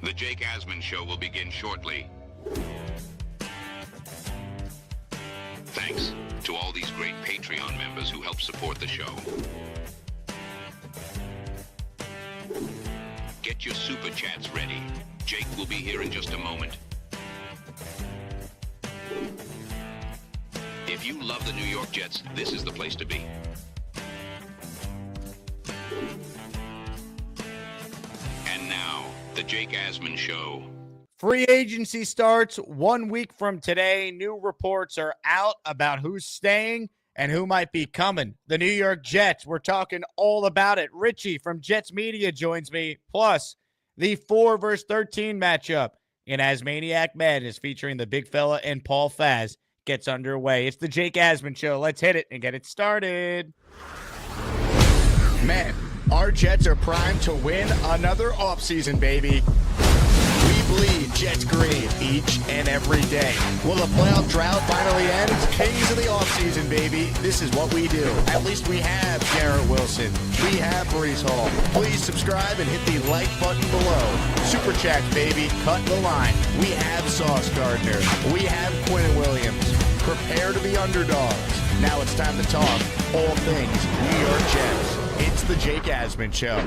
The Jake Asman Show will begin shortly. Thanks to all these great Patreon members who help support the show. Get your super chats ready. Jake will be here in just a moment. If you love the New York Jets, this is the place to be. And now, the Jake Asman Show. Free agency starts 1 week from today. New reports are out about who's staying and who might be coming. The New York Jets, we're talking all about it. Richie from Jets Media joins me, plus the 4 versus 13 matchup in Asmaniac Madness featuring the big fella and Paul Faz gets underway. It's the Jake Asman Show. Let's hit it and get it started. Man, our Jets are primed to win another offseason, baby. We bleed Jets green each and every day. Will the playoff drought finally end? Kings of the offseason, baby. This is what we do. At least we have Garrett Wilson. We have Brees Hall. Please subscribe and hit the like button below. Super chat, baby. Cut the line. We have Sauce Gardner. We have Quinn Williams. Prepare to be underdogs. Now it's time to talk all things New York Jets. It's the Jake Asman Show.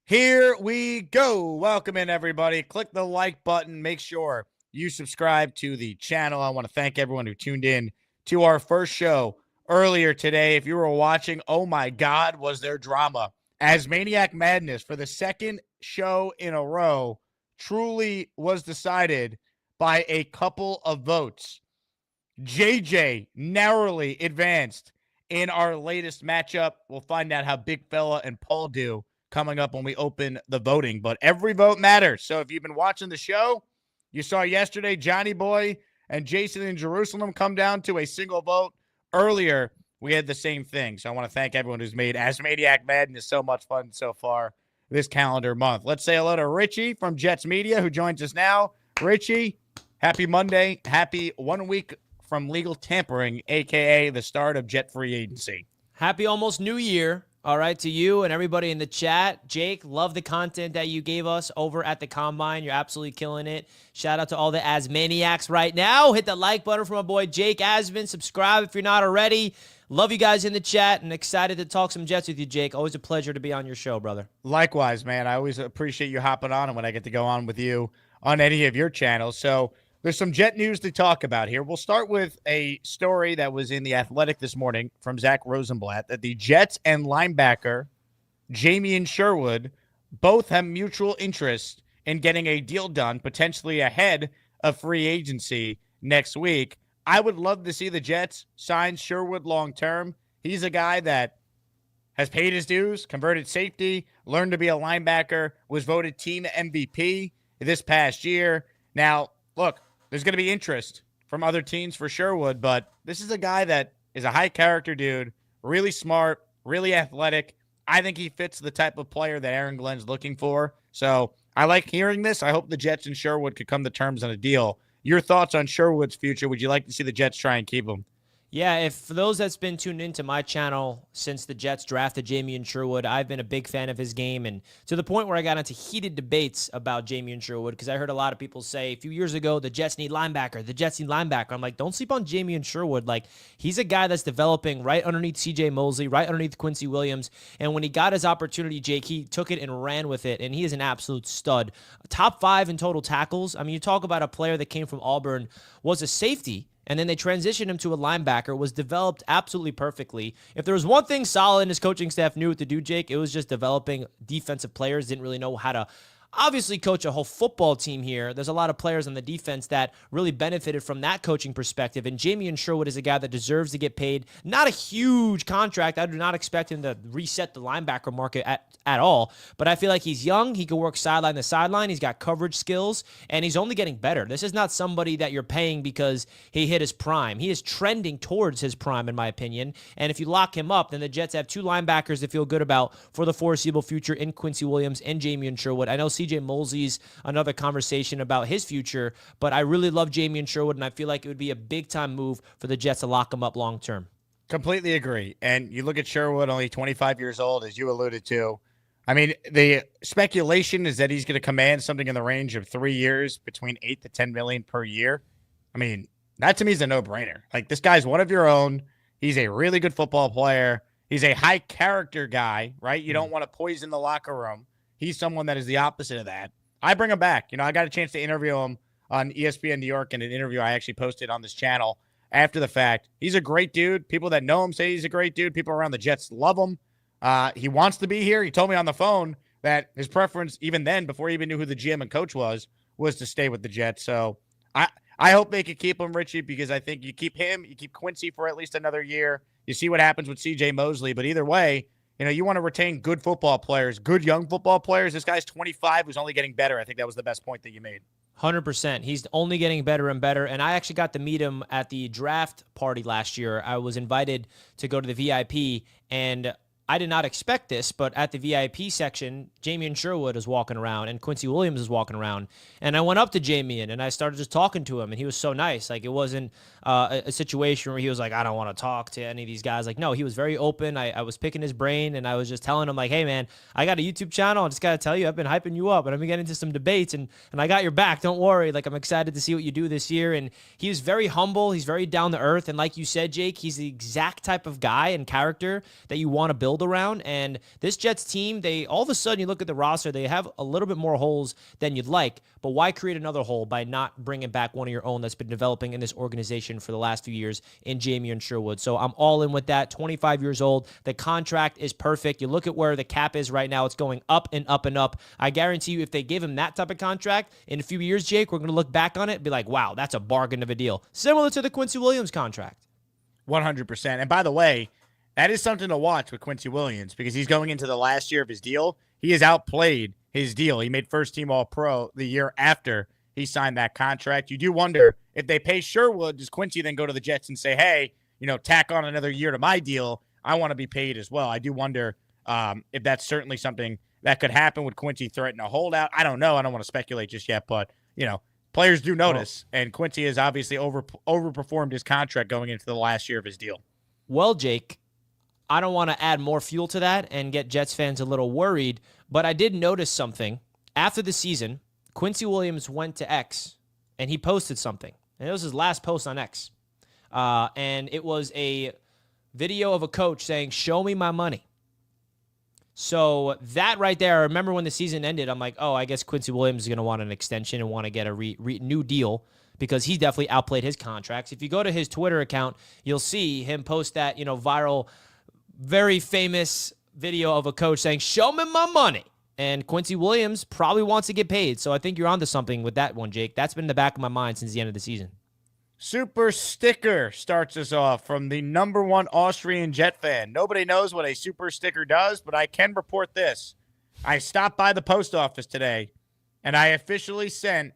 Here we go. Welcome in, everybody. Click the like button. Make sure you subscribe to the channel. I want to thank everyone who tuned in to our first show earlier today. If you were watching, oh my God, was there drama. Asmaniac Madness for the second show in a row truly was decided by a couple of votes. JJ narrowly advanced in our latest matchup. We'll find out how Big Fella and Paul do coming up when we open the voting, but every vote matters. So if you've been watching the show, you saw yesterday Johnny Boy and Jason in Jerusalem come down to a single vote. Earlier, we had the same thing. So I want to thank everyone who's made Asmaniac Madness so much fun so far this calendar month. Let's say hello to Richie from Jets Media, who joins us now. Richie, happy Monday. Happy 1 week from legal tampering, a.k.a. the start of Jet free agency. Happy almost New Year. All right, to you and everybody in the chat. Jake, love the content that you gave us over at the Combine. You're absolutely killing it. Shout out to all the Asmaniacs right now. Hit the like button for my boy Jake Asman. Subscribe if you're not already. Love you guys in the chat and excited to talk some Jets with you, Jake. Always a pleasure to be on your show, brother. Likewise, man. I always appreciate you hopping on and when I get to go on with you on any of your channels. So there's some Jet news to talk about here. We'll start with a story that was in The Athletic this morning from Zach Rosenblatt that the Jets and linebacker Jamien Sherwood both have mutual interest in getting a deal done, potentially ahead of free agency next week. I would love to see the Jets sign Sherwood long-term. He's a guy that has paid his dues, converted safety, learned to be a linebacker, was voted team MVP this past year. Now, look, there's going to be interest from other teams for Sherwood, but this is a guy that is a high-character dude, really smart, really athletic. I think he fits the type of player that Aaron Glenn's looking for. So I like hearing this. I hope the Jets and Sherwood could come to terms on a deal. Your thoughts on Sherwood's future? Would you like to see the Jets try and keep him? Yeah, if for those that's been tuned into my channel since the Jets drafted Jamien Sherwood, I've been a big fan of his game, and to the point where I got into heated debates about Jamien Sherwood because I heard a lot of people say a few years ago the Jets need linebacker, the Jets need linebacker. I'm like, don't sleep on Jamien Sherwood. Like, he's a guy that's developing right underneath C.J. Mosley, right underneath Quincy Williams, and when he got his opportunity, Jake, he took it and ran with it, and he is an absolute stud. Top 5 in total tackles. I mean, you talk about a player that came from Auburn, was a safety, and then they transitioned him to a linebacker, was developed absolutely perfectly. If there was one thing solid and his coaching staff knew what to do, Jake, it was just developing defensive players, didn't really know how to obviously coach a whole football team here. There's a lot of players on the defense that really benefited from that coaching perspective, and Jamien Sherwood is a guy that deserves to get paid. Not a huge contract. I do not expect him to reset the linebacker market at all, but I feel like he's young. He can work sideline to sideline. He's got coverage skills, and he's only getting better. This is not somebody that you're paying because he hit his prime. He is trending towards his prime, in my opinion, and if you lock him up, then the Jets have 2 linebackers to feel good about for the foreseeable future in Quincy Williams and Jamien Sherwood. I know C.J. Mosley's another conversation about his future, but I really love Jamien Sherwood, and I feel like it would be a big-time move for the Jets to lock him up long-term. Completely agree. And you look at Sherwood, only 25 years old, as you alluded to. I mean, the speculation is that he's going to command something in the range of 3 years, between 8 to 10 million per year. I mean, that to me is a no-brainer. Like, this guy's one of your own. He's a really good football player. He's a high character guy, right? You don't want to poison the locker room. He's someone that is the opposite of that. I bring him back. I got a chance to interview him on ESPN New York in an interview I actually posted on this channel after the fact. He's a great dude. People that know him say he's a great dude. People around the Jets love him. He wants to be here. He told me on the phone that his preference, even then, before he even knew who the GM and coach was to stay with the Jets. So I hope they could keep him, Richie, because I think you keep him, you keep Quincy for at least another year. You see what happens with CJ Mosley. But either way, you want to retain good football players, good young football players. This guy's 25, who's only getting better. I think that was the best point that you made. 100%. He's only getting better and better. And I actually got to meet him at the draft party last year. I was invited to go to the VIP, and I did not expect this, but at the VIP section, Jamian Sherwood was walking around and Quincy Williams was walking around. And I went up to Jamian and I started just talking to him, and he was so nice. Like, it wasn't a situation where he was like, I don't want to talk to any of these guys. Like, no, he was very open. I was picking his brain, and I was just telling him, like, hey, man, I got a YouTube channel. I just got to tell you, I've been hyping you up, and I've been getting into some debates, and I got your back. Don't worry. Like, I'm excited to see what you do this year. And he was very humble. He's very down to earth. And like you said, Jake, he's the exact type of guy and character that you want to build around. And this Jets team, they all of a sudden, you look at the roster, they have a little bit more holes than you'd like. But why create another hole by not bringing back one of your own that's been developing in this organization for the last few years in Jamian Sherwood? So I'm all in with that. 25 years old. The contract is perfect. You look at where the cap is right now. It's going up and up and up. I guarantee you, if they give him that type of contract in a few years, Jake, we're going to look back on it and be like, wow, that's a bargain of a deal. Similar to the Quincy Williams contract. 100%. And by the way, that is something to watch with Quincy Williams, because he's going into the last year of his deal. He has outplayed his deal. He made first team All-Pro the year after he signed that contract. You do wonder, if they pay Sherwood, does Quincy then go to the Jets and say, hey, tack on another year to my deal? I want to be paid as well. I do wonder if that's certainly something that could happen with Quincy threatening a holdout. I don't know. I don't want to speculate just yet, but, players do notice, and Quincy has obviously overperformed his contract going into the last year of his deal. Well, Jake, I don't want to add more fuel to that and get Jets fans a little worried, but I did notice something. After the season, Quincy Williams went to X, and he posted something. And it was his last post on X. And it was a video of a coach saying, show me my money. So that right there, I remember when the season ended, I'm like, oh, I guess Quincy Williams is going to want an extension and want to get a new deal, because he definitely outplayed his contracts. If you go to his Twitter account, you'll see him post that, viral, very famous video of a coach saying, show me my money. And Quincy Williams probably wants to get paid. So I think you're onto something with that one, Jake. That's been in the back of my mind since the end of the season. Super sticker starts us off from the #1 Austrian Jet fan. Nobody knows what a super sticker does, but I can report this. I stopped by the post office today, and I officially sent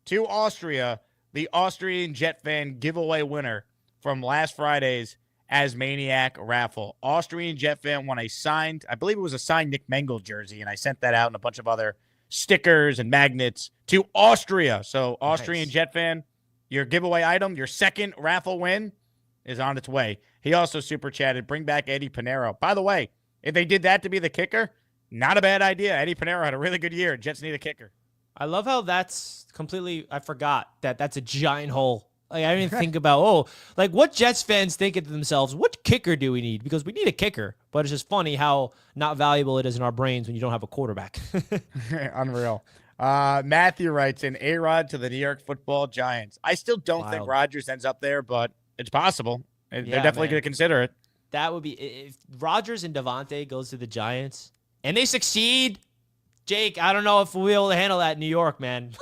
to Austria the Austrian Jet fan giveaway winner from last Friday's Asmaniac raffle. Austrian Jet fan won a signed, I believe it was a signed Nick Mangold jersey, and I sent that out and a bunch of other stickers and magnets to Austria. So Austrian Jet fan, your giveaway item, your second raffle win is on its way. He also super chatted, bring back Eddie Pinero. By the way, if they did that to be the kicker, not a bad idea. Eddie Pinero had a really good year. Jets need a kicker. I love how that's completely, I forgot that that's a giant hole. Like, I didn't even think about, what Jets fans think of themselves, what kicker do we need? Because we need a kicker. But it's just funny how not valuable it is in our brains when you don't have a quarterback. Unreal. Matthew writes in, A-Rod to the New York Football Giants. I still don't think Rodgers ends up there, but it's possible. They're definitely going to consider it. That would be, if Rodgers and Devontae goes to the Giants and they succeed, Jake, I don't know if we'll be able to handle that in New York, man.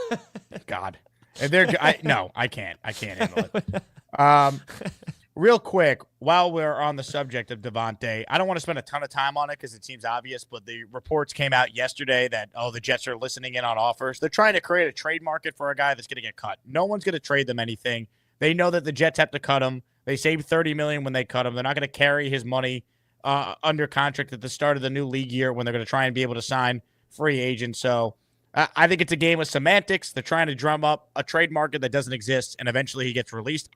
God. I can't. I can't handle it. Real quick, while we're on the subject of Devontae, I don't want to spend a ton of time on it because it seems obvious, but the reports came out yesterday that, the Jets are listening in on offers. They're trying to create a trade market for a guy that's going to get cut. No one's going to trade them anything. They know that the Jets have to cut him. They saved $30 million when they cut him. They're not going to carry his money under contract at the start of the new league year when they're going to try and be able to sign free agents. So I think it's a game of semantics. They're trying to drum up a trade market that doesn't exist, and eventually he gets released.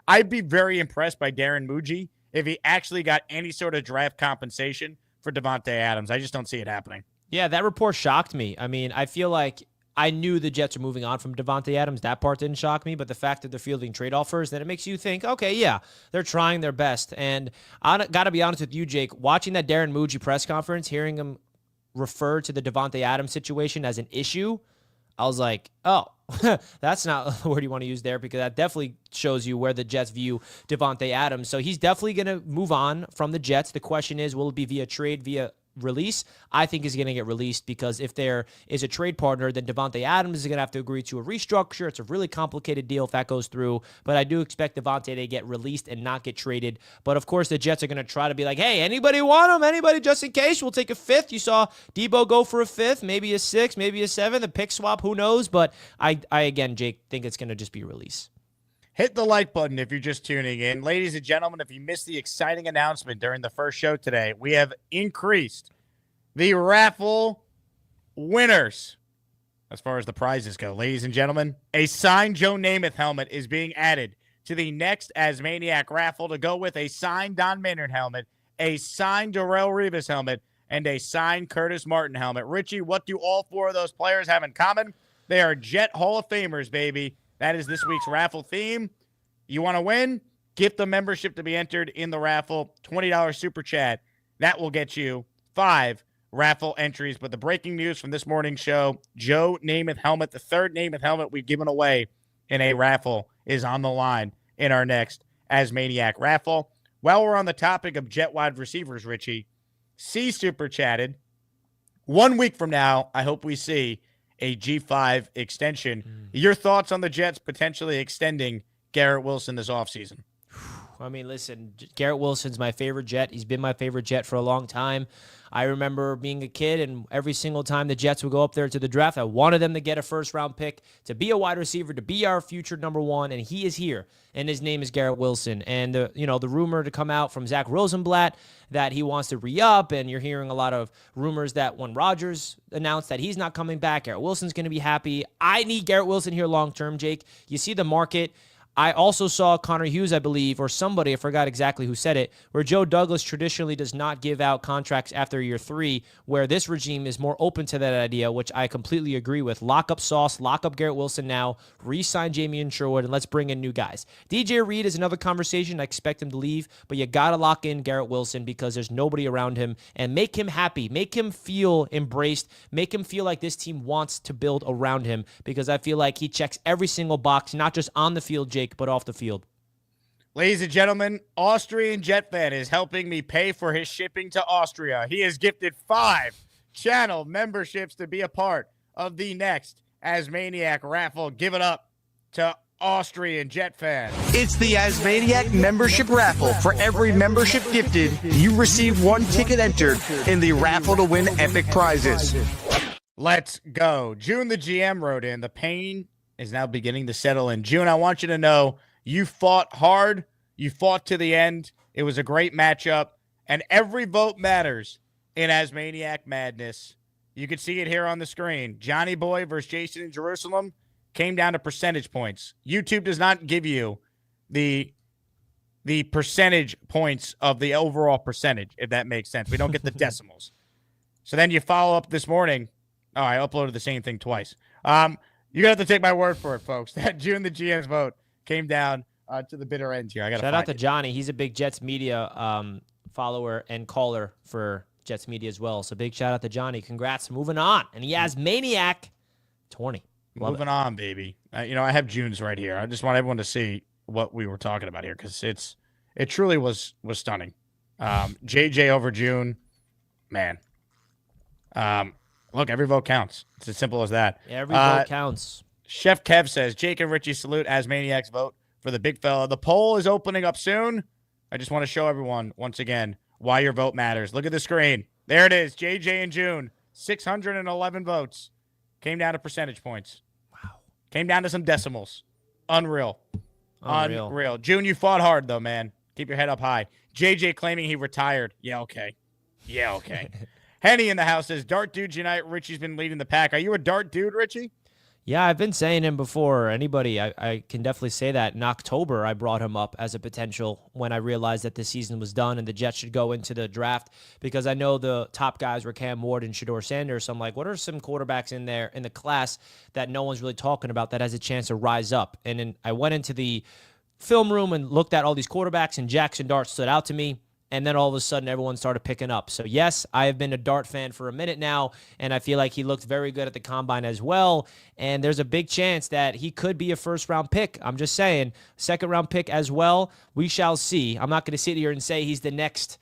I'd be very impressed by Darren Muji if he actually got any sort of draft compensation for Devontae Adams. I just don't see it happening. Yeah, that report shocked me. I mean, I feel like I knew the Jets are moving on from Devontae Adams. That part didn't shock me, but the fact that they're fielding trade offers, then it makes you think, okay, yeah, they're trying their best. And I got to be honest with you, Jake, watching that Darren Muji press conference, hearing him refer to the Devontae Adams situation as an issue, I was like, oh, that's not the word you want to use there, because that definitely shows you where the Jets view Devontae Adams. So he's definitely going to move on from the Jets. The question is, will it be via trade, via release? I think he's going to get released, because if there is a trade partner, then Devontae Adams is going to have to agree to a restructure. It's a really complicated deal if that goes through, but I do expect Devontae to get released and not get traded. But of course, the Jets are going to try to be like, hey, anybody want him? Anybody, just in case? We'll take a fifth. You saw Debo go for a fifth, maybe a sixth, maybe a seventh, a pick swap, who knows? But I again, Jake, think it's going to just be a release. Hit the like button if you're just tuning in. Ladies and gentlemen, if you missed the exciting announcement during the first show today, we have increased the raffle winners as far as the prizes go. Ladies and gentlemen, a signed Joe Namath helmet is being added to the next Asmaniac raffle to go with a signed Don Maynard helmet, a signed Darrelle Revis helmet, and a signed Curtis Martin helmet. Richie, what do all four of those players have in common? They are Jet Hall of Famers, baby. That is this week's raffle theme. You want to win? Gift the membership to be entered in the raffle. $20 super chat. That will get you 5 raffle entries. But the breaking news from this morning's show, Joe Namath helmet, the third Namath helmet we've given away in a raffle, is on the line in our next Asmaniac raffle. While we're on the topic of Jet wide receivers, Richie, C super chatted. 1 week from now, I hope we see a G5 extension. Your thoughts on the Jets potentially extending Garrett Wilson this offseason? I mean, listen, Garrett Wilson's my favorite Jet. He's been my favorite Jet for a long time. I remember being a kid, and every single time the Jets would go up there to the draft, I wanted them to get a first-round pick, to be a wide receiver, to be our future number one, and he is here, and his name is Garrett Wilson. And, the rumor to come out from Zach Rosenblatt that he wants to re-up, and you're hearing a lot of rumors that when Rodgers announced that he's not coming back, Garrett Wilson's going to be happy. I need Garrett Wilson here long-term, Jake. You see the market. I also saw Connor Hughes, I believe, or somebody, I forgot exactly who said it, where Joe Douglas traditionally does not give out contracts after year 3, where this regime is more open to that idea, which I completely agree with. Lock up Sauce, lock up Garrett Wilson now, re-sign Jamie Sherwood, and let's bring in new guys. DJ Reed is another conversation. I expect him to leave, but you got to lock in Garrett Wilson because there's nobody around him, and make him happy. Make him feel embraced. Make him feel like this team wants to build around him, because I feel like he checks every single box, not just on the field, Jake, but off the field. Ladies and gentlemen, Austrian Jet Fan is helping me pay for his shipping to Austria. He has gifted 5 channel memberships to be a part of the next Asmaniac raffle. Give it up to Austrian Jet Fan. It's the Asmaniac membership raffle. For every membership gifted, you receive 1 ticket entered in the raffle to win epic prizes. Let's go. June, the GM, wrote in, the pain is now beginning to settle in. June, I want you to know you fought hard. You fought to the end. It was a great matchup, and every vote matters in Asmaniac Madness. You can see it here on the screen. Johnny Boy versus Jason in Jerusalem came down to percentage points. YouTube does not give you the percentage points of the overall percentage, if that makes sense. We don't get the decimals. So then you follow up this morning. Oh, I uploaded the same thing twice. You're going to have to take my word for it, folks. That June the GM's vote came down to the bitter end here. I got Shout out to Johnny. He's a big Jets media follower and caller for Jets media as well. So big shout out to Johnny. Congrats. Moving on. And he has Maniac 20. Moving on, baby. I have June's right here. I just want everyone to see what we were talking about here, because it truly was stunning. JJ over June, man. Look, every vote counts. It's as simple as that. Every vote counts. Chef Kev says, Jake and Richie salute Asmaniac's vote for the big fella. The poll is opening up soon. I just want to show everyone, once again, why your vote matters. Look at the screen. There it is. JJ and June. 611 votes. Came down to percentage points. Wow. Came down to some decimals. Unreal. June, you fought hard, though, man. Keep your head up high. JJ claiming he retired. Yeah, okay. Henny in the house says, Dart Dudes Unite. Richie's been leading the pack. Are you a Dart dude, Richie? Yeah, I've been saying him before. Anybody, I can definitely say that. In October, I brought him up as a potential when I realized that the season was done and the Jets should go into the draft because I know the top guys were Cam Ward and Shador Sanders. So I'm like, what are some quarterbacks in there in the class that no one's really talking about that has a chance to rise up? And then I went into the film room and looked at all these quarterbacks, and Jackson Dart stood out to me. And then all of a sudden, everyone started picking up. So, yes, I have been a Dart fan for a minute now, and I feel like he looked very good at the combine as well. And there's a big chance that he could be a first-round pick. I'm just saying, second-round pick as well. We shall see. I'm not going to sit here and say he's the next,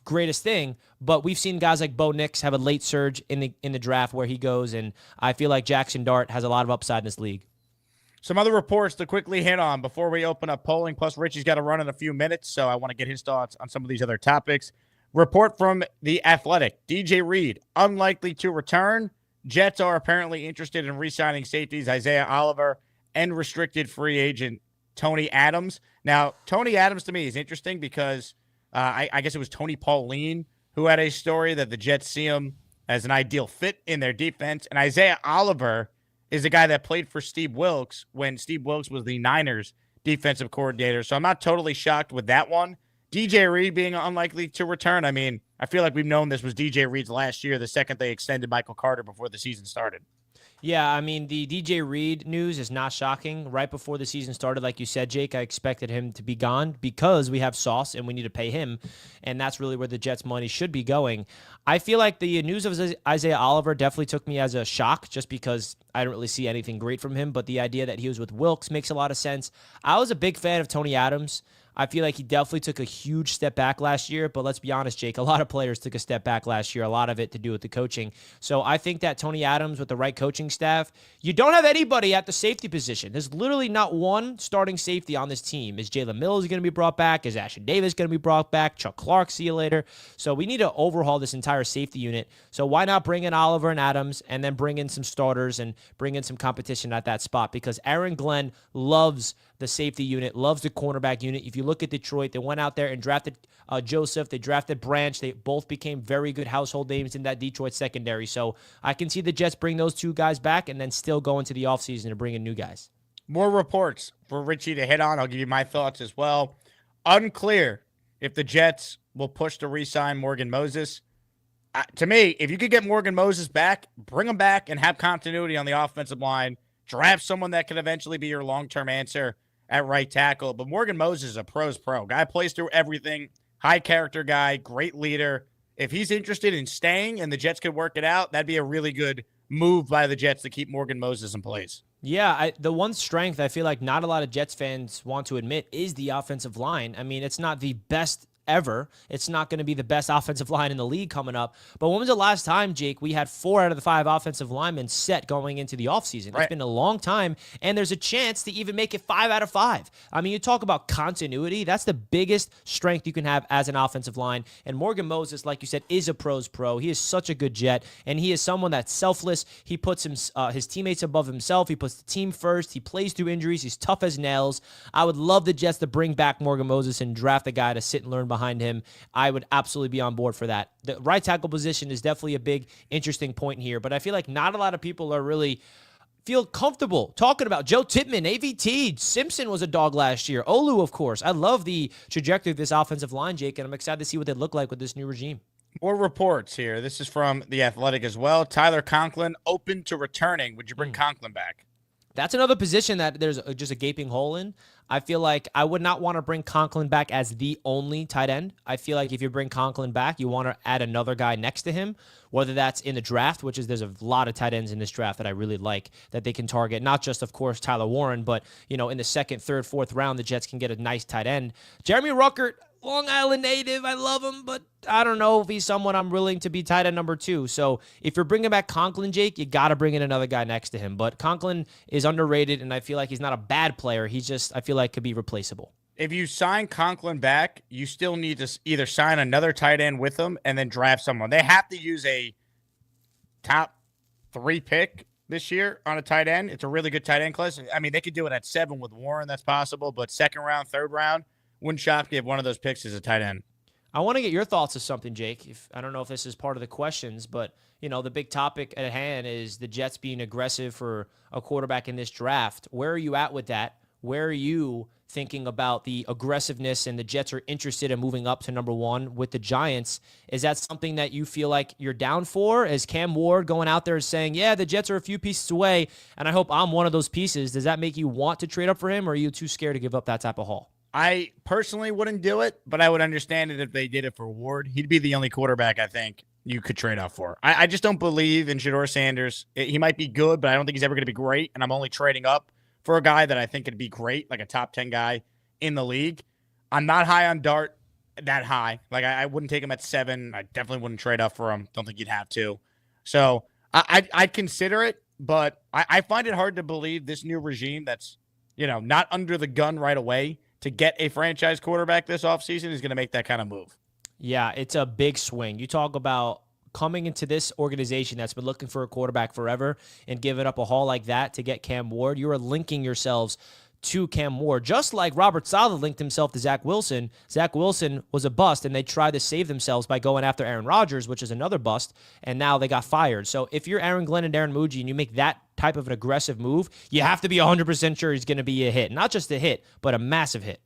greatest thing. But we've seen guys like Bo Nix have a late surge in the draft where he goes, and I feel like Jackson Dart has a lot of upside in this league. Some other reports to quickly hit on before we open up polling. Plus, Richie's got to run in a few minutes, so I want to get his thoughts on some of these other topics. Report from The Athletic. DJ Reed, unlikely to return. Jets are apparently interested in re-signing safeties Isaiah Oliver and restricted free agent Tony Adams. Now, Tony Adams to me is interesting because I guess it was Tony Pauline who had a story that the Jets see him as an ideal fit in their defense. And Isaiah Oliver is the guy that played for Steve Wilks when Steve Wilks was the Niners defensive coordinator. So I'm not totally shocked with that one. DJ Reed being unlikely to return. I mean, I feel like we've known this was DJ Reed's last year, the second they extended Michael Carter before the season started. Yeah, I mean, the DJ Reed news is not shocking. Right before the season started, like you said, Jake, I expected him to be gone because we have Sauce and we need to pay him, and that's really where the Jets' money should be going. I feel like the news of Isaiah Oliver definitely took me as a shock just because I don't really see anything great from him, but the idea that he was with Wilkes makes a lot of sense. I was a big fan of Tony Adams. I feel like he definitely took a huge step back last year, but let's be honest, Jake, a lot of players took a step back last year, a lot of it to do with the coaching. So I think that Tony Adams with the right coaching staff, you don't have anybody at the safety position. There's literally not one starting safety on this team. Is Jalen Mills going to be brought back? Is Ashton Davis going to be brought back? Chuck Clark, see you later. So we need to overhaul this entire safety unit. So why not bring in Oliver and Adams and then bring in some starters and bring in some competition at that spot? Because Aaron Glenn loves the safety unit, loves the cornerback unit. If you look at Detroit, they went out there and drafted Joseph. They drafted Branch. They both became very good household names in that Detroit secondary. So I can see the Jets bring those two guys back and then still go into the offseason to bring in new guys. More reports for Richie to hit on. I'll give you my thoughts as well. Unclear if the Jets will push to re-sign Morgan Moses. To me, if you could get Morgan Moses back, bring him back and have continuity on the offensive line. Draft someone that could eventually be your long-term answer at right tackle. But Morgan Moses is a pro's pro. Guy plays through everything. High character guy, great leader. If he's interested in staying and the Jets could work it out, that'd be a really good move by the Jets to keep Morgan Moses in place. Yeah, the one strength I feel like not a lot of Jets fans want to admit is the offensive line. I mean, it's not the best ever. It's not going to be the best offensive line in the league coming up. But when was the last time, Jake, we had 4 out of the 5 offensive linemen set going into the offseason? Right. It's been a long time, and there's a chance to even make it 5 out of 5. I mean, you talk about continuity. That's the biggest strength you can have as an offensive line. And Morgan Moses, like you said, is a pro's pro. He is such a good Jet, and he is someone that's selfless. He puts his teammates above himself. He puts the team first. He plays through injuries. He's tough as nails. I would love the Jets to bring back Morgan Moses and draft a guy to sit and learn behind him. I would absolutely be on board for that. The right tackle position is definitely a big, interesting point here, but I feel like not a lot of people are really feel comfortable talking about Joe Tippmann, AVT, Simpson was a dog last year, Olu, of course. I love the trajectory of this offensive line, Jake, and I'm excited to see what they look like with this new regime. More reports here. This is from The Athletic as well. Tyler Conklin open to returning. Would you bring Conklin back? That's another position that there's just a gaping hole in. I feel like I would not want to bring Conklin back as the only tight end. I feel like if you bring Conklin back, you want to add another guy next to him, whether that's in the draft, which is there's a lot of tight ends in this draft that I really like that they can target. Not just, of course, Tyler Warren, but, in the 2nd, 3rd, 4th round, the Jets can get a nice tight end. Jeremy Ruckert, Long Island native, I love him, but I don't know if he's someone I'm willing to be tight end number 2. So if you're bringing back Conklin, Jake, you got to bring in another guy next to him. But Conklin is underrated, and I feel like he's not a bad player. He's just, I feel like, could be replaceable. If you sign Conklin back, you still need to either sign another tight end with him and then draft someone. They have to use a top 3 pick this year on a tight end. It's a really good tight end class. I mean, they could do it at 7 with Warren. That's possible. But 2nd round, 3rd round, wouldn't shock me if one of those picks is a tight end. I want to get your thoughts of something, Jake. I don't know if this is part of the questions, but the big topic at hand is the Jets being aggressive for a quarterback in this draft. Where are you at with that? Where are you thinking about the aggressiveness and the Jets are interested in moving up to number 1 with the Giants? Is that something that you feel like you're down for? Is Cam Ward going out there saying, yeah, the Jets are a few pieces away, and I hope I'm one of those pieces? Does that make you want to trade up for him, or are you too scared to give up that type of haul? I personally wouldn't do it, but I would understand it if they did it for Ward. He'd be the only quarterback I think you could trade up for. I just don't believe in Shedeur Sanders. He might be good, but I don't think he's ever going to be great, and I'm only trading up for a guy that I think could be great, like a top 10 guy in the league. I'm not high on Dart that high. Like, I wouldn't take him at 7. I definitely wouldn't trade up for him. Don't think you'd have to. So I'd consider it, but I find it hard to believe this new regime that's, not under the gun right away to get a franchise quarterback this offseason is going to make that kind of move. Yeah, it's a big swing. You talk about coming into this organization that's been looking for a quarterback forever and giving up a haul like that to get Cam Ward. You are linking yourselves to Cam Ward, just like Robert Saleh linked himself to Zach Wilson. Zach Wilson was a bust, and they tried to save themselves by going after Aaron Rodgers, which is another bust, and now they got fired. So if you're Aaron Glenn and Darren Muji and you make that type of an aggressive move, you have to be 100% sure he's going to be a hit. Not just a hit, but a massive hit.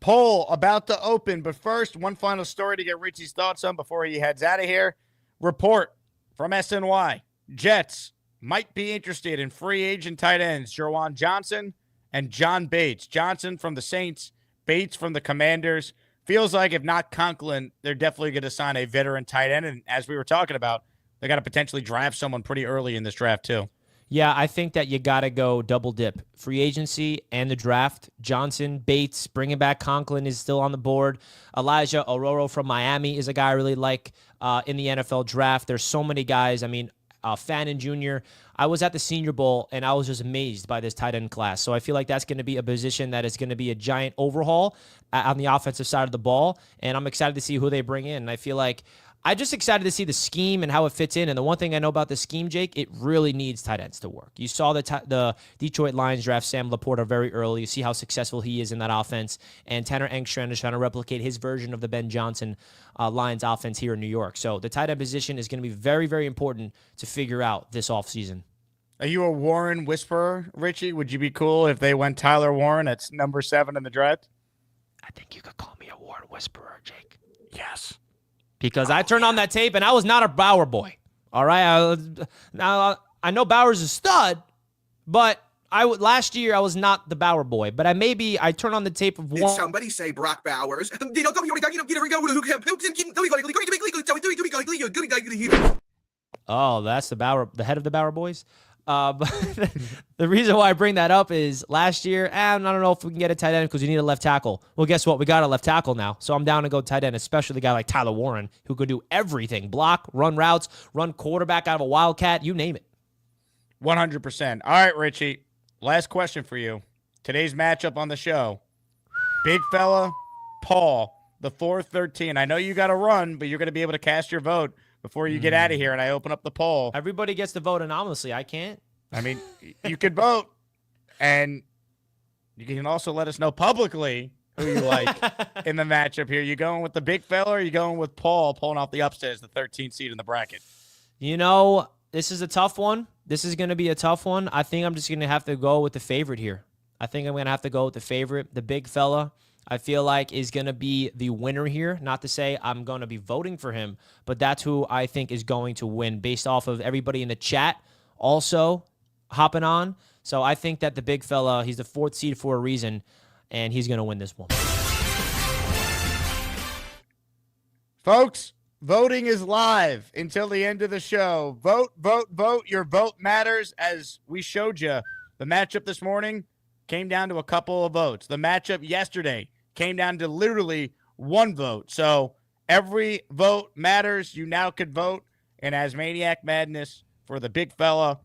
Poll about to open, but first, one final story to get Richie's thoughts on before he heads out of here. Report from SNY. Jets might be interested in free agent tight ends Jerwan Johnson and John Bates. Johnson from the Saints, Bates from the Commanders. Feels like if not Conklin, they're definitely going to sign a veteran tight end. And as we were talking about, they got to potentially draft someone pretty early in this draft too. Yeah, I think that you got to go double dip. Free agency and the draft. Johnson, Bates, bringing back Conklin is still on the board. Elijah Ororo from Miami is a guy I really like in the NFL draft. There's so many guys. I mean, Fannin Jr. I was at the Senior Bowl, and I was just amazed by this tight end class. So I feel like that's going to be a position that is going to be a giant overhaul on the offensive side of the ball, and I'm excited to see who they bring in. And I feel like I'm just excited to see the scheme and how it fits in. And the one thing I know about the scheme, Jake, it really needs tight ends to work. You saw the Detroit Lions draft Sam Laporta very early. You see how successful he is in that offense. And Tanner Engstrand is trying to replicate his version of the Ben Johnson Lions offense here in New York. So the tight end position is going to be very, very important to figure out this offseason. Are you a Warren whisperer, Richie? Would you be cool if they went Tyler Warren at number 7 in the draft? I think you could call me a Warren whisperer, Jake. Yes. Because I turned on that tape, and I was not a Bauer boy. All right? Now, I know Bauer's a stud, but last year I was not the Bauer boy. But I turned on the tape of one. Did somebody say Brock Bowers? Oh, that's the head of the Bauer boys? But the reason why I bring that up is last year, I don't know if we can get a tight end because you need a left tackle. Well, guess what? We got a left tackle now. So I'm down to go tight end, especially a guy like Tyler Warren, who could do everything. Block, run routes, run quarterback out of a wildcat, you name it. 100%. All right, Richie, last question for you. Today's matchup on the show, big fella, Paul, the 4-13. I know you got to run, but you're going to be able to cast your vote before you get out of here, and I open up the poll. Everybody gets to vote anonymously. I can't. I mean, you could vote, and you can also let us know publicly who you like in the matchup here. You going with the big fella, or are you going with Paul pulling off the upstairs, the 13th seed in the bracket? This is a tough one. This is going to be a tough one. I think I'm just going to have to go with the favorite here. I think I'm going to have to go with the favorite, the big fella. I feel like is going to be the winner here. Not to say I'm going to be voting for him, but that's who I think is going to win based off of everybody in the chat also hopping on. So I think that the big fella, he's the 4th seed for a reason, and he's going to win this one. Folks, voting is live until the end of the show. Vote, vote, vote. Your vote matters. As we showed you, the matchup this morning came down to a couple of votes. The matchup yesterday came down to literally one vote. So every vote matters. You now could vote in as Maniac Madness for the big fella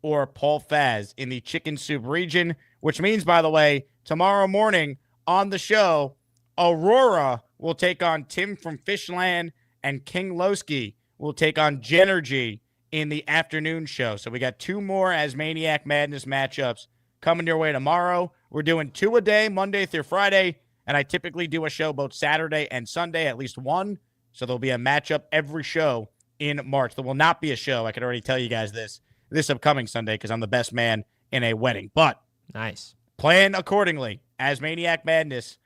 or Paul Faz in the chicken soup region, which means, by the way, tomorrow morning on the show, Aurora will take on Tim from Fishland, and King Lowski will take on Genergy in the afternoon show. So we got 2 more as Maniac Madness matchups coming your way tomorrow. We're doing 2 a day, Monday through Friday, And I typically do a show both Saturday and Sunday, at least one. So there'll be a matchup every show in March. There will not be a show. I can already tell you guys this upcoming Sunday because I'm the best man in a wedding. But Nice. plan accordingly, as Maniac Madness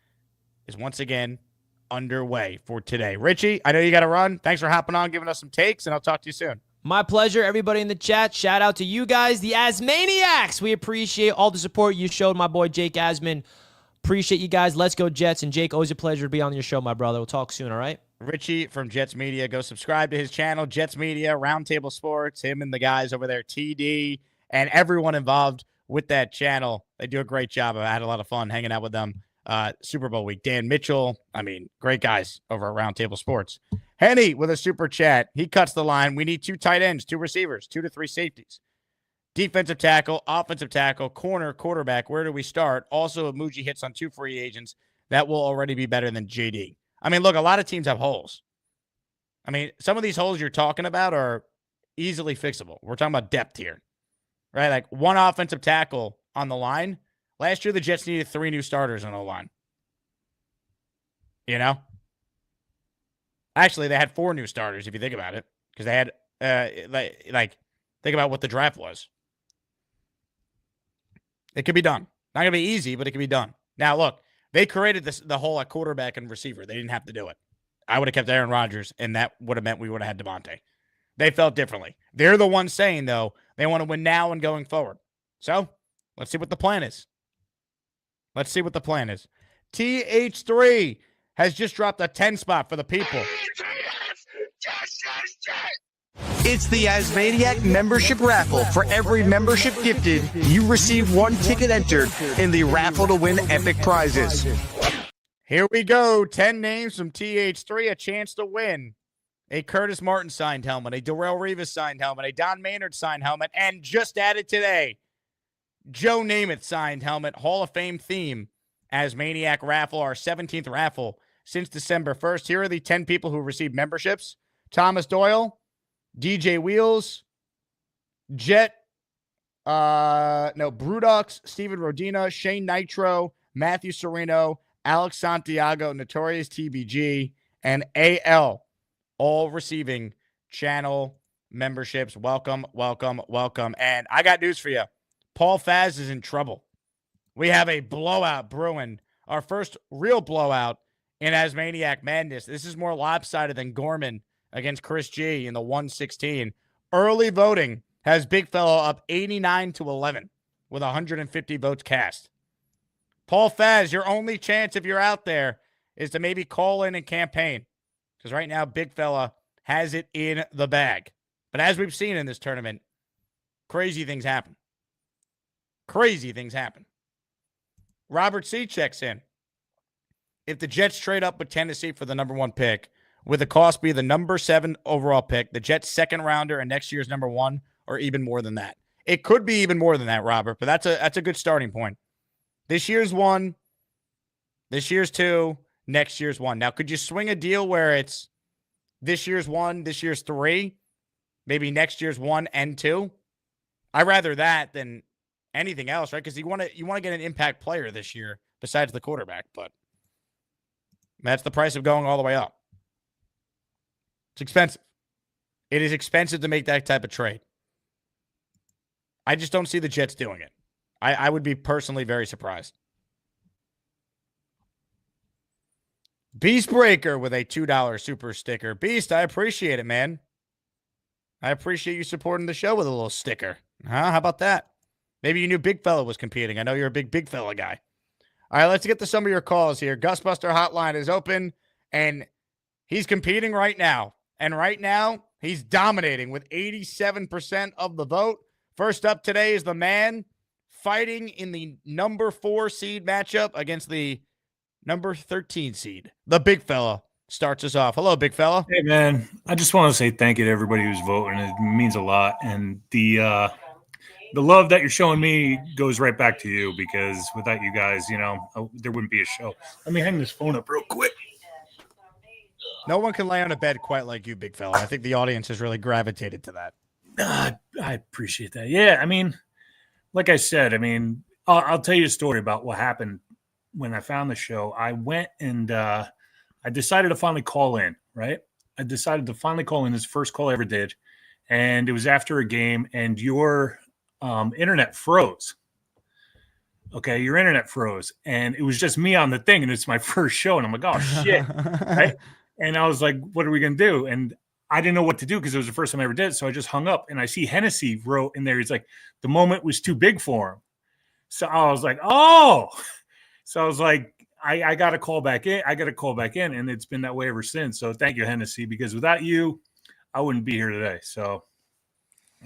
is once again underway for today. Richie, I know you got to run. Thanks for hopping on, giving us some takes, and I'll talk to you soon. My pleasure. Everybody in the chat, shout out to you guys, the Asmaniacs. We appreciate all the support you showed my boy Jake Asman. Appreciate you guys. Let's go Jets. And Jake, always a pleasure to be on your show, my brother. We'll talk soon, all right? Richie from Jets Media. Go subscribe to his channel, Jets Media, Roundtable Sports, him and the guys over there, TD, and everyone involved with that channel. They do a great job. I had a lot of fun hanging out with them Super Bowl week. Dan Mitchell, great guys over at Roundtable Sports. Henny with a super chat. He cuts the line. We need 2 tight ends, 2 receivers, 2 to 3 safeties. Defensive tackle, offensive tackle, corner, quarterback. Where do we start? Also, Muji hits on 2 free agents. That will already be better than JD. Look, a lot of teams have holes. Some of these holes you're talking about are easily fixable. We're talking about depth here, right? Like 1 offensive tackle on the line. Last year, the Jets needed 3 new starters on the line. Actually, they had 4 new starters, if you think about it, because they had, think about what the draft was. It could be done. Not going to be easy, but it can be done. Now, look, they created the hole at quarterback and receiver. They didn't have to do it. I would have kept Aaron Rodgers, and that would have meant we would have had Devontae. They felt differently. They're the ones saying, though, they want to win now and going forward. So, let's see what the plan is. TH3 has just dropped a 10 spot for the people. It's the Asmaniac membership raffle. For every membership gifted, you receive 1 ticket entered in the raffle to win epic prizes. Here we go. 10 names from TH3, a chance to win a Curtis Martin signed helmet, a Darrelle Revis signed helmet, a Don Maynard signed helmet, and just added today, Joe Namath signed helmet, Hall of Fame theme, Asmaniac raffle, our 17th raffle since December 1st. Here are the 10 people who received memberships. Thomas Doyle, DJ Wheels, Brudux, Steven Rodina, Shane Nitro, Matthew Sereno, Alex Santiago, Notorious TBG, and AL, all receiving channel memberships. Welcome, welcome, welcome. And I got news for you. Paul Faz is in trouble. We have a blowout brewing. Our first real blowout in Asmaniac Madness. This is more lopsided than Gorman against Chris G in the 116. Early voting has Big Fella up 89-11 with 150 votes cast. Paul Faz, your only chance if you're out there is to maybe call in and campaign, because right now Big Fella has it in the bag. But as we've seen in this tournament, crazy things happen. Robert C. checks in. If the Jets trade up with Tennessee for the number 1 pick, would the cost be the number 7 overall pick, the Jets' second rounder, and next year's number 1, or even more than that? It could be even more than that, Robert, but that's a good starting point. This year's 1, this year's 2, next year's 1. Now, could you swing a deal where it's this year's 1, this year's 3, maybe next year's 1 and 2? I'd rather that than anything else, right? Because you want to get an impact player this year besides the quarterback, but that's the price of going all the way up. It's expensive. It is expensive to make that type of trade. I just don't see the Jets doing it. I would be personally very surprised. Beast Breaker with a $2 super sticker. Beast, I appreciate it, man. I appreciate you supporting the show with a little sticker. How about that? Maybe you knew Big Fella was competing. I know you're a big Fella guy. All right, let's get to some of your calls here. Gusbuster Hotline is open, and he's competing right now. And right now, he's dominating with 87% of the vote. First up today is the man fighting in the number 4 seed matchup against the number 13 seed. The Big Fella starts us off. Hello, Big Fella. Hey, man. I just want to say thank you to everybody who's voting. It means a lot. And the love that you're showing me goes right back to you, because without you guys, there wouldn't be a show. Let me hang this phone up real quick. No one can lay on a bed quite like you, Big Fella. I think the audience has really gravitated to that. I appreciate that. Yeah, like I said, I'll tell you a story about what happened when I found the show, I went and I decided to finally call in, right? I decided to finally call in. This first call I ever did. And it was after a game, and your internet froze. Okay, your internet froze, and it was just me on the thing, and it's my first show, and I'm like, oh shit, right? And I was like, what are we gonna do? And I didn't know what to do because it was the first time I ever did it, so I just hung up, and I see Hennessy wrote in there. He's like, the moment was too big for him, so I was like, oh, so I was like, I got to call back in. I got to call back in, and it's been that way ever since. So thank you, Hennessy, because without you, I wouldn't be here today. So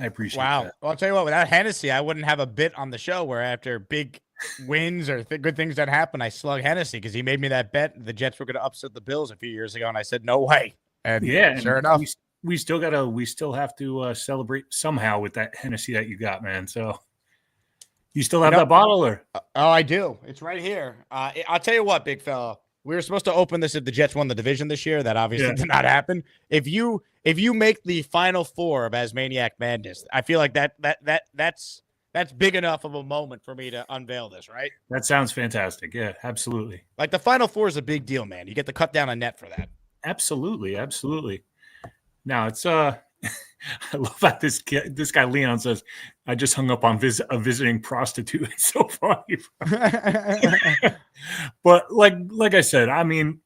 I appreciate that. Well, I'll tell you what, without Hennessy, I wouldn't have a bit on the show where after big wins or good things that happen, I slug Hennessy because he made me that bet the Jets were going to upset the Bills a few years ago, and I said, no way. And yeah, sure enough. We still have to celebrate somehow with that Hennessy that you got, man. So you still have that bottle, or? Oh, I do. It's right here. I'll tell you what, big fella. We were supposed to open this if the Jets won the division this year. That obviously did not happen. If you make the Final Four of Asmaniac Madness, I feel like that's big enough of a moment for me to unveil this, right? That sounds fantastic. Yeah, absolutely. Like the Final Four is a big deal, man. You get to cut down a net for that. Absolutely. Now it's I love that this guy Leon says, I just hung up on a visiting prostitute. It's so funny. But like I said, I mean,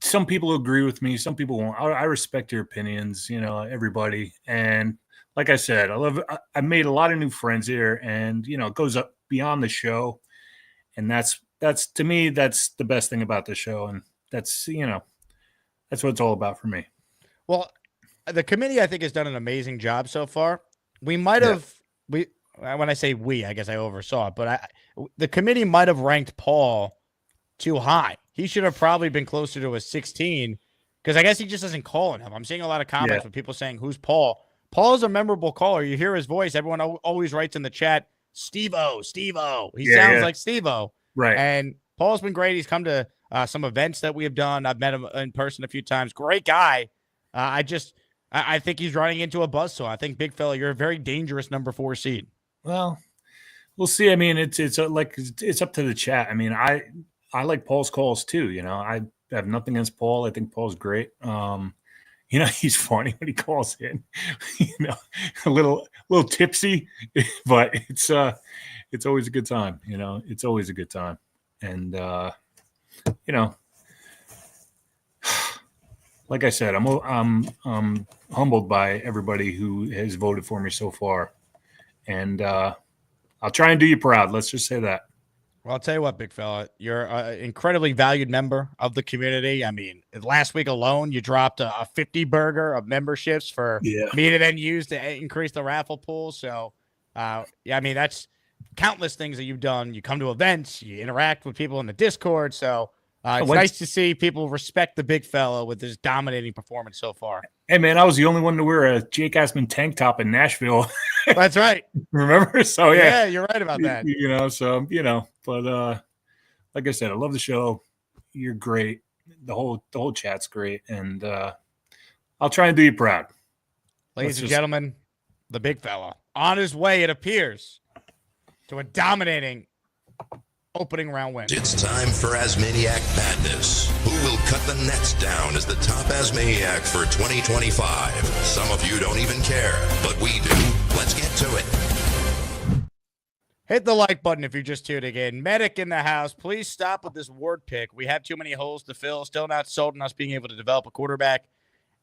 some people agree with me, some people won't. I respect your opinions, everybody. And like I said, I made a lot of new friends here, and it goes up beyond the show. And that's to me, that's the best thing about the show. And that's what it's all about for me. Well, the committee, I think, has done an amazing job so far. We might have, when I say we, I guess I oversaw it, but the committee might have ranked Paul too high. He should have probably been closer to a 16 because I guess he just doesn't call enough. I'm seeing a lot of comments with people saying, who's Paul? Paul is a memorable caller. You hear his voice. Everyone always writes in the chat, Steve-O. He sounds like Steve-O. Right. And Paul's been great. He's come to some events that we have done. I've met him in person a few times. Great guy. I think he's running into a buzzsaw. I think, big fella, you're a very dangerous number 4 seed. Well, we'll see. I mean, it's up to the chat. I mean, I like Paul's calls too. I have nothing against Paul. I think Paul's great. He's funny when he calls in. A little tipsy, but it's always a good time. It's always a good time, and like I said, I'm humbled by everybody who has voted for me so far, and I'll try and do you proud. Let's just say that. Well, I'll tell you what, big fella, you're an incredibly valued member of the community. I mean, last week alone, you dropped a 50 burger of memberships for me to then use to increase the raffle pool. So, I mean, that's countless things that you've done. You come to events, you interact with people in the Discord. So, it's nice to see people respect the big fella with his dominating performance so far. Hey, man, I was the only one to wear a Jake Asman tank top in Nashville. That's right. Remember? So, yeah, you're right about that. But like I said, I love the show. You're great. The whole chat's great. And I'll try and do you proud. Ladies and gentlemen, the big fella on his way, it appears, to a dominating opening round win. It's time for Asmaniac Madness. Who will cut the nets down as the top Asmaniac for 2025? Some of you don't even care, but we do. Let's get to it. Hit the like button if you're just tuning in. Medic in the house. Please stop with this word pick. We have too many holes to fill. Still not sold on us being able to develop a quarterback.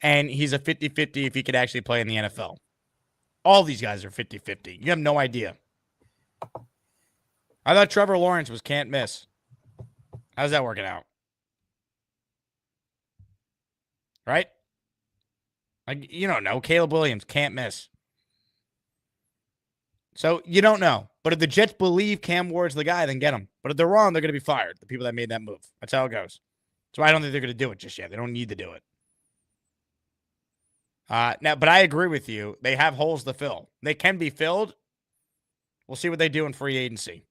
And he's a 50-50 if he could actually play in the NFL. All these guys are 50-50. You have no idea. I thought Trevor Lawrence was can't miss. How's that working out? Right? You don't know. Caleb Williams can't miss. So you don't know. But if the Jets believe Cam Ward's the guy, then get him. But if they're wrong, they're going to be fired. The people that made that move. That's how it goes. So I don't think they're going to do it just yet. They don't need to do it. Now, but I agree with you. They have holes to fill. They can be filled. We'll see what they do in free agency.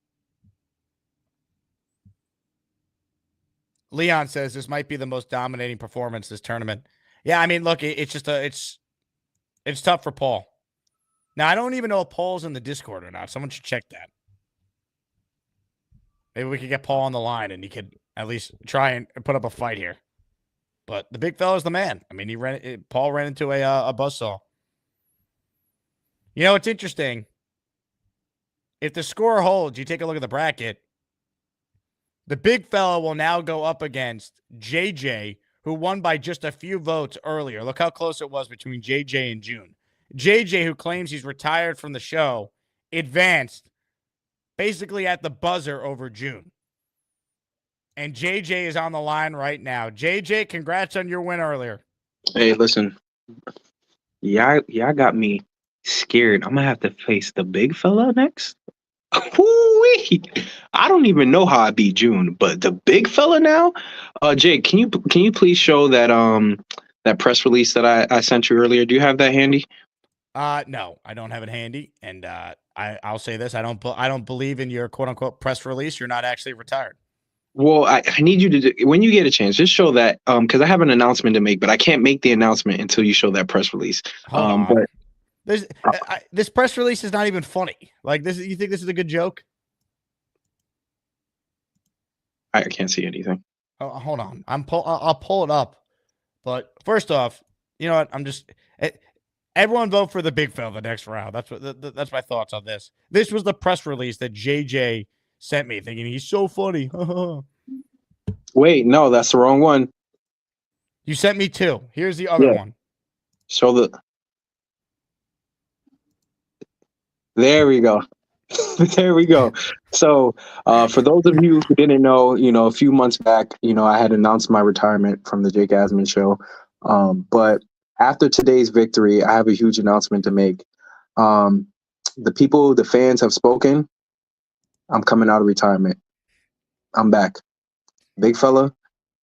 Leon says this might be the most dominating performance this tournament. Yeah, I mean, look, it's just it's tough for Paul. Now, I don't even know if Paul's in the Discord or not. Someone should check that. Maybe we could get Paul on the line and he could at least try and put up a fight here. But the big fella's the man. I mean, Paul ran into a buzzsaw. You know, it's interesting. If the score holds, you take a look at the bracket. The big fella will now go up against JJ, who won by just a few votes earlier. Look how close it was between JJ and June. JJ, who claims he's retired from the show, advanced basically at the buzzer over June. And JJ is on the line right now. JJ, congrats on your win earlier. Hey, listen. Y'all got me scared. I'm gonna have to face the big fella next. Woo-wee. I don't even know how I beat June, but the big fella now. Jake, can you please show that press release that I sent you earlier? Do you have that handy? No, I don't have it handy, and I'll say this: I don't believe in your quote unquote press release. You're not actually retired. Well, I need you to when you get a chance, just show that because I have an announcement to make, but I can't make the announcement until you show that press release. Hold on. But this press release is not even funny. Like this, you think this is a good joke? I can't see anything. Oh, hold on. I'll pull it up. But first off, you know what? Everyone vote for the big fella the next round. That's my thoughts on this. This was the press release that JJ sent me, thinking he's so funny. Wait, no, that's the wrong one. You sent me two. Here's the other one. Show the. There we go. There we go. So, for those of you who didn't know, a few months back, I had announced my retirement from the Jake Asman Show. But after today's victory, I have a huge announcement to make. The fans have spoken. I'm coming out of retirement. I'm back. Big fella,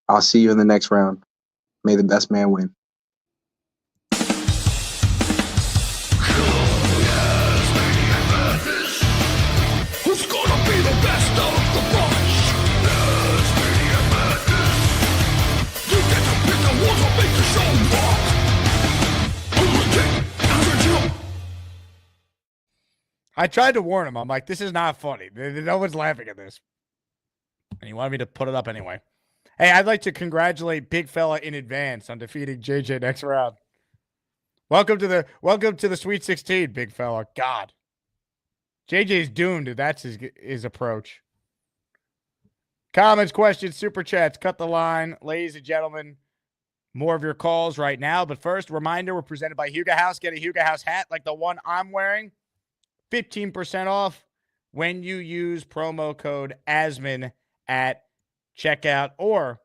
I'll see you in the next round. May the best man win. Who's gonna be the best of the bunch? You get to pick the ones who make the show rock. Who's the king? I'm the Jew. I tried to warn him. I'm like, this is not funny. No one's laughing at this. And he wanted me to put it up anyway. Hey, I'd like to congratulate Big Fella in advance on defeating JJ next round. Welcome to the Sweet 16, Big Fella. God. JJ's doomed if that's his approach. Comments, questions, super chats, cut the line. Ladies and gentlemen, more of your calls right now. But first, reminder, we're presented by Huga House. Get a Huga House hat like the one I'm wearing. 15% off when you use promo code ASMAN at checkout. Or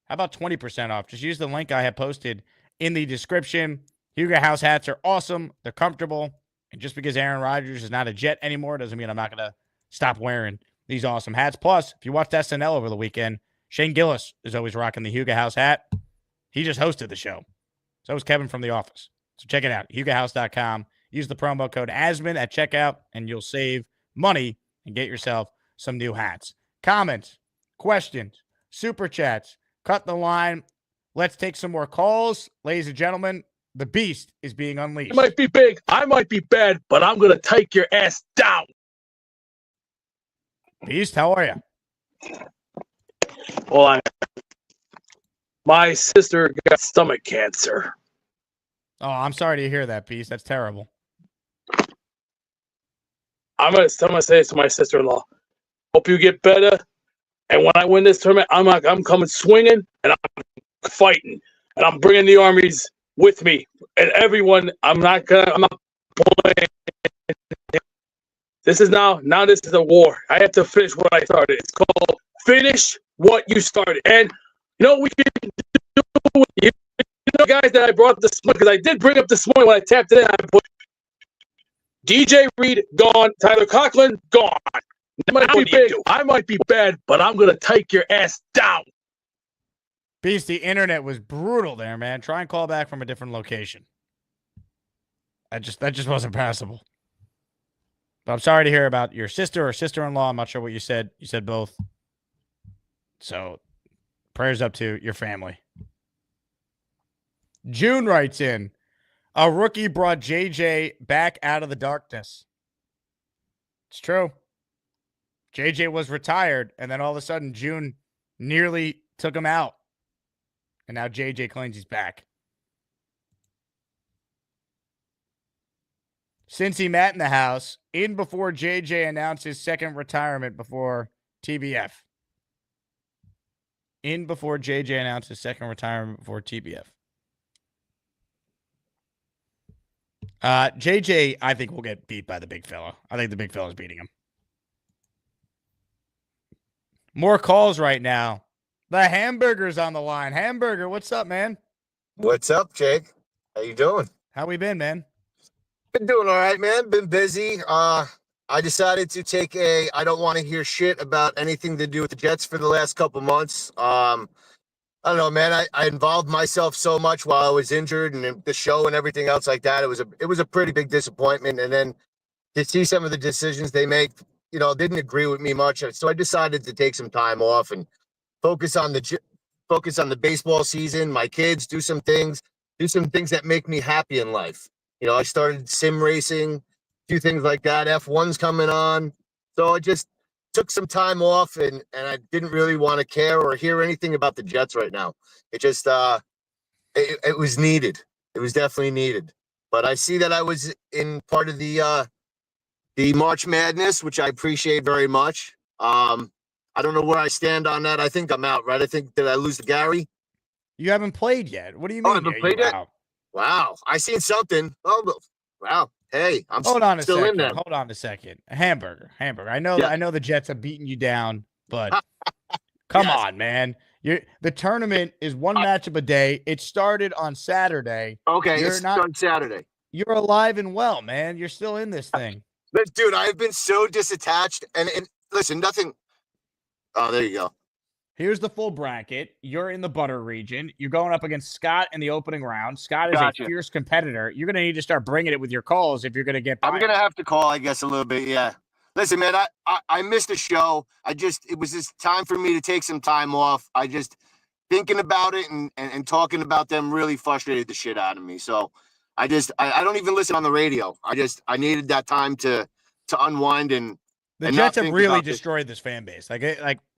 how about 20% off? Just use the link I have posted in the description. Huga House hats are awesome. They're comfortable. And just because Aaron Rodgers is not a Jet anymore doesn't mean I'm not going to stop wearing these awesome hats. Plus, if you watched SNL over the weekend, Shane Gillis is always rocking the Huga House hat. He just hosted the show. So is Kevin from The Office. So check it out, HugaHouse.com. Use the promo code ASMAN at checkout, and you'll save money and get yourself some new hats. Comments, questions, super chats, cut the line. Let's take some more calls. Ladies and gentlemen, the beast is being unleashed. I might be big, I might be bad, but I'm going to take your ass down. Beast, how are you? Well, my sister got stomach cancer. Oh, I'm sorry to hear that, Beast. That's terrible. I'm gonna say this to my sister-in-law. Hope you get better. And when I win this tournament, I'm coming swinging and I'm fighting, and I'm bringing the armies with me and everyone. I'm not playing. This is now this is a war. I have to finish what I started. It's called finish what you started. And we can do. Guys that I brought this morning, because I did bring up this morning when I tapped it in. I put DJ Reed gone, Tyler Conklin gone. I might be bad, but I'm gonna take your ass down. Beast, the internet was brutal there, man. Try and call back from a different location. That just wasn't passable. But I'm sorry to hear about your sister or sister-in-law. I'm not sure what you said. You said both. So prayers up to your family. June writes in, a rookie brought JJ back out of the darkness. It's true. JJ was retired, and then all of a sudden June nearly took him out. And now JJ claims he's back. Cincy Matt in the house, in before JJ announced his second retirement before TBF. In before JJ announced his second retirement before TBF. JJ, I think, will get beat by the big fella. I think the big fella's beating him. More calls right now. The Hamburger's on the line. Hamburger, what's up, man? What's up, Jake? How you doing? How we been, man? Been doing all right, man. Been busy. I decided to take I don't want to hear shit about anything to do with the Jets for the last couple months. I don't know, man. I involved myself so much while I was injured and the show and everything else like that. It was a pretty big disappointment. And then to see some of the decisions they make, didn't agree with me much. So I decided to take some time off and focus on the baseball season, my kids, do some things that make me happy in life. I started sim racing, a few things like that. F1's coming on. So I just took some time off and I didn't really want to care or hear anything about the Jets right now. It just, it was needed. It was definitely needed. But I see that I was in part of the March Madness, which I appreciate very much. I don't know where I stand on that. I think I'm out, right? Did I lose to Gary? You haven't played yet. What do you mean? I haven't played yet? Wow. I seen something. Oh, wow. Hey, I'm Hold on a still second. in there. Hold on a second. Hamburger. I know the Jets have beaten you down, but come on, man. The tournament is one matchup a day. It started on Saturday. Okay, it's on Saturday. You're alive and well, man. You're still in this thing. But dude, I've been so disattached. And listen, nothing. Oh, there you go. Here's the full bracket. You're in the butter region. You're going up against Scott in the opening round. Scott is a fierce competitor. You're going to need to start bringing it with your calls if you're going to get by. I'm going to have to call, I guess, a little bit. Yeah. Listen, man, I missed the show. It was just time for me to take some time off. I just thinking about it and talking about them really frustrated the shit out of me. So I don't even listen on the radio. I needed that time to unwind and the Jets have really destroyed this fan base.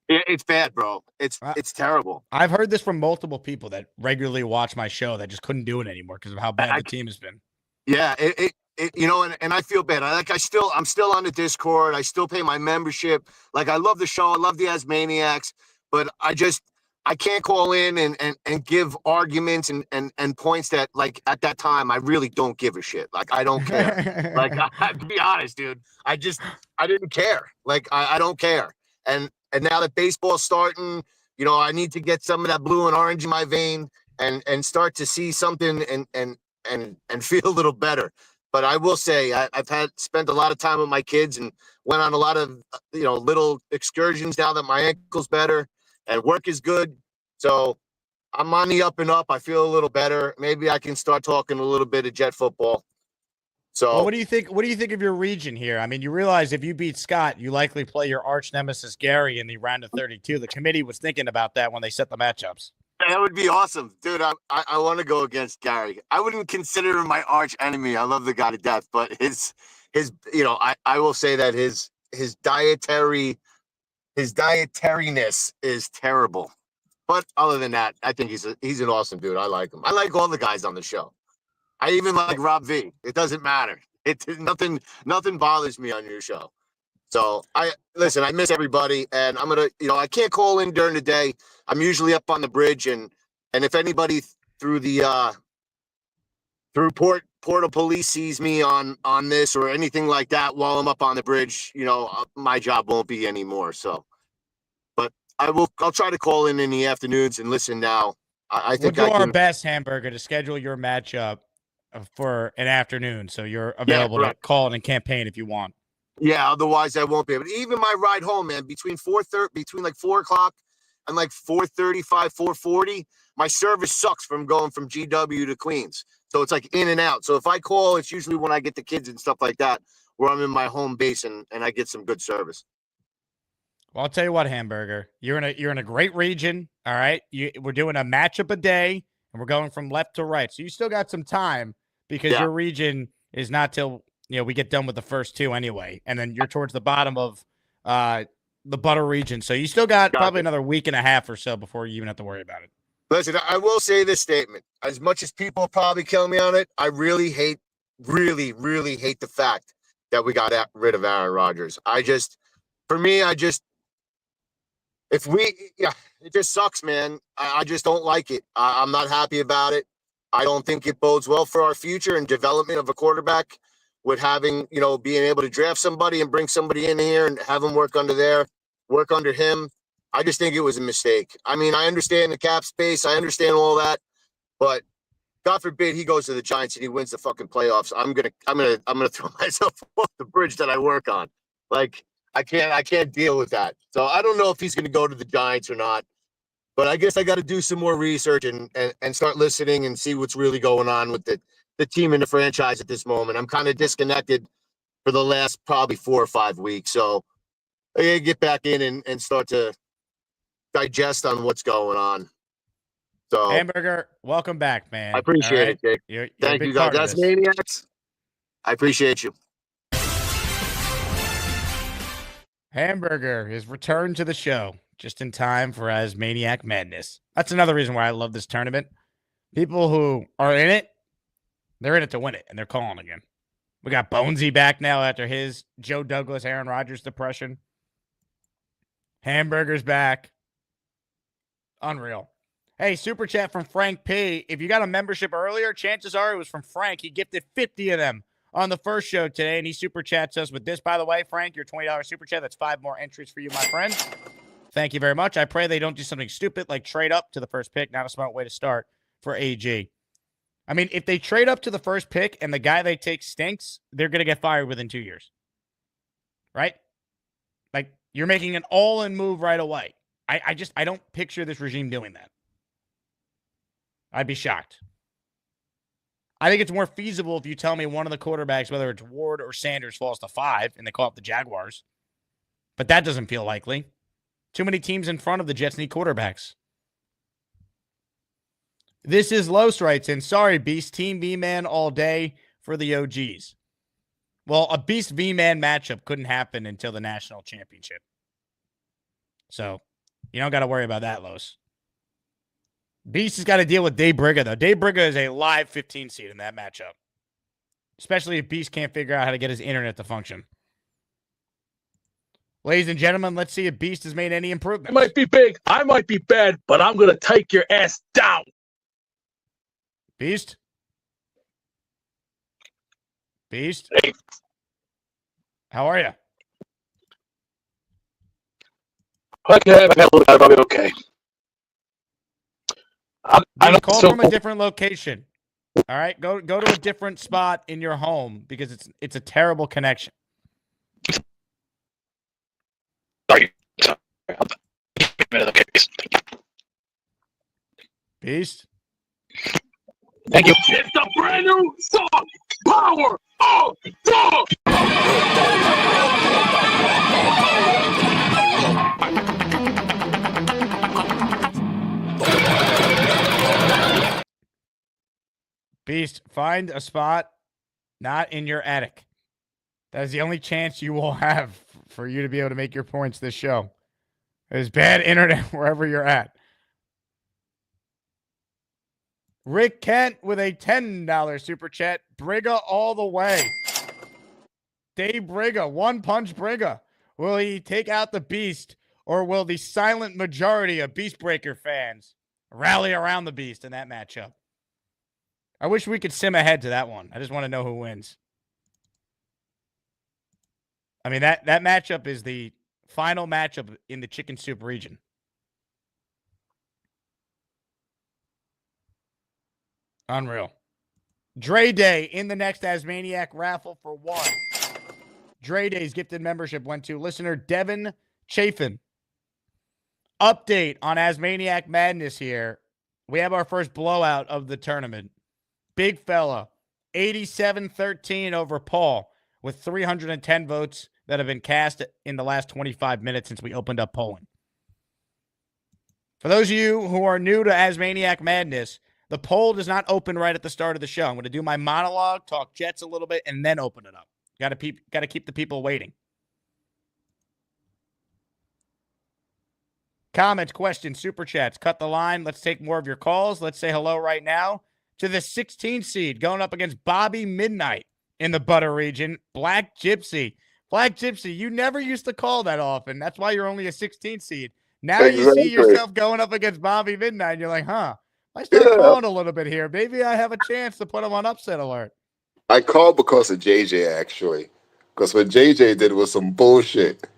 It's bad, bro. It's terrible. I've heard this from multiple people that regularly watch my show that just couldn't do it anymore because of how bad the team has been. Yeah, and I feel bad. I'm still on the Discord. I still pay my membership. I love the show. I love the Asmaniacs, but I can't call in and give arguments and points that at that time I really don't give a shit. I don't care. To be honest, dude, I didn't care. I don't care. And now that baseball's starting, I need to get some of that blue and orange in my vein and start to see something and feel a little better. But I will say I've spent a lot of time with my kids and went on a lot of little excursions now that my ankle's better and work is good. So I'm on the up and up. I feel a little better. Maybe I can start talking a little bit of Jet football. So what do you think? What do you think of your region here? I mean, you realize if you beat Scott, you likely play your arch nemesis Gary in the round of 32. The committee was thinking about that when they set the matchups. That would be awesome, dude. I want to go against Gary. I wouldn't consider him my arch enemy. I love the guy to death, but his I will say that his dietariness is terrible. But other than that, I think he's an awesome dude. I like him. I like all the guys on the show. I even like Rob V. It doesn't matter. Nothing bothers me on your show. So I miss everybody, and I'm gonna, I can't call in during the day. I'm usually up on the bridge, and if anybody through Portal Police sees me on this or anything like that while I'm up on the bridge, my job won't be anymore. So, but I'll try to call in the afternoons and listen now. I think we'll do our best, Hamburger, to schedule your matchup for an afternoon, so you're available to call and campaign if you want. Yeah, otherwise I won't be able to. Even my ride home, man, between 4 o'clock and 4:35, 4:40, my service sucks from going from GW to Queens. So it's in and out. So if I call, it's usually when I get the kids and stuff like that, where I'm in my home base and I get some good service. Well, I'll tell you what, Hamburger, you're in a great region. All right. We're doing a matchup a day and we're going from left to right. So you still got some time because your region is not till we get done with the first two anyway. And then you're towards the bottom of the Butter region. So you still got Got probably it. another week and a half or so before you even have to worry about it. Listen, I will say this statement. As much as people probably kill me on it, I really hate the fact that we got rid of Aaron Rodgers. It just sucks, man. I just don't like it. I'm not happy about it. I don't think it bodes well for our future and development of a quarterback with having, being able to draft somebody and bring somebody in here and have him work under him. I just think it was a mistake. I mean, I understand the cap space. I understand all that, but God forbid he goes to the Giants and he wins the fucking playoffs. I'm gonna throw myself off the bridge that I work on. Like, I can't deal with that. So I don't know if he's gonna go to the Giants or not. But I guess I got to do some more research and start listening and see what's really going on with the team and the franchise at this moment. I'm kind of disconnected for the last probably 4 or 5 weeks. So I got to get back in and start to digest on what's going on. So Hamburger, welcome back, man. I appreciate it, Jake. You're Thank you, guys. That's Maniacs. I appreciate you. Hamburger is returned to the show just in time for Asmaniac Madness. That's another reason why I love this tournament. People who are in it, they're in it to win it, and they're calling again. We got Bonesy back now after his Joe Douglas, Aaron Rodgers depression. Hamburger's back. Unreal. Hey, super chat from Frank P. If you got a membership earlier, chances are it was from Frank. He gifted 50 of them on the first show today, and he super chats us with this. By the way, Frank, your $20 super chat, that's 5 more entries for you, my friend. Thank you very much. I pray they don't do something stupid like trade up to the first pick. Not a smart way to start for AG. I mean, if they trade up to the first pick and the guy they take stinks, they're going to get fired within 2 years. Right? Like, you're making an all-in move right away. I don't picture this regime doing that. I'd be shocked. I think it's more feasible if you tell me one of the quarterbacks, whether it's Ward or Sanders, falls to 5 and they call up the Jaguars. But that doesn't feel likely. Too many teams in front of the Jets need quarterbacks. This is Los writes in, sorry, Beast, Team V-Man all day for the OGs. Well, a Beast V-Man matchup couldn't happen until the national championship. So, you don't got to worry about that, Los. Beast has got to deal with Dave Briga, though. Dave Briga is a live 15 seed in that matchup. Especially if Beast can't figure out how to get his internet to function. Ladies and gentlemen, let's see if Beast has made any improvements. I might be big, I might be bad, but I'm going to take your ass down. Beast? Beast? Hey. How are you? I can have a little bit, I'll be okay. I Call from a different location. All right? Go to a different spot in your home because it's a terrible connection. Sorry. Beast? Thank you. It's a brand new song. Power of dog. Beast, find a spot not in your attic. That is the only chance you will have for you to be able to make your points this show. There's bad internet wherever you're at. Rick Kent with a $10 super chat. Briga all the way. Dave Briga, one punch Briga. Will he take out the Beast, or will the silent majority of Beastbreaker fans rally around the Beast in that matchup? I wish we could sim ahead to that one. I just want to know who wins. I mean, that matchup is the final matchup in the Chicken Soup region. Unreal. Dre Day in the next Asmaniac raffle for 1. Dre Day's gifted membership went to listener Devin Chafin. Update on Asmaniac Madness here. We have our first blowout of the tournament. Big fella, 87-13 over Paul with 310 votes that have been cast in the last 25 minutes since we opened up polling. For those of you who are new to Asmaniac Madness, the poll does not open right at the start of the show. I'm going to do my monologue, talk Jets a little bit, and then open it up. Got to keep the people waiting. comments, questions, super chats. Cut the line. Let's take more of your calls. Let's say hello right now to the 16th seed going up against Bobby Midnight in the Butter region, Black Gypsy. Black Gypsy, you never used to call that often. That's why you're only a 16th seed. Now you see yourself going up against Bobby Midnight. You're like, huh, I start calling a little bit here. Maybe I have a chance to put him on upset alert. I called because of JJ, actually. Because what JJ did was some bullshit.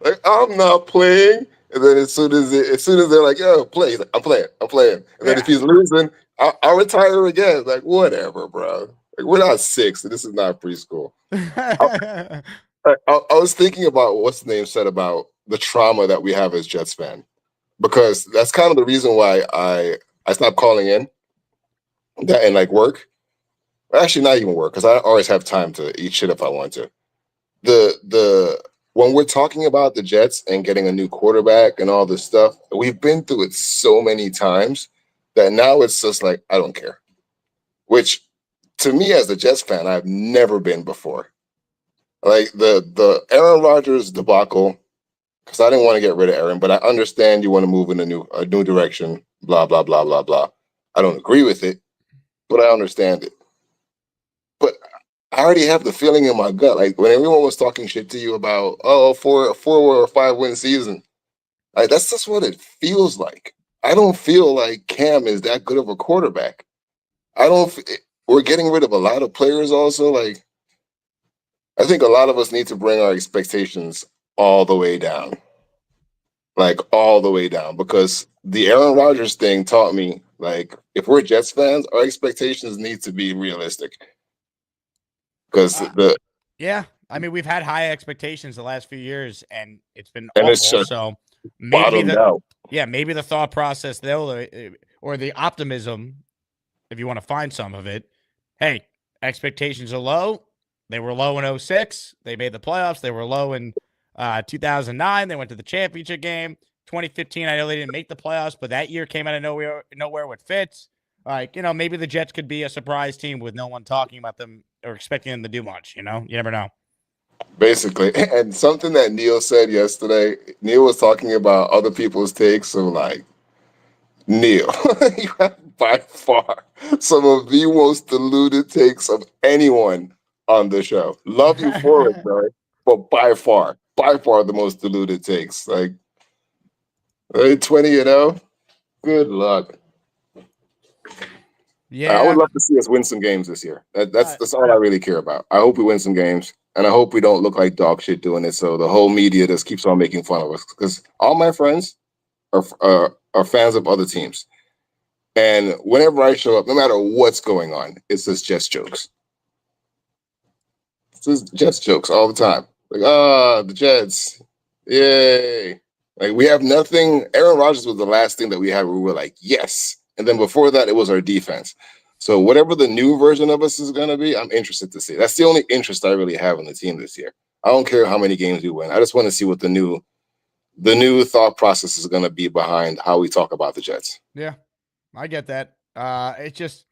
Like, I'm not playing. And then as soon as they're like, yo, play, he's like, I'm playing. And then if he's losing, I'll retire again. Like, whatever, bro. Like, we're not 6, and this is not preschool. I was thinking about what's the name said about the trauma that we have as Jets fan. Because that's kind of the reason why I stopped calling in that and like work. Actually, not even work, because I always have time to eat shit if I want to. When we're talking about the Jets and getting a new quarterback and all this stuff, we've been through it so many times that now it's just like, I don't care. Which, to me as a Jets fan, I've never been before. Like the Aaron Rodgers debacle, because I didn't want to get rid of Aaron, but I understand you want to move in a new direction, blah, blah, blah, blah, blah. I don't agree with it, but I understand it. But I already have the feeling in my gut, like when everyone was talking shit to you about, a 4 or 5 win season, like that's just what it feels like. I don't feel like Cam is that good of a quarterback. We're getting rid of a lot of players also. Like, I think a lot of us need to bring our expectations all the way down. Like, all the way down. Because the Aaron Rodgers thing taught me, like, if we're Jets fans, our expectations need to be realistic. Because yeah, I mean, we've had high expectations the last few years, and it's been awful. It's just so maybe out. maybe the thought process though, or the optimism, if you want to find some of it. Hey, expectations are low. They were low in 2006. They made the playoffs. They were low in 2009. They went to the championship game. 2015, I know they didn't make the playoffs, but that year came out of nowhere with Fitz. Like, maybe the Jets could be a surprise team with no one talking about them or expecting them to do much. You never know. Basically. And something that Neil said yesterday, Neil was talking about other people's takes. So, like, Neil, you have by far some of the most deluded takes of anyone on the show. Love you for it, bro. But by far the most deluded takes. Like, 20-0. Good luck. Yeah, I would love to see us win some games this year. That's all I really care about. I hope we win some games, and I hope we don't look like dog shit doing it. So the whole media just keeps on making fun of us, because all my friends are fans of other teams, and whenever I show up, no matter what's going on, it's just Jets jokes. It's just Jets jokes all the time. Like, the Jets, yay! Like, we have nothing. Aaron Rodgers was the last thing that we had where we were like, yes. And then before that, it was our defense. So whatever the new version of us is going to be, I'm interested to see. That's the only interest I really have in the team this year. I don't care how many games we win. I just want to see what the new thought process is going to be behind how we talk about the Jets. Yeah, I get that. It's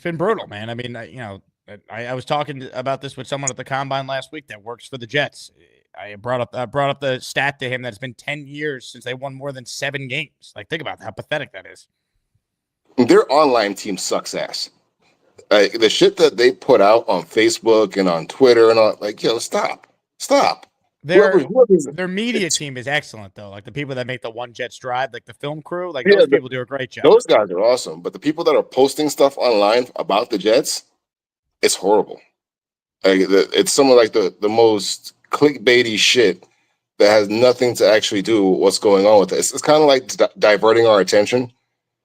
been brutal, man. I mean, I was talking about this with someone at the Combine last week that works for the Jets. I brought up the stat to him that it's been 10 years since they won more than 7 games. Like, think about how pathetic that is. Their online team sucks ass. Like, the shit that they put out on Facebook and on Twitter and all, like, yo, stop. Their media team is excellent, though. Like, the people that make the One Jets Drive, like the film crew, like those people do a great job. Those guys are awesome. But the people that are posting stuff online about the Jets, it's horrible. Like, it's some of like the most clickbaity shit that has nothing to actually do with what's going on with it. It's kind of like diverting our attention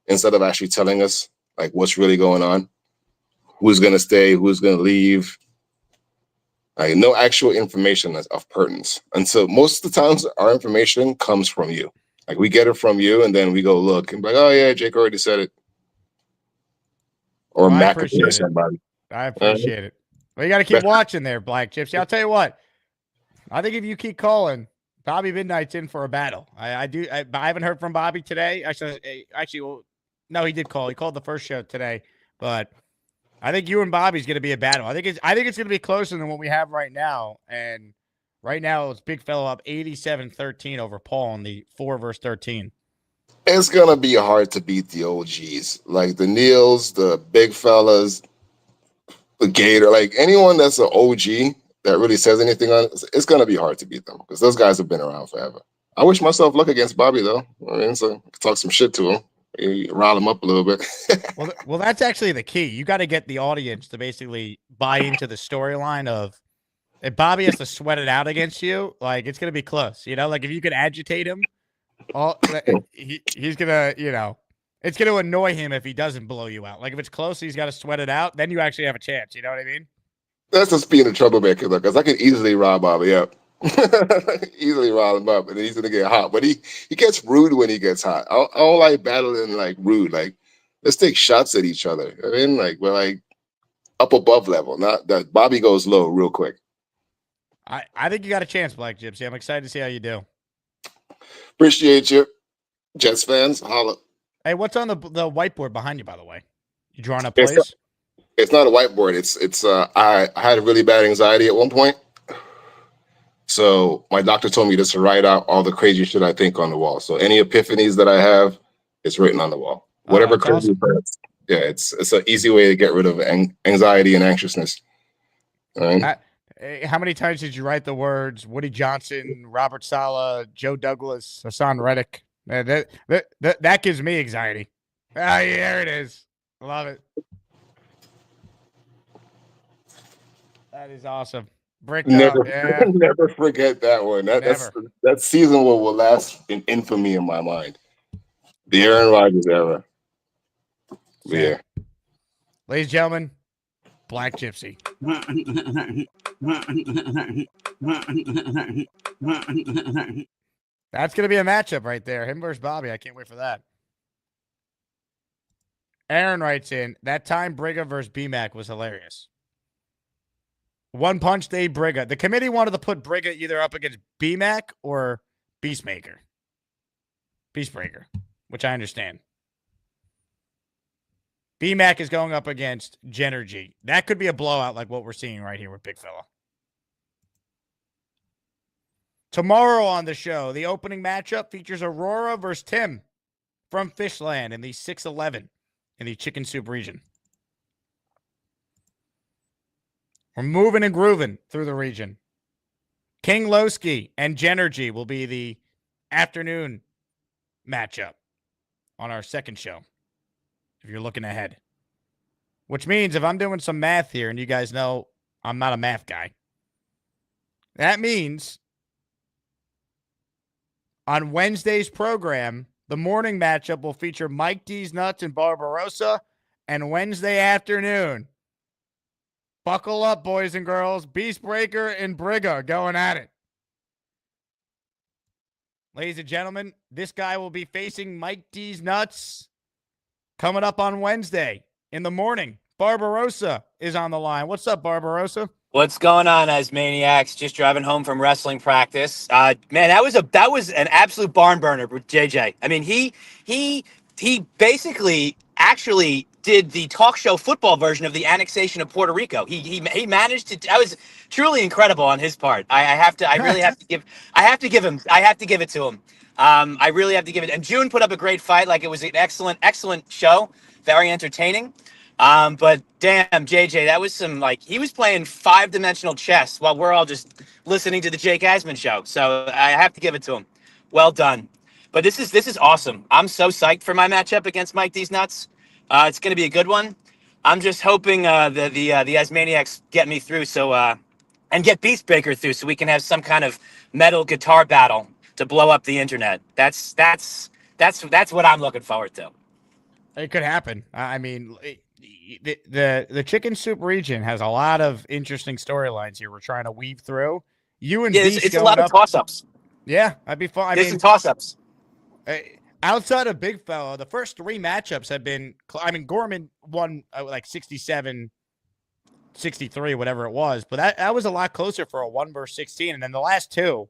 instead of actually telling us like what's really going on, who's going to stay, who's going to leave. Like, no actual information of pertinence. And so most of the times our information comes from you. Like, we get it from you and then we go look and be like, oh yeah, Jake already said it. Or Mac or somebody. I appreciate it. Well, you got to keep watching there, Black Gypsy. I'll tell you what. I think if you keep calling, Bobby Midnight's in for a battle. I haven't heard from Bobby today. Actually, well, no, he did call. He called the first show today, but I think you and Bobby's going to be a battle. I think it's going to be closer than what we have right now. And Right now, it's Big Fella up 87-13 over Paul in the 4 versus 13. It's gonna be hard to beat the OGs, like the Neils, the big fellas, the Gator, like anyone that's an OG that really says anything on it, it's gonna be hard to beat them because those guys have been around forever. I wish myself luck against Bobby though. I mean, so talk some shit to him, you rile him up a little bit. Well, that's actually the key. You got to get the audience to basically buy into the storyline of if Bobby has to sweat it out against you, like it's gonna be close. You know, like if you could agitate him, he's gonna, it's gonna annoy him if he doesn't blow you out. Like if it's close, he's got to sweat it out. Then you actually have a chance. You know what I mean? That's just being a troublemaker though, because I could easily rile Bobby up. Easily rile him up, and then he's gonna get hot. But he gets rude when he gets hot. I don't like battling like rude. Like let's take shots at each other. I mean, like we're like up above level. Not that Bobby goes low real quick. I think you got a chance, Black Gypsy. I'm excited to see how you do. Appreciate you, Jets fans. Holla. Hey, what's on the whiteboard behind you, by the way? You drawing up It's plays? It's not a whiteboard. It's I had really bad anxiety at one point. So my doctor told me just to write out all the crazy shit I think on the wall. So any epiphanies that I have, it's written on the wall. Whatever crazy thoughts. Yeah, it's an easy way to get rid of anxiety and anxiousness. All right. How many times did you write the words Woody Johnson, Robert Saleh, Joe Douglas, Hassan Reddick? That gives me anxiety. Ah, yeah, there it is. Love it. That is awesome. Bricked Never, up. Yeah. never forget that one. That season will last in infamy in my mind. The Aaron Rodgers era. Yeah. Ladies and gentlemen, Black Gypsy. That's going to be a matchup right there. Him versus Bobby. I can't wait for that. Aaron writes in, that time Briga versus BMAC was hilarious. One punch day Briga. The committee wanted to put Briga either up against BMAC or Beastbreaker, which I understand. BMAC is going up against Genergy. That could be a blowout like what we're seeing right here with Big Fella. Tomorrow on the show, the opening matchup features Aurora versus Tim from Fishland in the 6'11 in the Chicken Soup region. We're moving and grooving through the region. King Lowski and Genergy will be the afternoon matchup on our second show, if you're looking ahead. Which means if I'm doing some math here, and you guys know I'm not a math guy, that means on Wednesday's program, the morning matchup will feature Mike D's Nuts and Barbarossa, and Wednesday afternoon, buckle up, boys and girls, Beastbreaker and Briga going at it. Ladies and gentlemen, this guy will be facing Mike D's Nuts coming up on Wednesday in the morning. Barbarossa is on the line. What's up, Barbarossa? What's going on, Asmaniacs? Just driving home from wrestling practice. Man, that was an absolute barn burner with JJ. I mean, he basically actually did the talk show football version of the annexation of Puerto Rico. He managed to. That was truly incredible on his part. I really have to give it to him. I really have to give it. And June put up a great fight. Like, it was an excellent show. Very entertaining. But damn, JJ, that was some, like, he was playing 5-dimensional chess while we're all just listening to the Jake Asman show. So I have to give it to him. Well done. But this is awesome. I'm so psyched for my matchup against Mike D's Nuts. It's going to be a good one. I'm just hoping the Asmaniacs get me through and get Beastbreaker through so we can have some kind of metal guitar battle to blow up the internet. That's what I'm looking forward to. It could happen. I mean, the Chicken Soup region has a lot of interesting storylines here we're trying to weave through. You and Beast it's a lot of toss-ups. Yeah, that'd be fun. There's some toss-ups. Outside of Big Fella, the first 3 matchups have been, Gorman won like 67, 63, whatever it was, but that was a lot closer for a 1 versus 16. And then the last 2,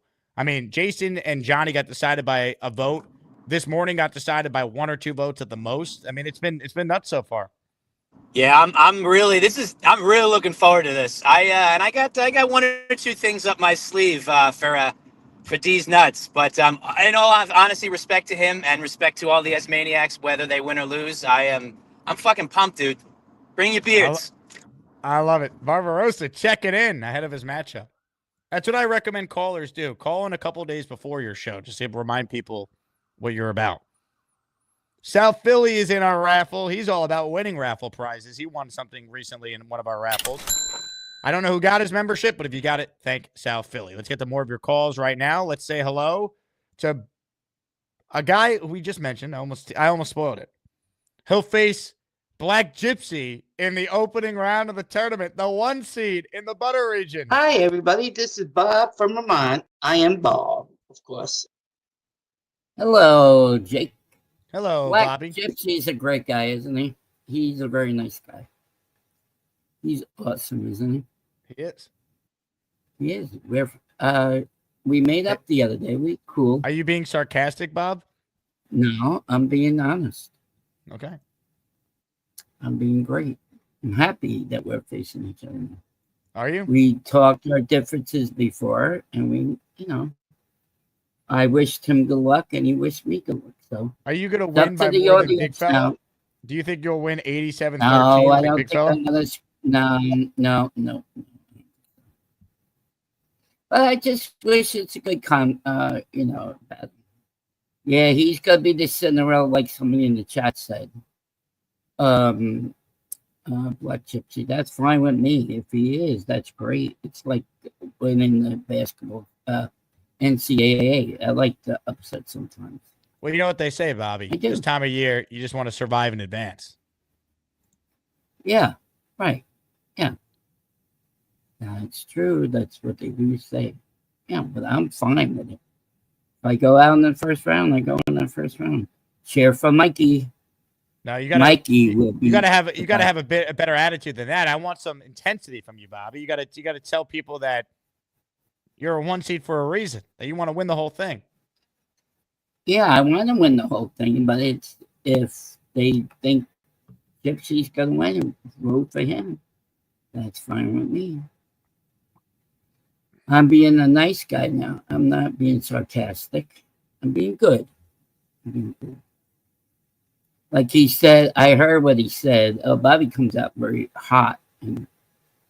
Jason and Johnny got decided by a vote. This morning got decided by 1 or 2 votes at the most. I mean, it's been nuts so far. Yeah, I'm really looking forward to this. I got one or two things up my sleeve for D's nuts. But in all honesty, respect to him and respect to all the S-Maniacs, whether they win or lose, I'm fucking pumped, dude. Bring your beards. I love it. Barbarossa checking in ahead of his matchup. That's what I recommend callers do. Call in a couple days before your show just to remind people what you're about. South Philly is in our raffle. He's all about winning raffle prizes. He won something recently in one of our raffles. I don't know who got his membership, but if you got it, thank South Philly. Let's get to more of your calls right now. Let's say hello to a guy we just mentioned. I almost spoiled it. He'll face Black Gypsy in the opening round of the tournament, the 1 seed in the Butter region. Hi, everybody. This is Bob from Vermont. I am Bob, of course. Hello, Jake. Hello, Black Bobby. Gypsy's a great guy, isn't he? He's a very nice guy. He's awesome, isn't he? He is. He is. We made up the other day. We cool. Are you being sarcastic, Bob? No, I'm being honest. Okay. I'm being great. I'm happy that we're facing each other now. Are you? We talked our differences before, and we, I wished him good luck, and he wished me good luck. So, are you going to it's up win to by the more than Big audience Fella? now. Do you think you'll win 87-13 No, I like don't Big think Fella? I'm gonna. No. But I just wish it's a good battle. Yeah, he's gonna be the Cinderella, like somebody in the chat said. Black Gypsy, that's fine with me. If he is, that's great. It's like winning the basketball NCAA. I like the upset sometimes. Well, you know what they say, Bobby. This time of year, you just want to survive in advance. Yeah, right. Yeah. That's true. That's what they do say. Yeah, but I'm fine with it. If I go out in the first round, I go in the first round. Cheer for Mikey. No, you got Mikey will be. You got to have a better attitude than that. I want some intensity from you, Bobby. You got to tell people that you're a 1 seed for a reason. That you want to win the whole thing. Yeah, I want to win the whole thing, but it's if they think Gypsy's gonna win, vote for him. That's fine with me. I'm being a nice guy now. I'm not being sarcastic. I'm being good. Like he said, I heard what he said. Oh, Bobby comes out very hot, and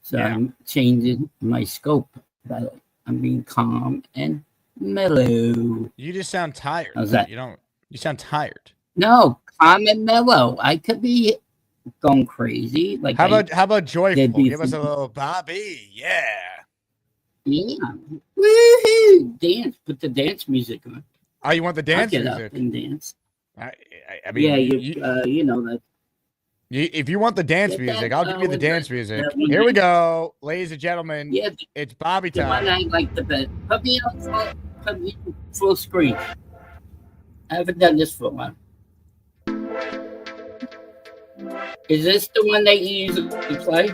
so I'm changing my scope. But I'm being calm and mellow. You just sound tired. How's that? You sound tired. No, calm and mellow. I could be going crazy. Like how about joyful? Give us a some- little Bobby. Yeah. Yeah. Woohoo! Dance. Put the dance music on. Oh, you want the dance I'll get music? up and dance. I mean, Yeah, you know that. If you want the dance Get music, that, I'll give you the with dance that- music. that one Here we night. go, ladies and gentlemen. Yeah, It's Bobby the one time. I like the best. Put me on full screen. I haven't done this for a while. Is this the one that you usually play?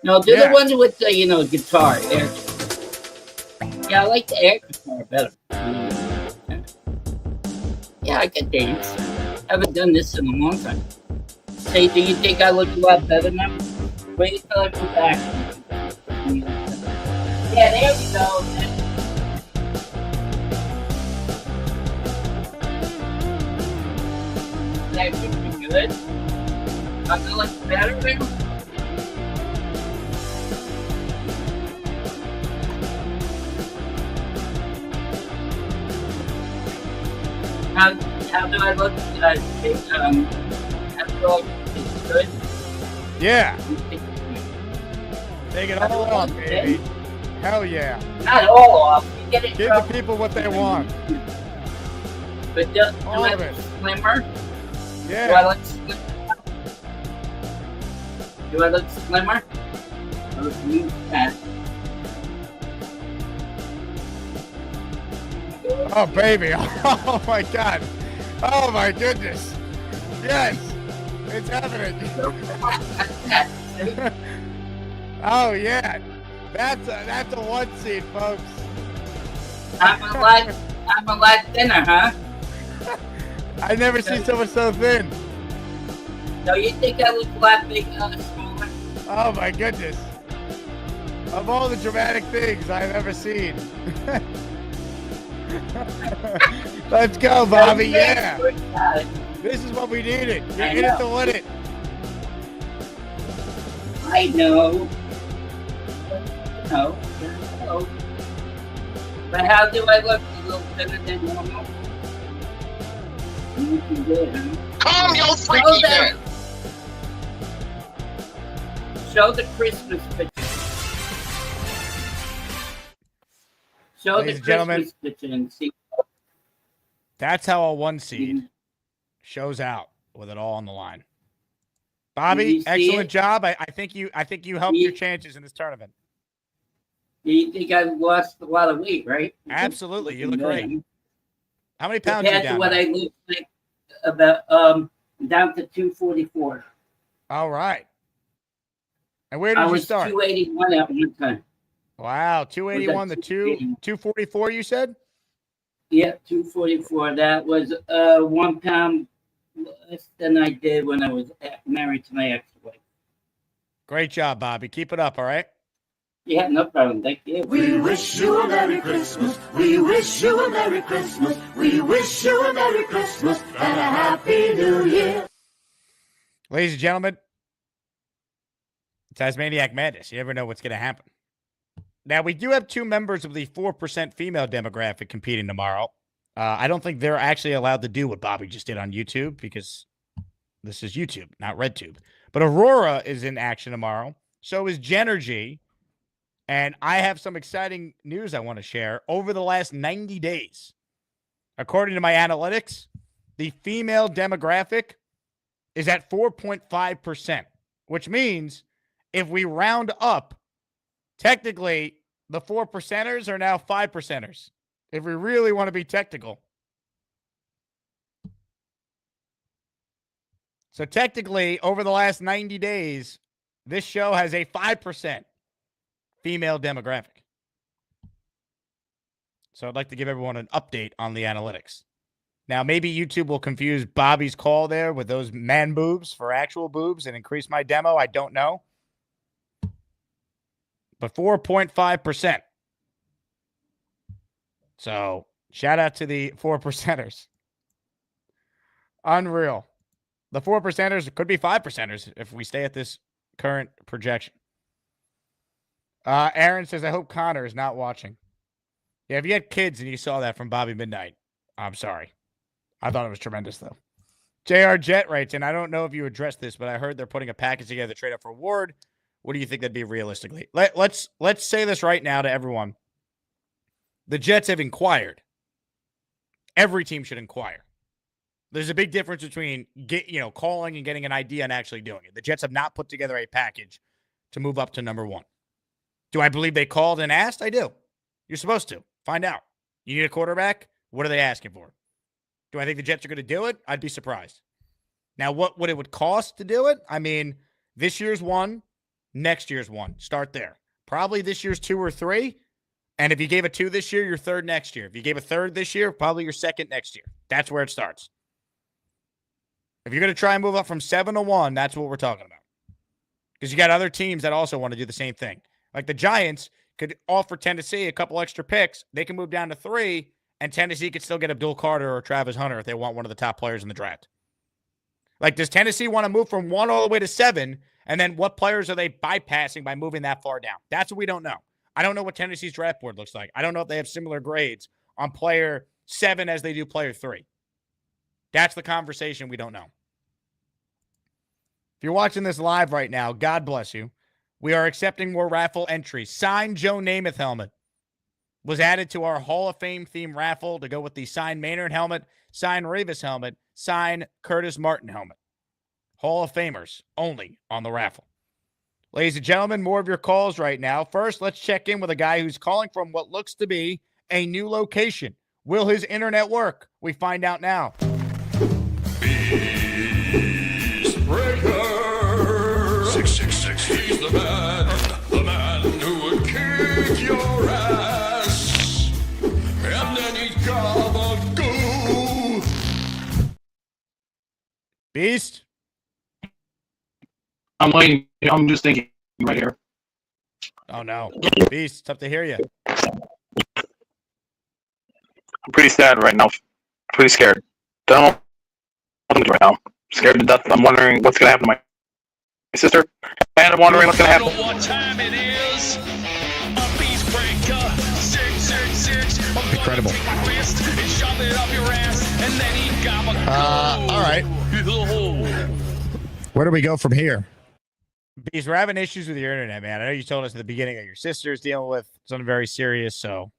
No, do Yeah. the one with the guitar. Air. Yeah, I like the air guitar better. Yeah, I can dance. Haven't done this in a long time. Say, do you think I look a lot better now? Wait till I come back. Yeah, there we go. That should be good. I feel like better now. How do I look? How do I look? Good? Yeah. Take it all off, baby. Hell yeah. Not all off. You get it. Give the people what they want. But do All I of look it. slimmer? Yeah. Do I look slimmer? Do I look slimmer? Or do you fat? Oh, baby. Oh, my God. Oh, my goodness. Yes. It's happening. Oh, yeah. That's a 1 seed, folks. I'm a lot thinner, huh? I never seen someone so thin. No, you think I look a lot bigger smaller? Oh my goodness. Of all the dramatic things I've ever seen. Let's go, Bobby. Yeah. This is what we needed. You're in it to win it. I know. No. But how do I look? A little better than normal? Looking good, huh? Calm your freaky down. Show the Christmas picture. Show Ladies the and gentlemen, Christmas picture and see. That's how a 1 seed shows out with it all on the line. Bobby, excellent job. I think you helped your chances in this tournament. You think I've lost a lot of weight, right? Absolutely. You look great. How many pounds compared you down to what now? I look like about down to 244. All right. And where did you start? I was 281 at one time. Wow, 281 to 244 you said? Yeah, 244. That was 1 pound less than I did when I was married to my ex-wife. Great job, Bobby. Keep it up, all right? Yeah, no problem. Thank you. We wish you a Merry Christmas. We wish you a Merry Christmas. We wish you a Merry Christmas and a Happy New Year. Ladies and gentlemen, Tasmaniac Madness. You never know what's going to happen. Now, we do have 2 members of the 4% female demographic competing tomorrow. I don't think they're actually allowed to do what Bobby just did on YouTube because this is YouTube, not RedTube. But Aurora is in action tomorrow. So is Genergy. And I have some exciting news I want to share. Over the last 90 days, according to my analytics, the female demographic is at 4.5%, which means if we round up, technically, the 4%ers are now 5%ers, if we really want to be technical. So technically, over the last 90 days, this show has a 5% female demographic. So I'd like to give everyone an update on the analytics. Now, maybe YouTube will confuse Bobby's call there with those man boobs for actual boobs and increase my demo. I don't know. But 4.5%. So shout out to the 4%ers. Unreal. The 4%ers could be 5%ers if we stay at this current projection. Aaron says, I hope Connor is not watching. Yeah, if you had kids and you saw that from Bobby Midnight, I'm sorry. I thought it was tremendous, though. JR Jet writes, and I don't know if you addressed this, but I heard they're putting a package together to trade up for Ward. What do you think that'd be realistically? Let's say this right now to everyone. The Jets have inquired. Every team should inquire. There's a big difference between calling and getting an idea and actually doing it. The Jets have not put together a package to move up to number 1. Do I believe they called and asked? I do. You're supposed to. Find out. You need a quarterback? What are they asking for? Do I think the Jets are going to do it? I'd be surprised. Now, what it would cost to do it? I mean, this year's 1, next year's 1. Start there. Probably this year's 2 or 3. And if you gave a 2 this year, your 3rd next year. If you gave a 3rd this year, probably your 2nd next year. That's where it starts. If you're going to try and move up from 7 to 1, that's what we're talking about. Because you got other teams that also want to do the same thing. Like the Giants could offer Tennessee a couple extra picks. They can move down to 3, and Tennessee could still get Abdul Carter or Travis Hunter if they want one of the top players in the draft. Like, does Tennessee want to move from 1 all the way to 7? And then what players are they bypassing by moving that far down? That's what we don't know. I don't know what Tennessee's draft board looks like. I don't know if they have similar grades on player 7 as they do player 3. That's the conversation we don't know. If you're watching this live right now, God bless you. We are accepting more raffle entries. Signed Joe Namath helmet was added to our Hall of Fame theme raffle to go with the signed Maynard helmet, signed Revis helmet, signed Curtis Martin helmet. Hall of Famers only on the raffle. Ladies and gentlemen, more of your calls right now. First, let's check in with a guy who's calling from what looks to be a new location. Will his internet work? We find out now. Beast Breaker 666. He's the man who would kick your ass, and then he'd gobble goo. Beast, I'm waiting. I'm just thinking right here. Oh no, Beast, tough to hear you. I'm pretty sad right now. Pretty scared. Don't know what to do right now. Scared to death. I'm wondering what's gonna happen to my sister, and I'm wondering what's gonna happen. What time it is? A peace breaker. 666. Incredible. All right. Where do we go from here? Beast, we're having issues with your internet, man. I know you told us at the beginning that your sister's dealing with something very serious, so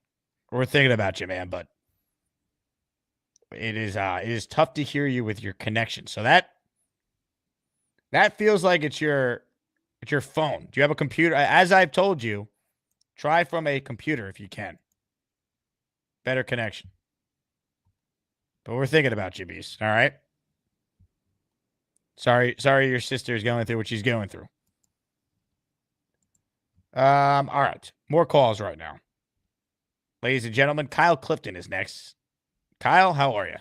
we're thinking about you, man. But it is tough to hear you with your connection. So that feels like it's your phone. Do you have a computer? As I've told you, try from a computer if you can. Better connection. But we're thinking about you, Beast. All right. Sorry, your sister is going through what she's going through. All right. More calls right now. Ladies and gentlemen, Kyle Clifton is next. Kyle, how are you?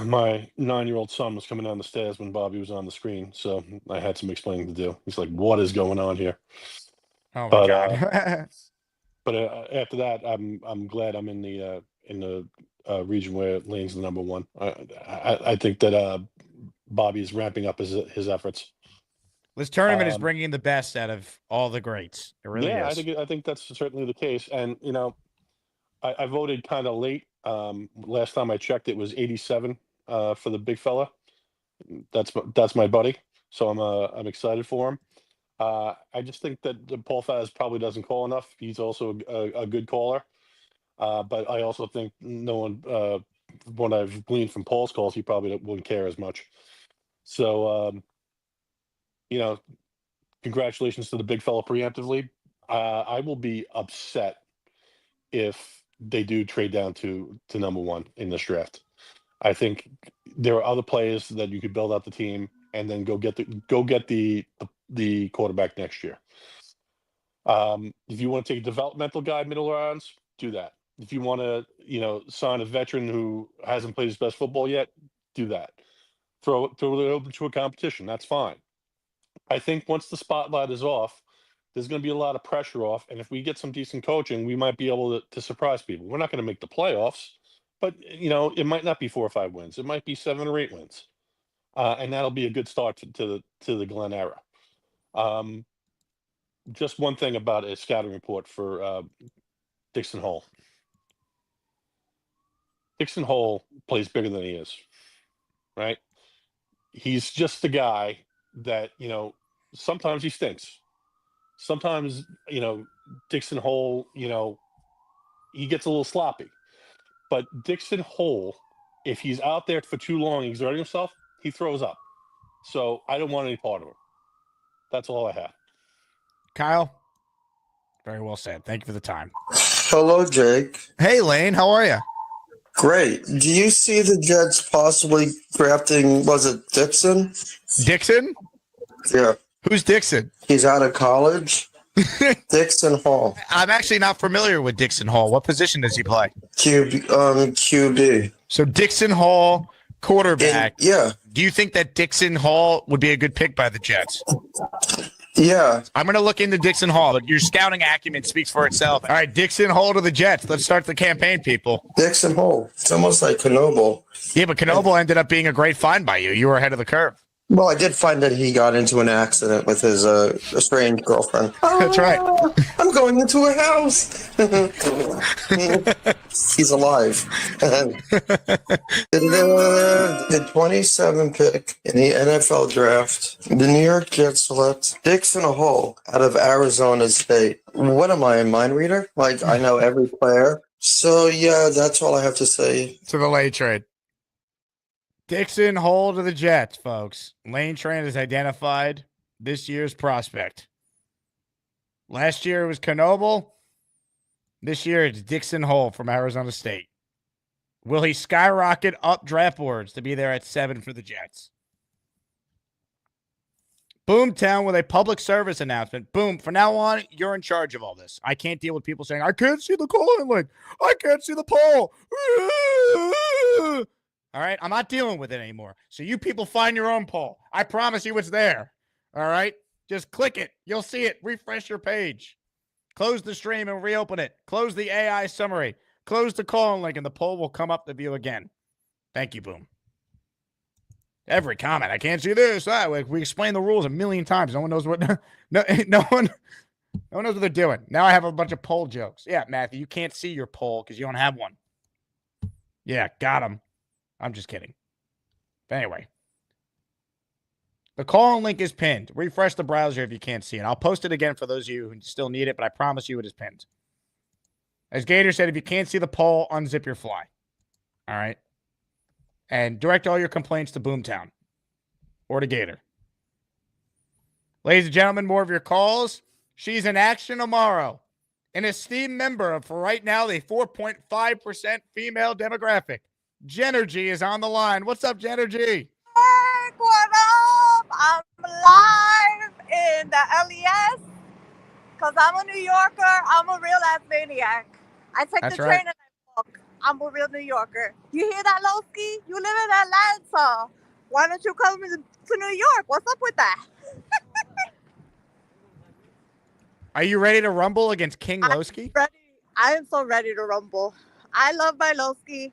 My 9-year-old son was coming down the stairs when Bobby was on the screen, so I had some explaining to do. He's like, "What is going on here?" Oh my god! But after that, I'm glad I'm in the region where Lane's the number one. I think that Bobby is ramping up his efforts. This tournament is bringing the best out of all the greats. It really is. I think that's certainly the case. And I voted kind of late. Last time I checked, it was 87 for the big fella. That's my buddy. So I'm excited for him. I just think that Paul Faz probably doesn't call enough. He's also a good caller. But I also think no one, what I've gleaned from Paul's calls, he probably wouldn't care as much. So, congratulations to the big fella preemptively. I will be upset if they do trade down to number one in this draft. I think there are other players that you could build out the team and then go get the quarterback next year. If you want to take a developmental guy middle rounds, do that. If you want to, sign a veteran who hasn't played his best football yet, do that. Throw it open to a competition. That's fine. I think once the spotlight is off, there's going to be a lot of pressure off. And if we get some decent coaching, we might be able to surprise people. We're not going to make the playoffs, but, it might not be 4 or 5 wins. It might be 7 or 8 wins. And that'll be a good start to the Glenn era. Just one thing about a scouting report for Dixon Hall. Dixon Hall plays bigger than he is, right? He's just the guy that, sometimes he stinks. Sometimes, Dixon Hall, he gets a little sloppy. But Dixon Hall, if he's out there for too long, exerting himself, he throws up. So I don't want any part of him. That's all I have. Kyle, very well said. Thank you for the time. Hello, Jake. Hey, Lane. How are you? Great. Do you see the Jets possibly drafting, was it Dixon? Dixon? Yeah. Who's Dixon? He's out of college. Dixon Hall. I'm actually not familiar with Dixon Hall. What position does he play? QB. So Dixon Hall, quarterback. Yeah. Do you think that Dixon Hall would be a good pick by the Jets? Yeah. I'm going to look into Dixon Hall, but your scouting acumen speaks for itself. All right, Dixon Hall to the Jets. Let's start the campaign, people. Dixon Hall. It's almost like Knoble. Yeah, but Knoble ended up being a great find by you. You were ahead of the curve. Well, I did find that he got into an accident with his estranged girlfriend. That's right. I'm going into a house. He's alive. The 27th pick in the NFL draft, the New York Jets select Dixon Hall out of Arizona State. What am I, a mind reader? Like, I know every player. So, yeah, that's all I have to say. To the late trade. Dixon Hall to the Jets, folks. Lane Tran has identified this year's prospect. Last year it was Knoble. This year it's Dixon Hall from Arizona State. Will he skyrocket up draft boards to be there at 7 for the Jets? Boomtown with a public service announcement. Boom. From now on, you're in charge of all this. I can't deal with people saying, I can't see the call-in link. I can't see the poll. All right. I'm not dealing with it anymore. So you people find your own poll. I promise you it's there. All right. Just click it. You'll see it. Refresh your page. Close the stream and reopen it. Close the AI summary. Close the call link and the poll will come up to view again. Thank you, Boom. Every comment. I can't see this. That. We explain the rules a million times. No one knows what. No one knows what they're doing. Now I have a bunch of poll jokes. Yeah, Matthew, you can't see your poll because you don't have one. Yeah, got him. I'm just kidding. But anyway, the call link is pinned. Refresh the browser if you can't see it. I'll post it again for those of you who still need it, but I promise you it is pinned. As Gator said, if you can't see the poll, unzip your fly. All right. And direct all your complaints to Boomtown or to Gator. Ladies and gentlemen, more of your calls. She's in action tomorrow. An esteemed member of, for right now, the 4.5% female demographic. Jenergy is on the line. What's up, Jenergy? What up? I'm live in the LES because I'm a New Yorker. I'm a real ass maniac. I take That's the right. train and I walk. I'm a real New Yorker. You hear that, Lowski? You live in Atlanta. Why don't you come to New York? What's up with that? Are you ready to rumble against King Lowski? I am so ready to rumble. I love my Lowski.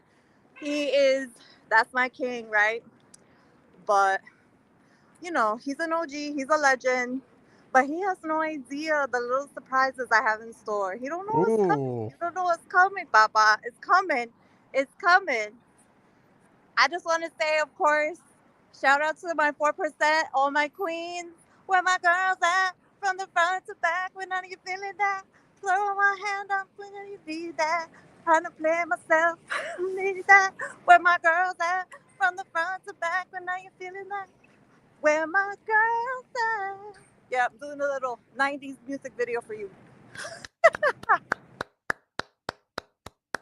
That's my king, right? But, you know, he's an OG. He's a legend. But he has no idea the little surprises I have in store. He don't know what's coming. You don't know what's coming, Papa. It's coming. It's coming. I just want to say, of course, shout out to my 4%, all my queens. Where my girls at? From the front to back. When are you feeling that? Throw my hand up when you need that. Trying to play myself. Need that. Where my girls at? From the front to back. When are you feeling that? Where my girls at? Yeah, I'm doing a little 90s music video for you.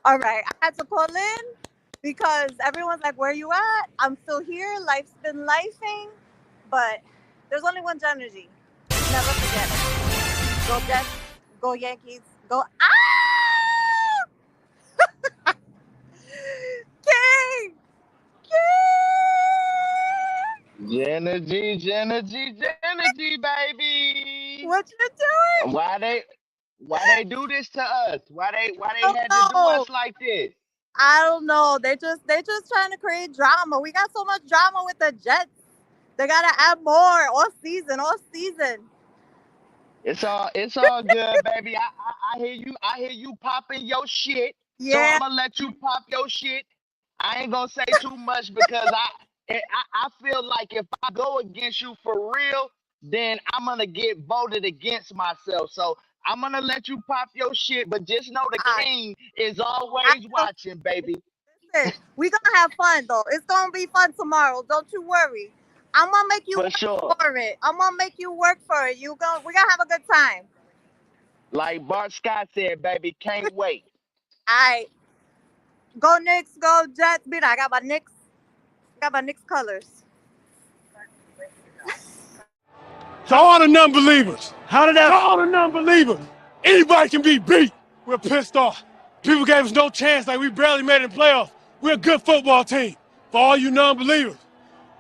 All right, I had to call in because everyone's like, where you at? I'm still here. Life's been lifing. But there's only one Jenergy. Never forget it. Go Jets. Go Yankees. Go. Ah! King! Jenergy, baby. What you doing? Why they do this to us? Why they had to do us like this? I don't know. They just trying to create drama. We got so much drama with the Jets. They gotta add more all season. It's all good, baby. I hear you popping your shit. Yeah. So I'm gonna let you pop your shit. I ain't gonna say too much because I feel like if I go against you for real, then I'm gonna get voted against myself. So I'm gonna let you pop your shit, but just know the king is always watching, baby. Listen, we gonna have fun though. It's gonna be fun tomorrow. Don't you worry. I'm gonna make you For work sure. for it. We gonna have a good time. Like Bart Scott said, baby, can't wait. Alright. Go Knicks, go Jets. Mira, I got my Knicks colors. To all the non-believers. How did that? To all the non-believers. Anybody can be beat. We're pissed off. People gave us no chance like we barely made it in playoffs. We're a good football team. For all you non-believers,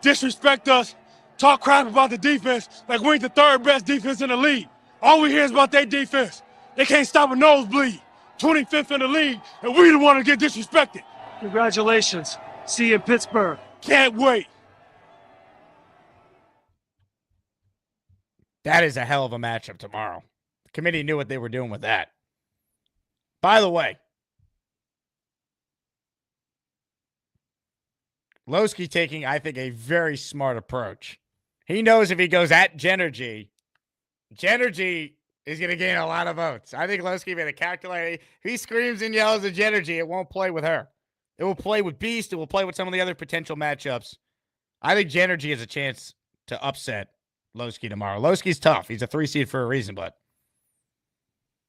disrespect us, talk crap about the defense like we ain't the third best defense in the league. All we hear is about their defense. They can't stop a nosebleed. 25th in the league, and we the one to get disrespected. Congratulations. See you in Pittsburgh. Can't wait. That is a hell of a matchup tomorrow. The committee knew what they were doing with that. By the way, Lowski taking, I think, a very smart approach. He knows if he goes at Jenergy is going to gain a lot of votes. I think Lowski made a calculator. If he screams and yells at Jenergy, it won't play with her. It will play with Beast. It will play with some of the other potential matchups. I think Jenergy has a chance to upset Lowski tomorrow. Lowski's tough. He's a 3 seed for a reason, but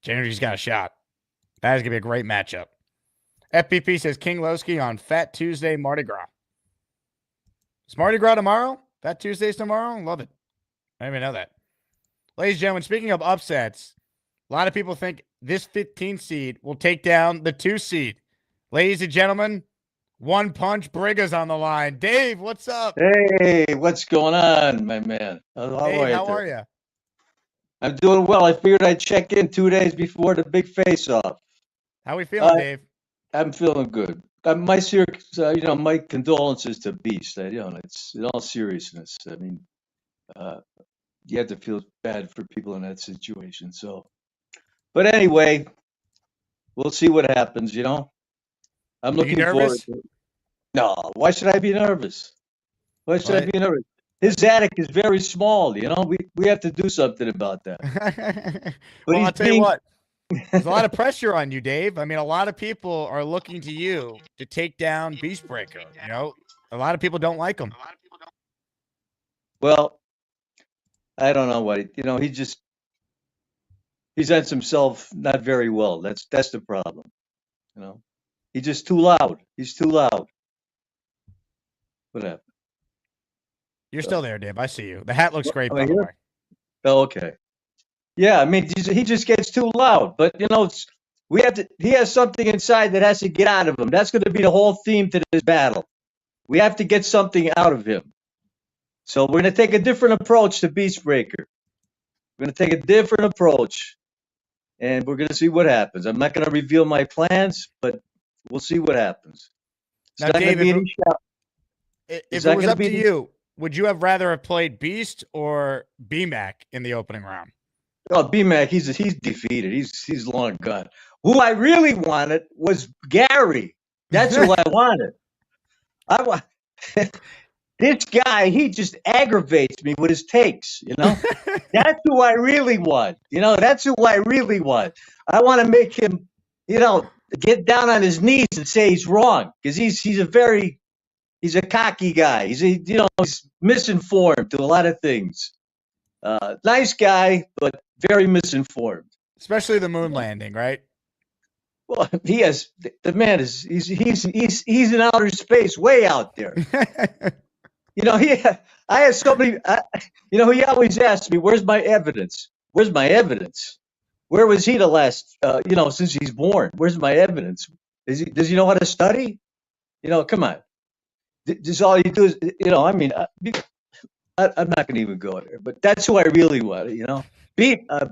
Jenergy's got a shot. That is going to be a great matchup. FPP says King Lowski on Fat Tuesday Mardi Gras. Is Mardi Gras tomorrow? Fat Tuesday's tomorrow? Love it. I didn't even know that. Ladies and gentlemen, speaking of upsets, a lot of people think this 15 seed will take down the 2 seed. Ladies and gentlemen, One Punch Briga's on the line. Dave, what's up? Hey, what's going on, my man? Dave, how are you? I'm doing well. I figured I'd check in 2 days before the big face-off. How we feeling, Dave? I'm feeling good. My condolences to Beast. It's in all seriousness. I mean, you have to feel bad for people in that situation. So, but anyway, we'll see what happens. I'm looking forward to it. No, why should I be nervous? Why should I be nervous? His attic is very small. We have to do something about that. Well, I'll tell you what. There's a lot of pressure on you, Dave. I mean, a lot of people are looking to you to take down Beastbreaker. A lot of people don't like him. Well, I don't know what he presents himself not very well. That's the problem. He's just too loud. He's too loud. What happened? You're still there, Dave. I see you. The hat looks great, by the way. Oh, okay. Yeah, I mean, he just gets too loud. But he has something inside that has to get out of him. That's going to be the whole theme to this battle. We have to get something out of him. So we're going to take a different approach to Beastbreaker. We're going to take a different approach, and we're going to see what happens. I'm not going to reveal my plans, but we'll see what happens. It's Now, not Dave, going to be if it was up to you, would you have rather have played Beast or B-Mac in the opening round? Oh, B-Mac, he's defeated. He's long gone. Who I really wanted was Gary. That's who I wanted. This guy, he just aggravates me with his takes, That's who I really want. That's who I really want. I want to make him, get down on his knees and say he's wrong because he's a cocky guy. He's misinformed to a lot of things. Nice guy, but very misinformed. Especially the moon landing, right? Well, the man is he's in outer space, way out there. I had somebody. He always asks me, "Where's my evidence? Where's my evidence? Where was he the last? Since he's born? Where's my evidence? Does he know how to study? Come on. Just all you do is, I mean, I'm not going to even go there, but that's who I really want,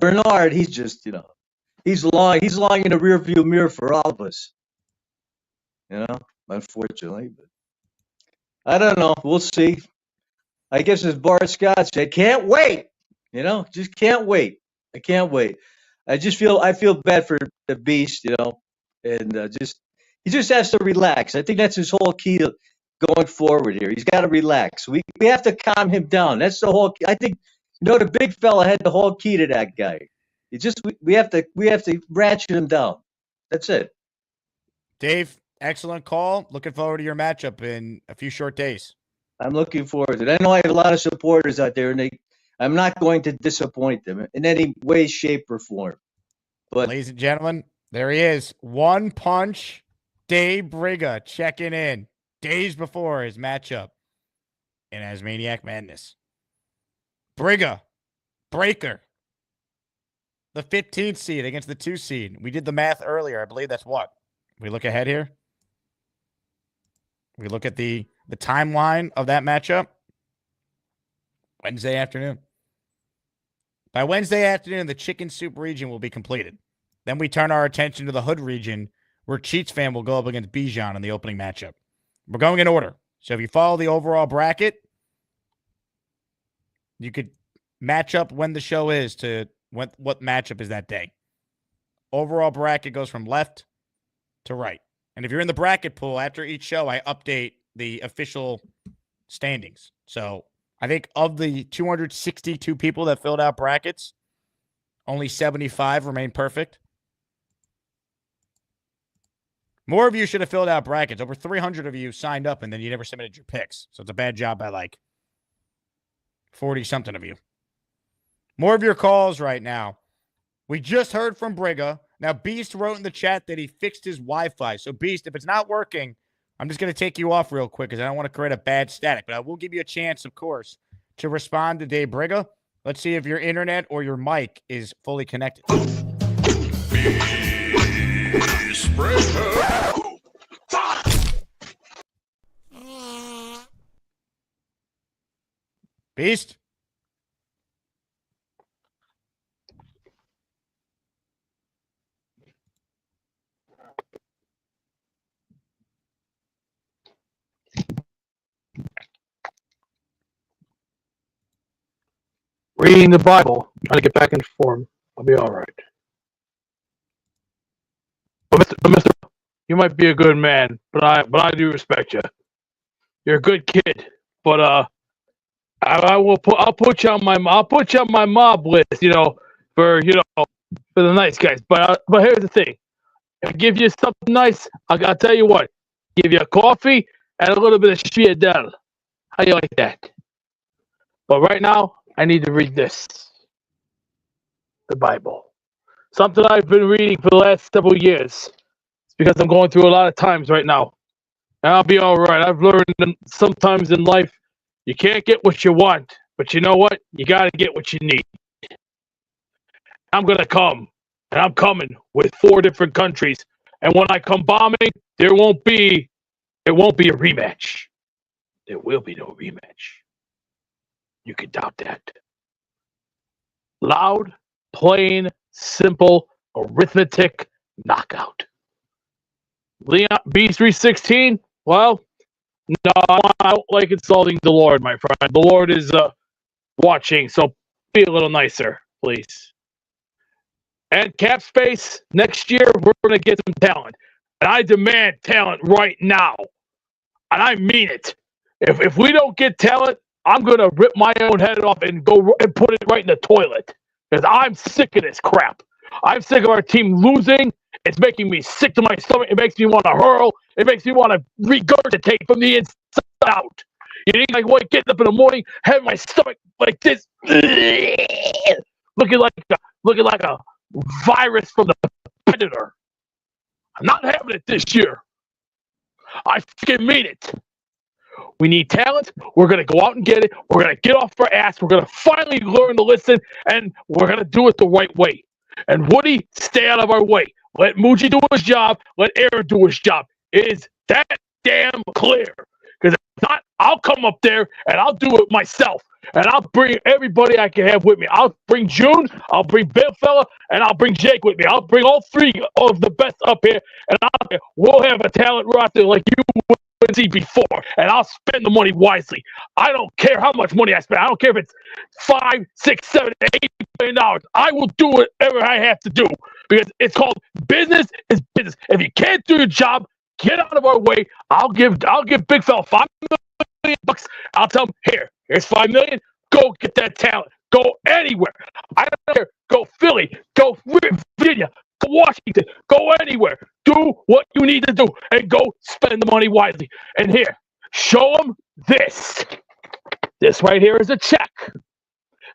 Bernard, he's just, he's long in the rearview mirror for all of us, unfortunately. But I don't know. We'll see. I guess as Bart Scott said, can't wait, just can't wait. I can't wait. I feel bad for the Beast, and he just has to relax. I think that's his whole key to going forward here. He's got to relax. We have to calm him down. That's the whole key. I think the big fella had the whole key to that guy. We have to ratchet him down. That's it. Dave, excellent call. Looking forward to your matchup in a few short days. I'm looking forward to it. I know I have a lot of supporters out there, and I'm not going to disappoint them in any way, shape, or form. But ladies and gentlemen, there he is. One Punch Dave Briga checking in days before his matchup in Asmaniac Madness. Briga, Breaker, the 15th seed against the 2 seed. We did the math earlier. I believe that's what? We look ahead here. We look at the timeline of that matchup. Wednesday afternoon. By Wednesday afternoon, the Chicken Soup region will be completed. Then we turn our attention to the Hood region, where Cheats Fan will go up against Bijan in the opening matchup. We're going in order. So if you follow the overall bracket, you could match up when the show is to what matchup is that day. Overall bracket goes from left to right. And if you're in the bracket pool, after each show, I update the official standings. So I think of the 262 people that filled out brackets, only 75 remain perfect. More of you should have filled out brackets. Over 300 of you signed up, and then you never submitted your picks. So it's a bad job by like 40-something of you. More of your calls right now. We just heard from Briga. Now, Beast wrote in the chat that he fixed his Wi-Fi. So, Beast, if it's not working, I'm just going to take you off real quick because I don't want to create a bad static. But I will give you a chance, of course, to respond to Dave Briga. Let's see if your internet or your mic is fully connected. Beastbreaker. Beast? Reading the Bible, trying to get back into form. I'll be all right. But Mr. You might be a good man, but I do respect you. You're a good kid, but I'll put you on my mob list, for the nice guys. But here's the thing: if I give you something nice, I'll tell you what. Give you a coffee and a little bit of Shiadel. How you like that? But right now, I need to read this, the Bible. Something I've been reading for the last several years. It's because I'm going through a lot of times right now. And I'll be all right. I've learned that sometimes in life, you can't get what you want. But you know what? You got to get what you need. I'm going to come. And I'm coming with 4 different countries. And when I come bombing, it won't be a rematch. There will be no rematch. You can doubt that. Loud, plain, simple, arithmetic, knockout. Leon B316, well, no, I don't like insulting the Lord, my friend. The Lord is watching, so be a little nicer, please. And cap space, next year, we're going to get some talent. And I demand talent right now. And I mean it. If we don't get talent, I'm going to rip my own head off and go and put it right in the toilet. Because I'm sick of this crap. I'm sick of our team losing. It's making me sick to my stomach. It makes me want to hurl. It makes me want to regurgitate from the inside out. You think like what? Getting up in the morning, having my stomach like this, looking like a virus from the predator. I'm not having it this year. I fucking mean it. We need talent. We're going to go out and get it. We're going to get off our ass. We're going to finally learn to listen, and we're going to do it the right way. And Woody, stay out of our way. Let Muji do his job. Let Aaron do his job. It is that damn clear. Because if not, I'll come up there, and I'll do it myself. And I'll bring everybody I can have with me. I'll bring June, I'll bring Big Fella, and I'll bring Jake with me. I'll bring all 3 of the best up here, and we'll have a talent roster like you wouldn't see before. And I'll spend the money wisely. I don't care how much money I spend. I don't care if it's $5, $6, $7, $8 million. I will do whatever I have to do because it's called business is business. If you can't do your job, get out of our way. I'll give Big Fella $5 million. I'll tell him, here's $5 million. Go get that talent. Go anywhere. I don't care. Go Philly. Go Virginia. Go Washington. Go anywhere. Do what you need to do and go spend the money wisely. And here, show them this. This right here is a check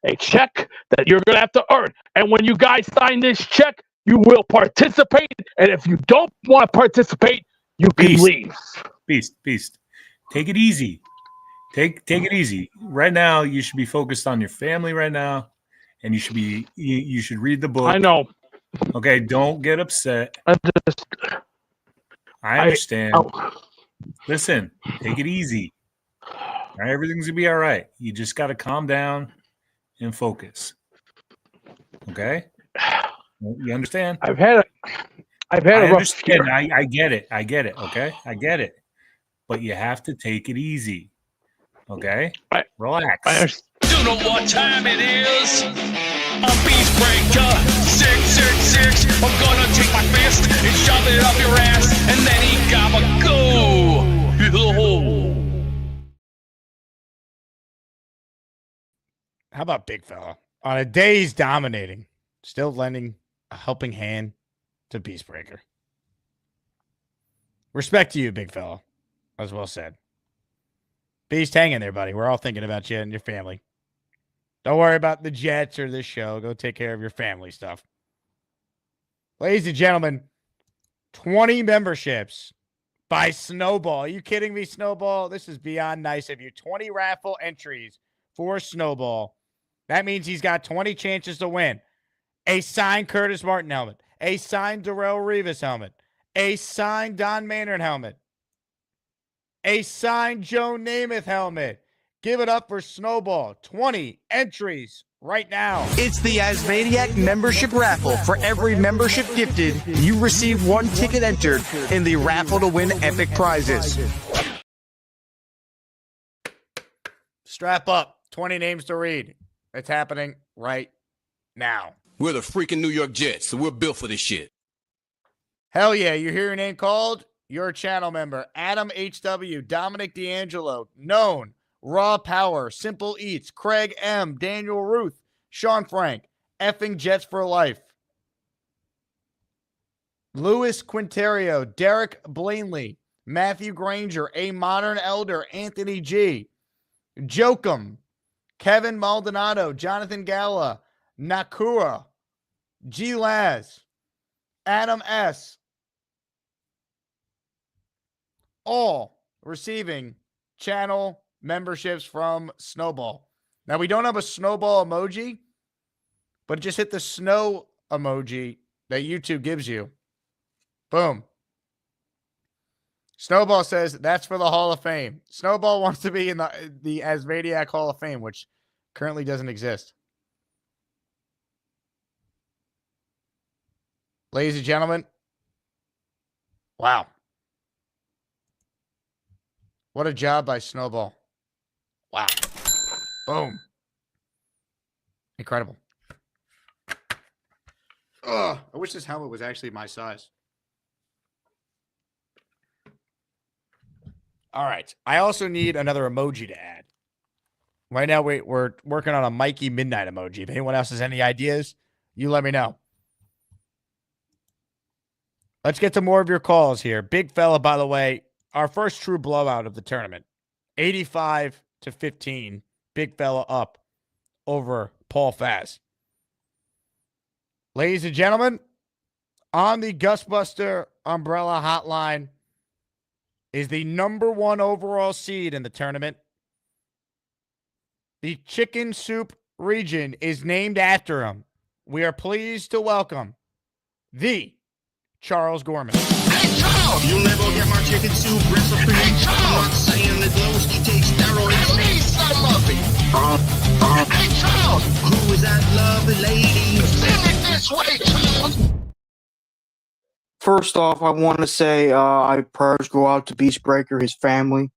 that you're going to have to earn. And when you guys sign this check, you will participate. And if you don't want to participate, you can leave. Beast. Take it easy. Take it easy. Right now, you should be focused on your family right now, and you should read the book. I know. Okay, don't get upset. I understand. Listen, take it easy. All right, everything's gonna be all right. You just got to calm down and focus. Okay, you understand? I've had a rough year. I get it. Okay, I get it. But you have to take it easy. Okay, relax. You know what time it is? I'm Beast Breaker 666. I'm gonna take my fist and shove it up your ass, and then he gotta go. How about Big Fella? On a day he's dominating, still lending a helping hand to Beastbreaker. Respect to you, Big Fella. As well said. Beast, hang in there, buddy. We're all thinking about you and your family. Don't worry about the Jets or this show. Go take care of your family stuff. Ladies and gentlemen, 20 memberships by Snowball. Are you kidding me, Snowball? This is beyond nice of you. 20 raffle entries for Snowball. That means he's got 20 chances to win. A signed Curtis Martin helmet. A signed Darrell Revis helmet. A signed Don Maynard helmet. A signed Joe Namath helmet. Give it up for Snowball. 20 entries right now. It's the Asmaniac membership raffle. For every membership gifted, you receive 1 ticket entered in the raffle to win epic prizes. Strap up. 20 names to read. It's happening right now. We're the freaking New York Jets, so we're built for this shit. Hell yeah. You hear your name called? You're a channel member. Adam HW, Dominic D'Angelo, Known, Raw Power, Simple Eats, Craig M, Daniel Ruth, Sean Frank, Effing Jets for Life, Louis Quinterio, Derek Blanley, Matthew Granger, A Modern Elder, Anthony G, Jokum, Kevin Maldonado, Jonathan Gala, Nakura, G Laz, Adam S. All receiving channel memberships from Snowball. Now, we don't have a snowball emoji, but just hit the snow emoji that YouTube gives you. Boom. Snowball says that's for the Hall of Fame. Snowball wants to be in the Asmaniac Hall of Fame, which currently doesn't exist. Ladies and gentlemen, wow. What a job by Snowball. Wow. Boom. Incredible. Ugh, I wish this helmet was actually my size. All right. I also need another emoji to add. Right now, we're working on a Mikey Midnight emoji. If anyone else has any ideas, you let me know. Let's get to more of your calls here. Big fella, by the way, our first true blowout of the tournament. 85-15. Big fella up over Paul Faz. Ladies and gentlemen, on the Gusbuster Umbrella Hotline is the #1 overall seed in the tournament. The Chicken Soup region is named after him. We are pleased to welcome the Charles Gorman. Hey, Charles! You'll never get my chicken soup recipe. Hey, Charles! I'm not saying that Lowski takes steroids. I need some of it. Hey, Charles! Who is that lovely lady? Send it this way, Charles! First off, I want to say I prayers go out to Beastbreaker, his family.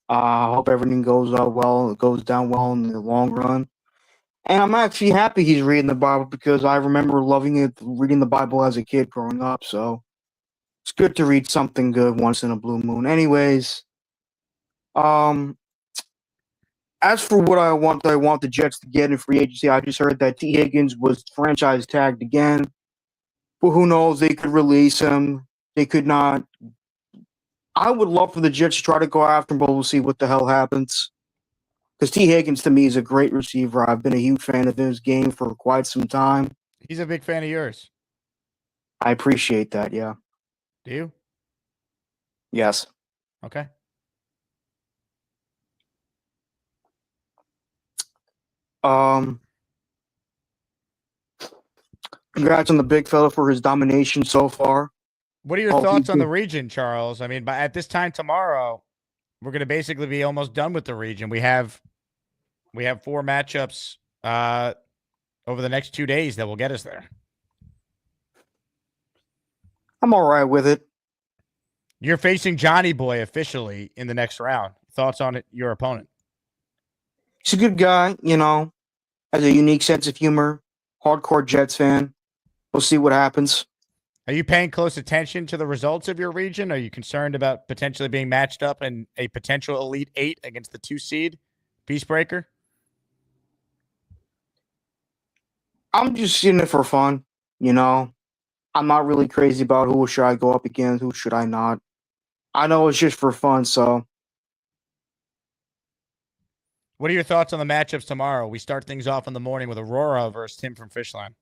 I hope everything goes well. It goes down well in the long run. And I'm actually happy he's reading the Bible because I remember loving it, reading the Bible as a kid growing up. So it's good to read something good once in a blue moon. Anyways, as for what I want the Jets to get in free agency, I just heard that T. Higgins was franchise tagged again. But who knows? They could release him. They could not. I would love for the Jets to try to go after him, but we'll see what the hell happens. Because T. Higgins, to me, is a great receiver. I've been a huge fan of his game for quite some time. He's a big fan of yours. I appreciate that, yeah. Do you? Yes. Okay. Congrats on the big fella for his domination so far. What are your thoughts on the region, Charles? I mean, at this time tomorrow, we're going to basically be almost done with the region. We have 4 matchups over the next 2 days that will get us there. I'm all right with it. You're facing Johnny Boy officially in the next round. Thoughts on it, your opponent? He's a good guy, has a unique sense of humor, hardcore Jets fan. We'll see what happens. Are you paying close attention to the results of your region? Are you concerned about potentially being matched up in a potential Elite 8 against the 2 seed Peacebreaker? I'm just in it for fun, I'm not really crazy about who should I go up against, who should I not. I know it's just for fun, so. What are your thoughts on the matchups tomorrow? We start things off in the morning with Aurora versus Tim from Fishline.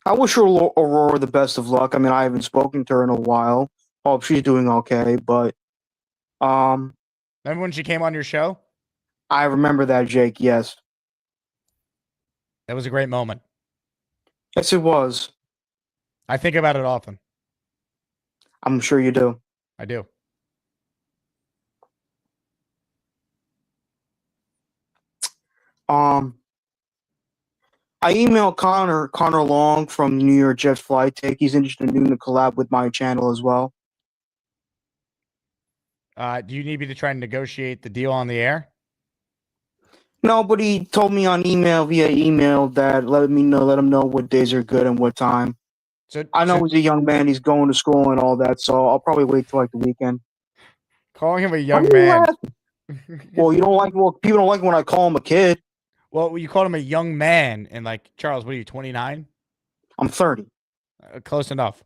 I wish Aurora the best of luck. I mean, I haven't spoken to her in a while. Hope she's doing okay, but remember when she came on your show? I remember that, Jake, yes. That was a great moment. Yes, it was. I think about it often. I'm sure you do. I do. I emailed Connor Long from New York Jets Flight Take. He's interested in doing a collab with my channel as well. Do you need me to try and negotiate the deal on the air? No, but he told me on via email that let him know what days are good and what time. So I know he's a young man, he's going to school and all that, so I'll probably wait till like the weekend. Calling him a Why young are you man. laughing? Well, people don't like when I call him a kid. Well, you called him a young man, and like Charles, what are you, 29? I'm 30. Close enough.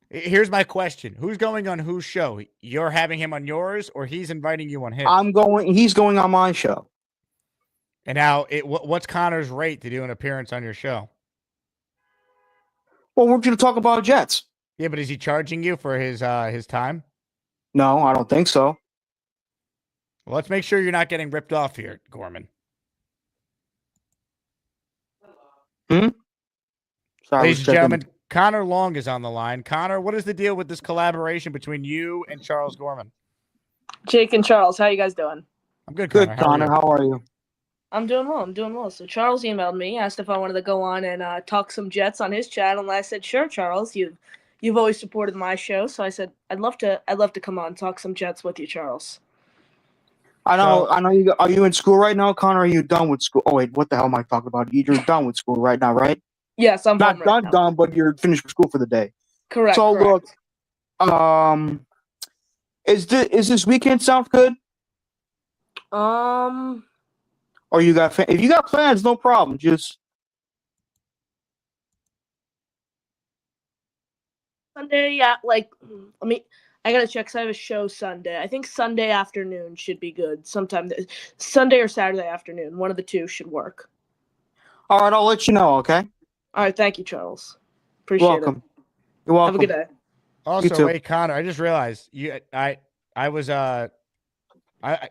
Here's my question: who's going on whose show? You're having him on yours, or he's inviting you on his? He's going on my show. And now, what's Connor's rate to do an appearance on your show? Well, we're going to talk about Jets. Yeah, but is he charging you for his time? No, I don't think so. Well, let's make sure you're not getting ripped off here, Gorman. Sorry, ladies and gentlemen, Connor Long is on the line. Connor, what is the deal with this collaboration between you and Charles Gorman? Jake and Charles, how you guys doing? I'm good, Good, Connor. How are you? I'm doing well. So Charles emailed me, asked if I wanted to go on and talk some Jets on his channel, and I said, sure, Charles. You've always supported my show, so I said I'd love to come on and talk some Jets with you, Charles. I know you. Are you in school right now, Connor? Or are you done with school? Oh wait, what the hell am I talking about? You're done with school right now, right? Yes, I'm not done, but you're finished with school for the day. Correct. So correct. look, is this weekend sound good? Or you got if you got plans, no problem. Just Sunday, yeah. I gotta check. 'Cause I have a show Sunday. I think Sunday afternoon should be good. Sometime Sunday or Saturday afternoon. One of the two should work. all right. I'll let you know. Okay. All right. Thank you, Charles. Appreciate welcome. it. You're welcome. Have a good day. Also, You too. wait, Connor, I just realized I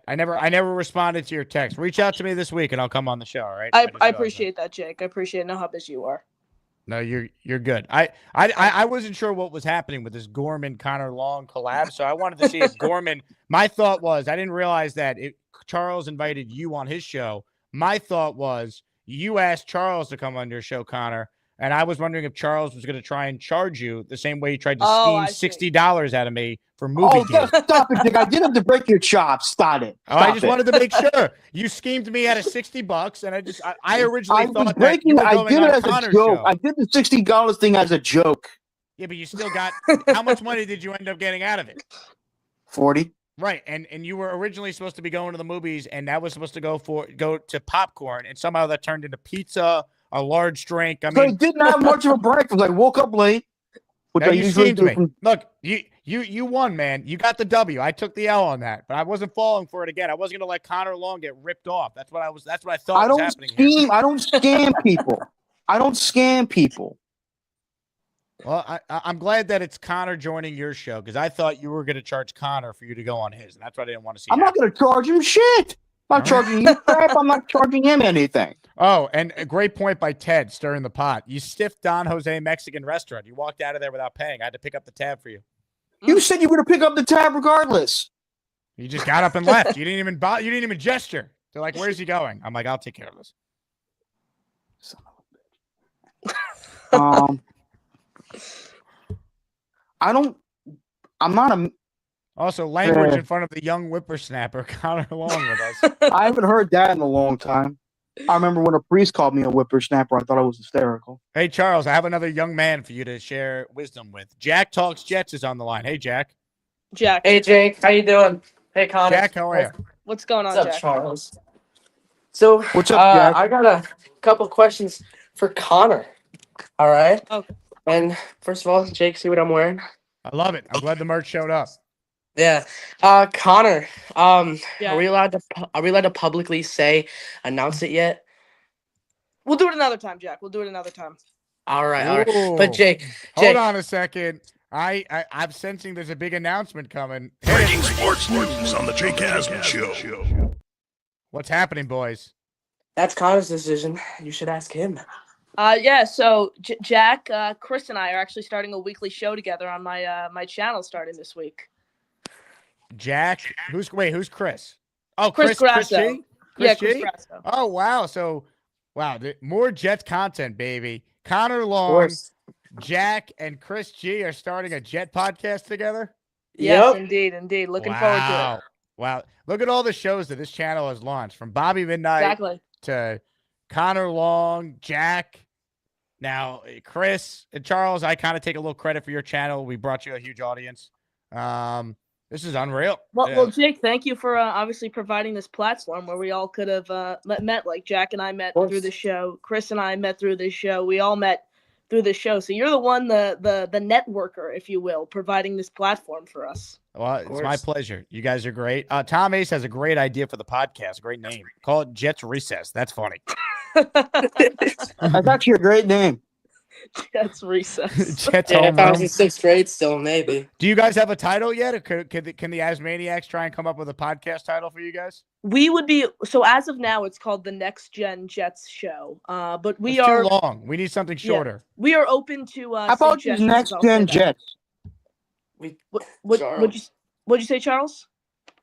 never responded to your text. Reach out to me this week and I'll come on the show, all right? I appreciate that, Jake. I appreciate it. Know how busy you are. No, you're good. I wasn't sure what was happening with this Gorman Connor Long collab, so I wanted to see if Gorman. My thought was I didn't realize that Charles invited you on his show. My thought was you asked Charles to come on your show, Connor, and I was wondering if Charles was going to try and charge you the same way he tried to scheme $60 out of me for movie deals. Stop it, Dick. I didn't have to break your chops. Stop it. I just wanted to make sure you schemed me out of $60, and I originally thought that you were going on Connor's show. I did the $60 thing as a joke. Yeah, but you still got how much money did you end up getting out of it? 40. Right, and you were originally supposed to be going to the movies, and that was supposed to go to popcorn, and somehow that turned into pizza, a large drink. I mean, I didn't have much of a breakfast. I woke up late. No, you schemed me. Look, you won, man. You got the W. I took the L on that, but I wasn't falling for it again. I wasn't going to let Connor Long get ripped off. That's what I thought was happening here. I don't scam people. I don't scam people. Well, I'm glad that it's Connor joining your show because I thought you were going to charge Connor for you to go on his, and that's what I didn't want to see. I'm not going to charge him shit. I'm not charging you crap. I'm not charging him anything. Oh, and a great point by Ted stirring the pot. You stiffed Don Jose Mexican restaurant. You walked out of there without paying. I had to pick up the tab for you. You said you were going to pick up the tab regardless. You just got up and left. You didn't even gesture. They're like, "Where's he going?" I'm like, "I'll take care of this." Son of a bitch. I'm not a. Also, language in front of the young whippersnapper Connor Long with us. I haven't heard that in a long time. I remember when a priest called me a whippersnapper. I thought I was hysterical. Hey, Charles, I have another young man for you to share wisdom with. Jack Talks Jets is on the line. Hey, Jack. Jack. Hey, Jake. How you doing? Hey, Connor. Jack, how are you? What's going on, What's up, Jack? Charles? So, what's up, Jack? I got a couple questions for Connor. All right. Okay. And first of all, Jake, see what I'm wearing? I love it. I'm glad the merch showed up. Yeah. Connor, are we allowed to publicly announce it yet? We'll do it another time, Jack. We'll do it another time. All right. But Ooh. Jake, Hold on a second. I'm sensing there's a big announcement coming. Breaking sports news on the Jake Asman Show. What's happening, boys? That's Connor's decision. You should ask him. Yeah. So Jack, Chris, and I are actually starting a weekly show together on my channel starting this week. Jack, who's Chris? Oh, Chris Grasso. G? Chris G? Brasco. Oh, wow. So, wow, more Jets content, baby. Connor Of Long, course. Jack, and Chris G are starting a Jet podcast together? Yes, Yep. indeed. Looking forward to it. Wow. Look at all the shows that this channel has launched, from Bobby Midnight Exactly. to Connor Long, Jack. Now, Chris and Charles, I kind of take a little credit for your channel. We brought you a huge audience. This is unreal. Well, Jake, thank you for obviously providing this platform where we all could have met. Like Jack and I met through the show. Chris and I met through this show. We all met through this show. So you're the one, the networker, if you will, providing this platform for us. Well, it's my pleasure. You guys are great. Tom Ace has a great idea for the podcast. Great name. Call it Jets Recess. That's funny. That's actually a great name. Jets Recess. Jets Yeah, if I was Homeroom. in 6th grade still, maybe. Do you guys have a title yet? Or can the Asmaniacs try and come up with a podcast title for you guys? We would be so as of now, it's called the Next Gen Jets Show. But we It's are too long. We need something shorter. We are open to. How about these Next Gen Jets? What'd you say, Charles?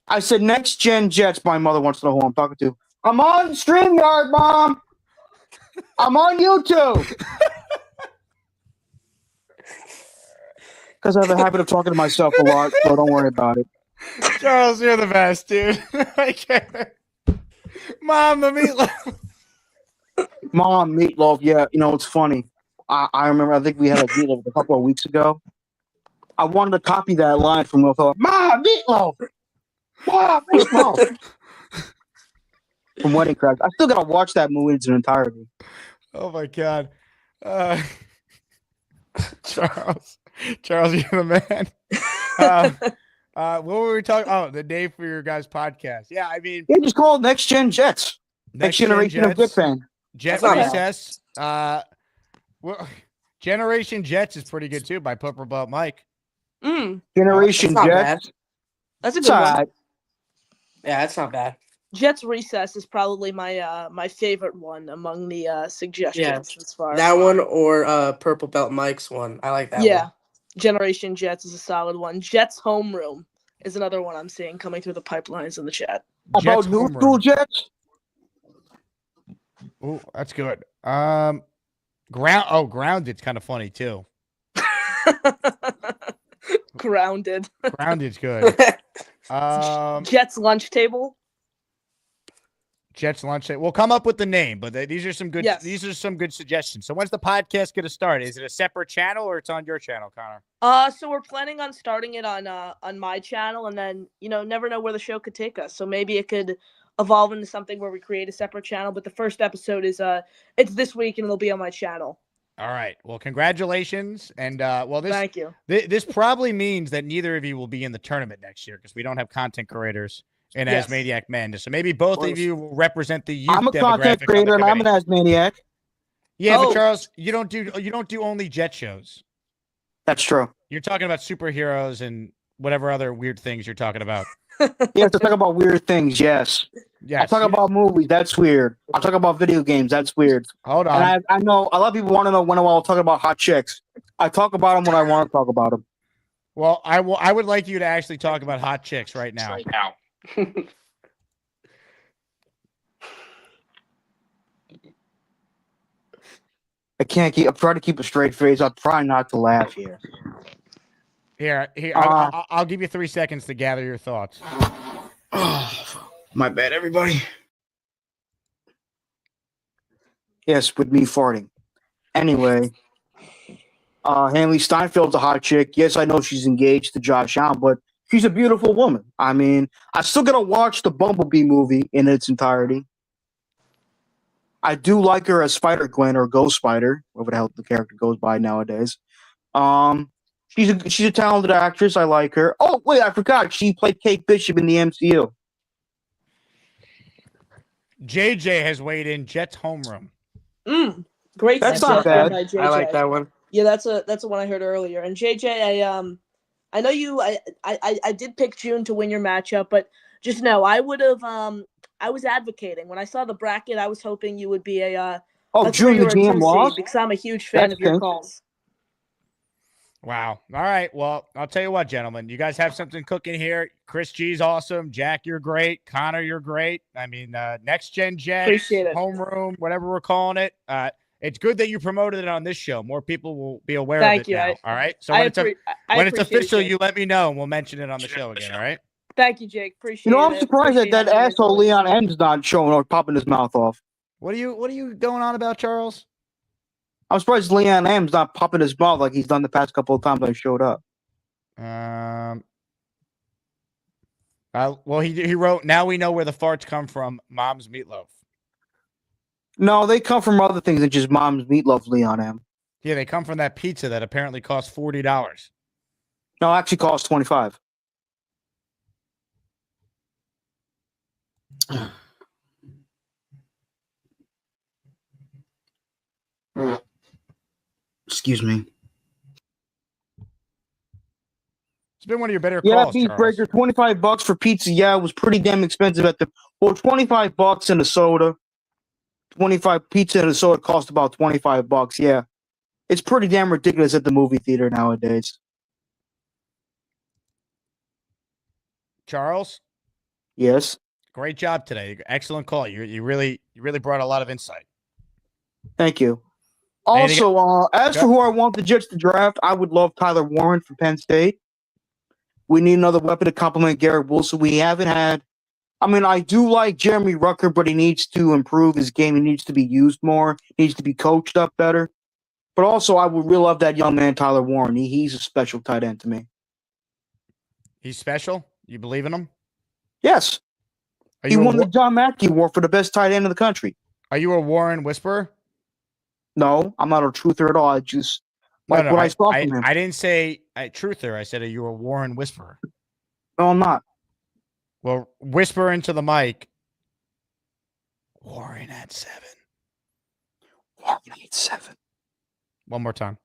I said Next Gen Jets. My mother wants to know who I'm talking to. I'm on StreamYard, Mom. I'm on YouTube. Because I have a habit of talking to myself a lot, so don't worry about it. Charles, you're the best, dude. I can't. Mom, the meatloaf. Mom, meatloaf. Yeah, it's funny. I remember. I think we had a meatloaf a couple of weeks ago. I wanted to copy that line from a fellow. Mom, meatloaf. Mom, meatloaf. From Wedding Crashers. I still gotta watch that movie in its entirety. Oh my God, Charles, you're the man. What were we talking? Oh, the name for your guys' podcast. Yeah, I mean, Yeah, just call it Next Gen Jets. Next generation of Jet fan. Jet Recess. Well, Generation Jets is pretty good too by Purple Belt Mike. Generation That's not Jets. bad. That's a It's good all one. right. Yeah, that's not bad. Jets Recess is probably my my favorite one among the suggestions Yeah, as far. that one or Purple Belt Mike's one. I like that Yeah, one. Generation Jets is a solid one. Jets Homeroom is another one I'm seeing coming through the pipelines in the chat. About new school Jets. Oh, that's good. Grounded's kind of funny too. Grounded. Grounded's good. Jets Lunch Table. Jets lunch. We'll come up with the name, but these are some good. Yes. These are some good suggestions. So when's the podcast going to start? Is it a separate channel or it's on your channel, Connor? So we're planning on starting it on my channel, and then never know where the show could take us. So maybe it could evolve into something where we create a separate channel. But the first episode is it's this week, and it'll be on my channel. All right. Well, congratulations, and Thank you. This probably means that neither of you will be in the tournament next year because we don't have content creators in Yes. Asmaniac Madness. So maybe both of you will represent the youth I'm a content demographic on the creator and I'm an committee. Asmaniac. Yeah, Oh. but Charles, you don't do only Jet shows. That's true. You're talking about superheroes and whatever other weird things you're talking about. Yeah, to talk about weird things, yes. Yes. I talk about movies, that's weird. I talk about video games, that's weird. Hold on. And I know a lot of people want to know when I'll talk about hot chicks. I talk about them when I want to talk about them. Well, I would like you to actually talk about hot chicks right now. I'm trying to keep a straight face. I'm trying not to laugh here. Here, I'll give you 3 seconds to gather your thoughts. My bad, everybody. Yes, with me farting. Anyway, Haley Steinfeld's a hot chick. Yes, I know she's engaged to Josh Allen, but she's a beautiful woman. I mean, I still gotta watch the Bumblebee movie in its entirety. I do like her as Spider-Gwen or Ghost Spider, whatever the hell the character goes by nowadays. She's a talented actress. I like her. Oh, wait, I forgot. She played Kate Bishop in the MCU. JJ has weighed in Jets homeroom. Great. That's not bad. by JJ. I like that one. Yeah, that's the one I heard earlier. And JJ, I know you. I did pick June to win your matchup, but just know I would have. I was advocating when I saw the bracket. I was hoping you would be a June, the three or a GM two lost? seed because I'm a huge fan That's of your pink. calls. Wow. All right. Well, I'll tell you what, gentlemen. You guys have something cooking here. Chris G's awesome. Jack, you're great. Connor, you're great. I mean, Next Gen Jets, Appreciate it. Homeroom, whatever we're calling it. It's good that you promoted it on this show. More people will be aware Thank of it you. now. All right. So I when it's appreciate official, it, Jake. you let me know and we'll mention it on the show again. All right. Thank you, Jake. Appreciate it. I'm surprised that Appreciate having me as asshole always. Leon M's not showing or popping his mouth off. What are you going on about, Charles? I'm surprised Leon M's not popping his mouth like he's done the past couple of times I showed up. Well, he wrote, now we know where the farts come from, Mom's Meatloaf. No, they come from other things than just Mom's Meatloaf, Leon M. Yeah, they come from that pizza that apparently costs $40. No, it actually costs $25. Excuse me. It's been one of your better Yeah, calls, Beef Charles. Breaker, $25 for pizza. Yeah, it was pretty damn expensive at the. Well, $25 in a soda. 25 pizza and a soda cost about $25. Yeah, it's pretty damn ridiculous at the movie theater nowadays. Charles? Yes. Great job today. Excellent call. You really brought a lot of insight. Thank you. Anything- Also, as for who I want the Jets to draft, I would love Tyler Warren from Penn State. We need another weapon to complement Garrett Wilson. We haven't had. I mean, I do like Jeremy Rucker, but he needs to improve his game. He needs to be used more. He needs to be coached up better. But also, I would really love that young man, Tyler Warren. He's a special tight end to me. He's special? You believe in him? Yes. He won the John Mackey Award for the best tight end in the country. Are you a Warren whisperer? No, I'm not a truther at all. I just like what I saw from him. I didn't say truther. I said, are you a Warren whisperer? No, I'm not. Well, whisper into the mic. Warren at 7. Warren at 7. One more time.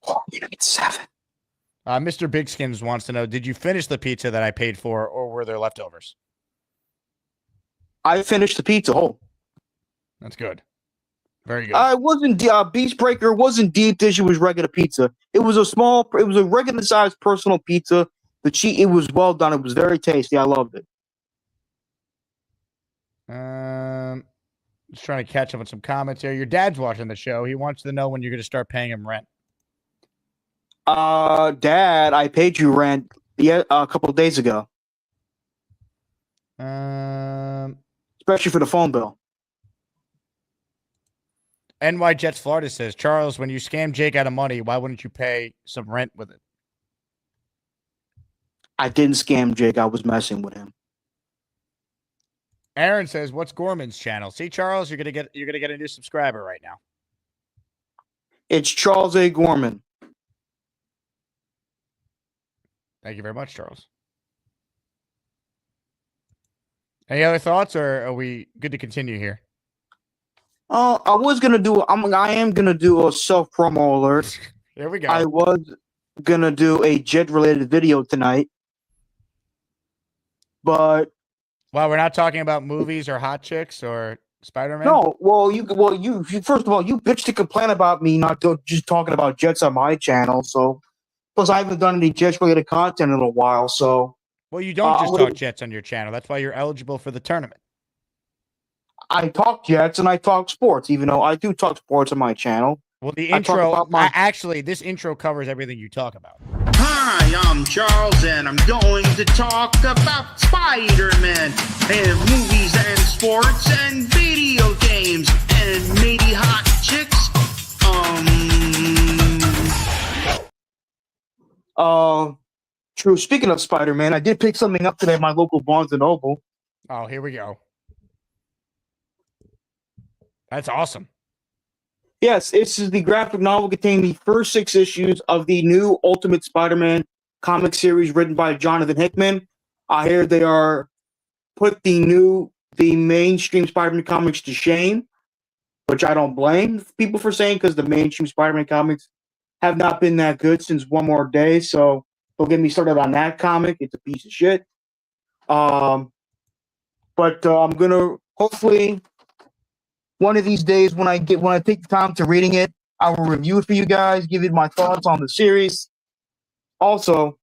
Warren at 7. Mr. Big Skins wants to know, did you finish the pizza that I paid for, or were there leftovers? I finished the pizza whole. That's good. Very good. I wasn't Beast Breaker wasn't deep dish. It was regular pizza. It was a regular sized personal pizza. It was well done. It was very tasty. I loved it. Just trying to catch up on some comments here. Your dad's watching the show. He wants to know when you're going to start paying him rent. Dad, I paid you rent a couple of days ago. Especially for the phone bill. NY Jets Florida says, Charles, when you scam Jake out of money, why wouldn't you pay some rent with it? I didn't scam Jake. I was messing with him. Aaron says, what's Gorman's channel? See, Charles, you're gonna get a new subscriber right now. It's Charles A. Gorman. Thank you very much, Charles. Any other thoughts, or are we good to continue here? I am gonna do a self promo alert. Here we go. I was gonna do a Jet related video tonight, but we're not talking about movies or hot chicks or Spider-Man. No, you first of all, you bitch to complain about me not just talking about Jets on my channel. So, plus I haven't done any Jets related content in a while. So, well, you don't just talk Jets on your channel. That's why you're eligible for the tournament. I talk Jets and I talk sports, even though I do talk sports on my channel. Well, the intro, actually, this intro covers everything you talk about. Hi, I'm Charles, and I'm going to talk about Spider-Man and movies and sports and video games and maybe hot chicks. True. Speaking of Spider-Man, I did pick something up today at my local Barnes & Noble. Oh, here we go. That's awesome. Yes, this is the graphic novel containing the first 6 issues of the new Ultimate Spider-Man comic series written by Jonathan Hickman. I hear they are put the mainstream Spider-Man comics to shame, which I don't blame people for saying, because the mainstream Spider-Man comics have not been that good since One More Day. So don't get me started on that comic. It's a piece of shit. But I'm gonna hopefully one of these days when I take the time to reading it, I will review it for you guys, give you my thoughts on the series. Also,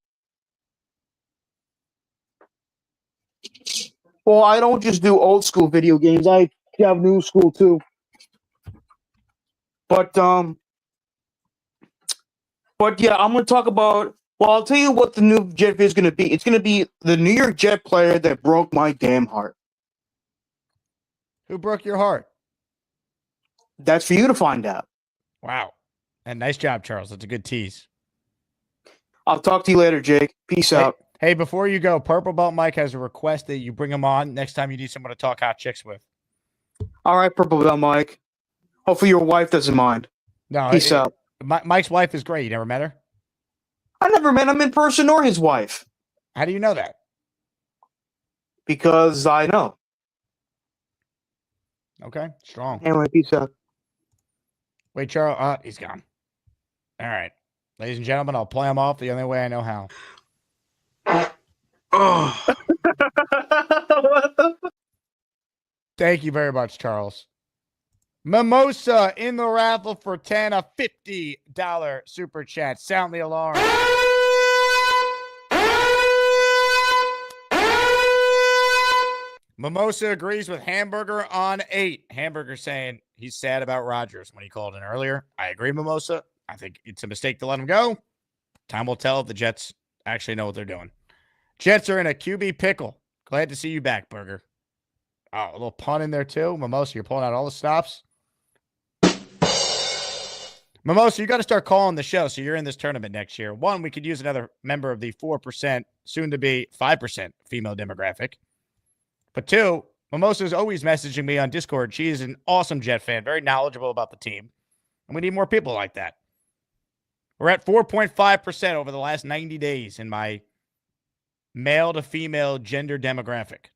well, I don't just do old school video games. I have new school too. But yeah, I'm gonna talk about. Well, I'll tell you what the new Jet is gonna be. It's gonna be the New York Jet player that broke my damn heart. Who broke your heart? That's for you to find out. Wow. And nice job, Charles. That's a good tease. I'll talk to you later, Jake. Peace out. Hey, before you go, Purple Belt Mike has a request that you bring him on next time you need someone to talk hot chicks with. All right, Purple Belt Mike. Hopefully your wife doesn't mind. No, Peace out. Mike's wife is great. You never met her? I never met him in person or his wife. How do you know that? Because I know. Okay, strong. Anyway, peace out. Wait, Charles. He's gone. All right. Ladies and gentlemen, I'll play him off the only way I know how. Thank you very much, Charles. Mimosa in the raffle for 10, a $50 super chat. Sound the alarm. Mimosa agrees with Hamburger on 8. Hamburger saying he's sad about Rodgers when he called in earlier. I agree, Mimosa. I think it's a mistake to let him go. Time will tell if the Jets actually know what they're doing. Jets are in a QB pickle. Glad to see you back, Burger. Oh, a little pun in there too. Mimosa, you're pulling out all the stops. Mimosa, you got to start calling the show so you're in this tournament next year. One, we could use another member of the 4%, soon to be 5% female demographic. But two, Mimosa is always messaging me on Discord. She is an awesome Jet fan, very knowledgeable about the team. And we need more people like that. We're at 4.5% over the last 90 days in my male to female gender demographic.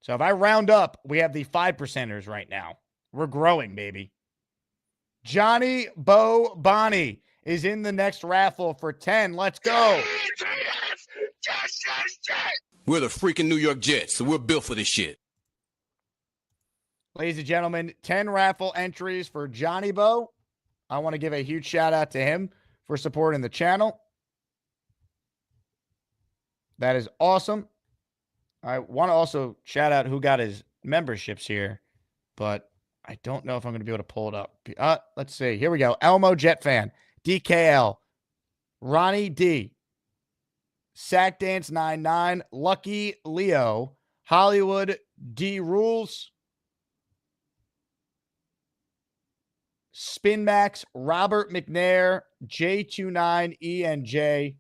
So if I round up, we have the 5%ers right now. We're growing, baby. Johnny Bo Bonnie is in the next raffle for 10. Let's go. We're the freaking New York Jets, so we're built for this shit. Ladies and gentlemen, 10 raffle entries for Johnny Bo. I want to give a huge shout out to him for supporting the channel. That is awesome. I want to also shout out who got his memberships here, but I don't know if I'm going to be able to pull it up. Let's see. Here we go. Elmo Jet Fan, DKL, Ronnie D, Sack Dance 99, Lucky Leo, Hollywood D Rules, Spinmax, Robert McNair, J29ENJ,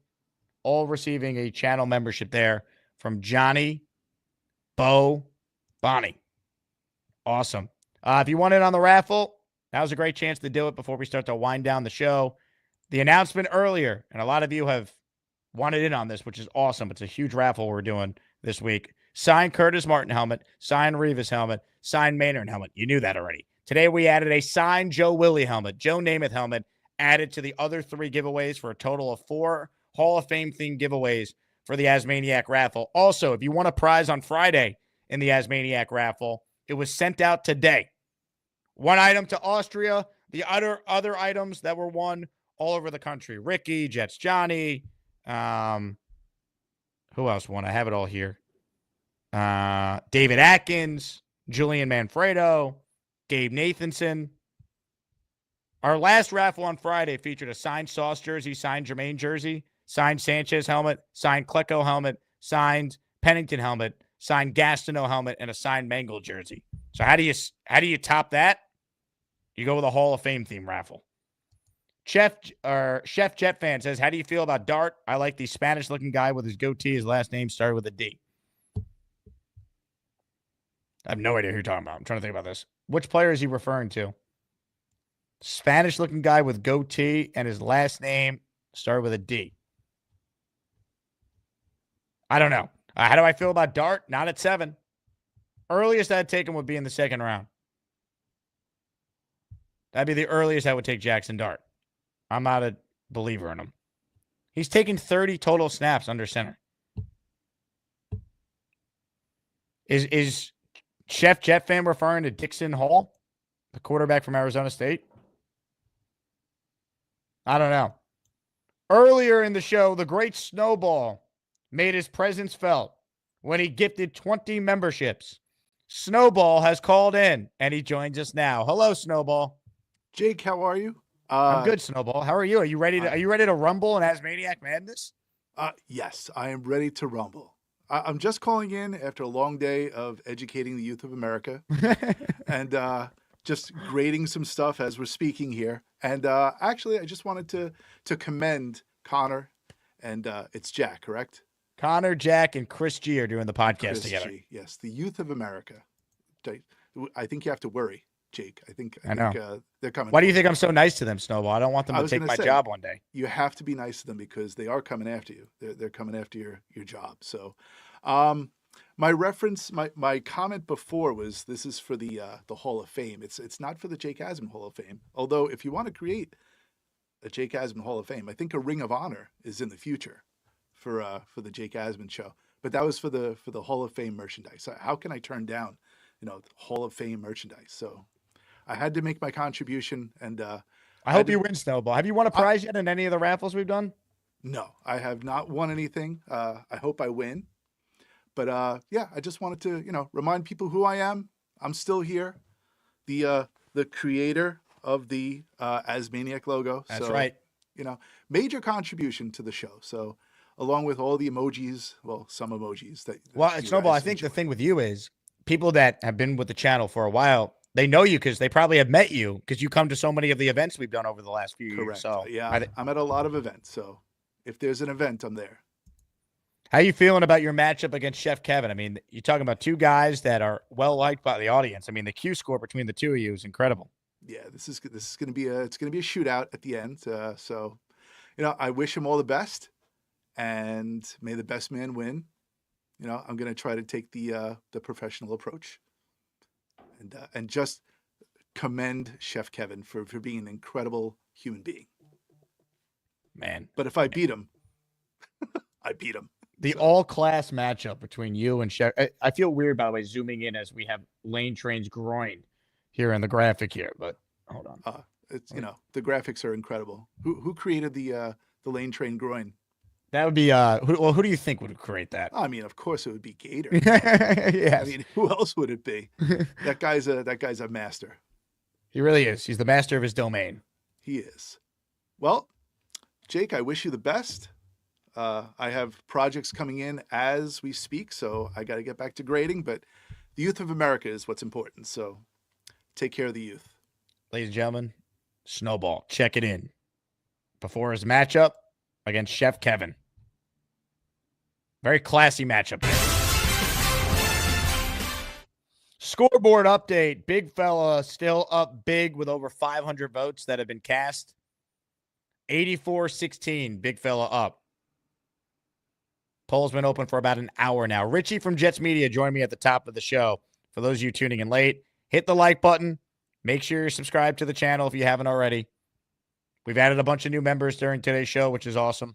all receiving a channel membership there from Johnny Bo Bonnie. Awesome. If you want in on the raffle, now's a great chance to do it before we start to wind down the show. The announcement earlier, and a lot of you have wanted in on this, which is awesome. It's a huge raffle we're doing this week. Signed Curtis Martin helmet, signed Revis helmet, signed Maynard helmet. You knew that already. Today we added a signed Joe Willie helmet, Joe Namath helmet, added to the other 3 giveaways for a total of 4 Hall of Fame themed giveaways for the Asmaniac raffle. Also, if you want a prize on Friday in the Asmaniac raffle, it was sent out today. 1 item to Austria, the other items that were won all over the country. Ricky, Jets Johnny, who else won? I have it all here. David Atkins, Julian Manfredo, Gabe Nathanson. Our last raffle on Friday featured a signed Sauce jersey, signed Jermaine jersey, signed Sanchez helmet, signed Klecko helmet, signed Pennington helmet, signed Gastineau helmet, and a signed Mangle jersey. So how do you top that? You go with a Hall of Fame theme raffle. Chef Jet Fan says, how do you feel about Dart? I like the Spanish-looking guy with his goatee. His last name started with a D. I have no idea who you're talking about. I'm trying to think about this. Which player is he referring to? Spanish-looking guy with goatee, and his last name started with a D. I don't know. How do I feel about Dart? Not at 7. Earliest I'd take him would be in the 2nd round. That'd be the earliest I would take Jackson Dart. I'm not a believer in him. He's taken 30 total snaps under center. Is Chef Jet Fan referring to Dixon Hall? The quarterback from Arizona State? I don't know. Earlier in the show, the great Snowball made his presence felt when he gifted 20 memberships. Snowball has called in, and he joins us now. Hello, Snowball. Jake, how are you? I'm good, Snowball. How are you? Are you ready to rumble in Asmaniac Madness? Yes, I am ready to rumble. I'm just calling in after a long day of educating the youth of America and just grading some stuff as we're speaking here. And actually, I just wanted to commend Connor and it's Jack, correct? Connor, Jack, and Chris G are doing the podcast Chris together. G, yes, the youth of America. I think you have to worry, Jake. I think they're coming. Why do you for think I'm so nice to them, Snowball? I don't want them to take my job one day. You have to be nice to them because they are coming after you. They're coming after your job. So, my comment before was this is for the Hall of Fame. It's not for the Jake Asman Hall of Fame. Although if you want to create a Jake Asman Hall of Fame, I think a Ring of Honor is in the future for the Jake Asman show. But that was for the Hall of Fame merchandise. How can I turn down, Hall of Fame merchandise? So I had to make my contribution, and I hope you win, Snowball. Have you won a prize yet in any of the raffles we've done? No, I have not won anything. I hope I win. But yeah, I just wanted to, remind people who I am. I'm still here, the creator of the Asmaniac logo. That's right. Major contribution to the show. So along with all the emojis, well, some emojis that. Snowball, I think the thing with you is people that have been with the channel for a while, they know you because they probably have met you because you come to so many of the events we've done over the last few years. So yeah, I'm at a lot of events. So if there's an event, I'm there. How you feeling about your matchup against Chef Kevin? I mean, you're talking about two guys that are well liked by the audience. I mean, the Q score between the two of you is incredible. Yeah, this is going to be a shootout at the end. So, I wish him all the best, and may the best man win. I'm going to try to take the professional approach, and just commend Chef Kevin for being an incredible human being. Man, but if I beat him, I beat him. The all-class matchup between you and Chef. I feel weird, by the way, zooming in as we have Lane Train's groin here in the graphic here, but hold on. It's the graphics are incredible. Who created the Lane Train groin? That would be who do you think would create that? I mean, of course it would be Gator. Yes. I mean, who else would it be? That guy's a master. He really is. He's the master of his domain. He is. Well, Jake, I wish you the best. I have projects coming in as we speak, so I got to get back to grading, but the youth of America is what's important. So take care of the youth. Ladies and gentlemen, Snowball, check it in before his matchup against Chef Kevin. Very classy matchup. Scoreboard update. Big fella still up big with over 500 votes that have been cast. 84-16. Big fella up. Poll's been open for about an hour now. Richie from Jets Media joined me at the top of the show. For those of you tuning in late, hit the like button. Make sure you're subscribed to the channel if you haven't already. We've added a bunch of new members during today's show, which is awesome.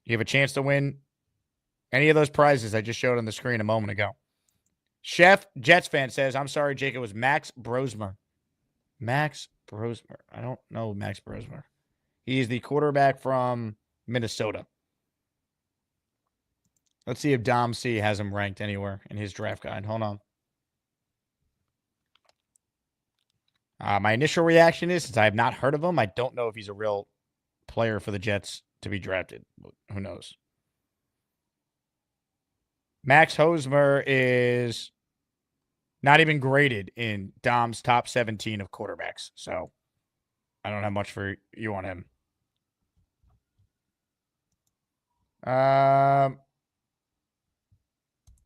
You have a chance to win any of those prizes I just showed on the screen a moment ago. Chef Jets fan says, I'm sorry, Jake, it was Max Brosmer. Max Brosmer. I don't know Max Brosmer. He's the quarterback from Minnesota. Let's see if Dom C has him ranked anywhere in his draft guide. Hold on. My initial reaction is, since I have not heard of him, I don't know if he's a real player for the Jets to be drafted. Who knows? Max Hosmer is not even graded in Dom's top 17 of quarterbacks. So I don't have much for you on him.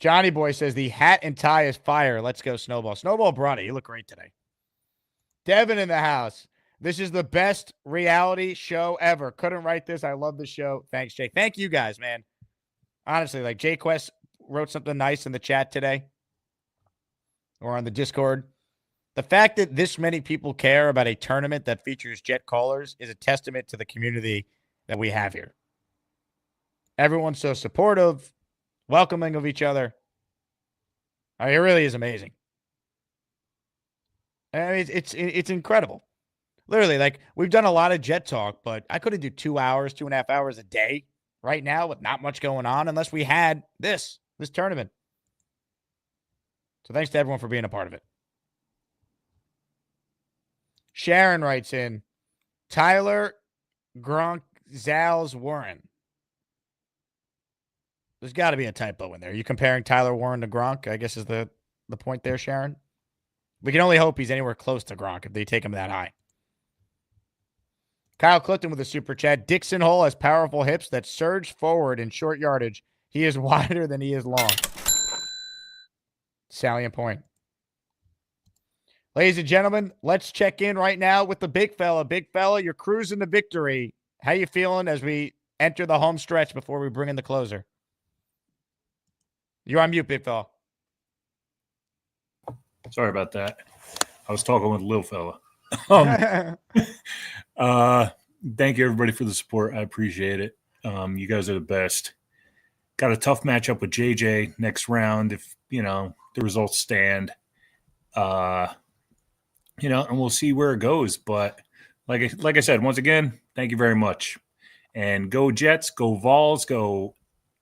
Johnny Boy says the hat and tie is fire. Let's go, Snowball. Snowball brought it. You look great today. Devin in the house. This is the best reality show ever. Couldn't write this. I love the show. Thanks, Jake. Thank you guys, man. Honestly, like Jay Quest wrote something nice in the chat today or on the Discord. The fact that this many people care about a tournament that features Jet callers is a testament to the community that we have here. Everyone's so supportive, welcoming of each other. I mean, it really is amazing. I mean, it's incredible. Literally, like, we've done a lot of Jet talk, but I couldn't do 2 hours, 2.5 hours a day right now with not much going on unless we had this tournament. So thanks to everyone for being a part of it. Sharon writes in, Tyler Gronk Zales Warren. There's got to be a typo in there. Are you comparing Tyler Warren to Gronk, I guess is the point there, Sharon? We can only hope he's anywhere close to Gronk if they take him that high. Kyle Clifton with a super chat. Dixon Hole has powerful hips that surge forward in short yardage. He is wider than he is long. Salient point. Ladies and gentlemen, let's check in right now with the big fella. Big fella, you're cruising to victory. How you feeling as we enter the home stretch before we bring in the closer? You're on mute, big fella. Sorry about that. I was talking with a little fella. Thank you, everybody, for the support. I appreciate it. You guys are the best. Got a tough matchup with JJ next round if, the results stand. And we'll see where it goes. But like I said, once again, thank you very much. And go Jets, go Vols, go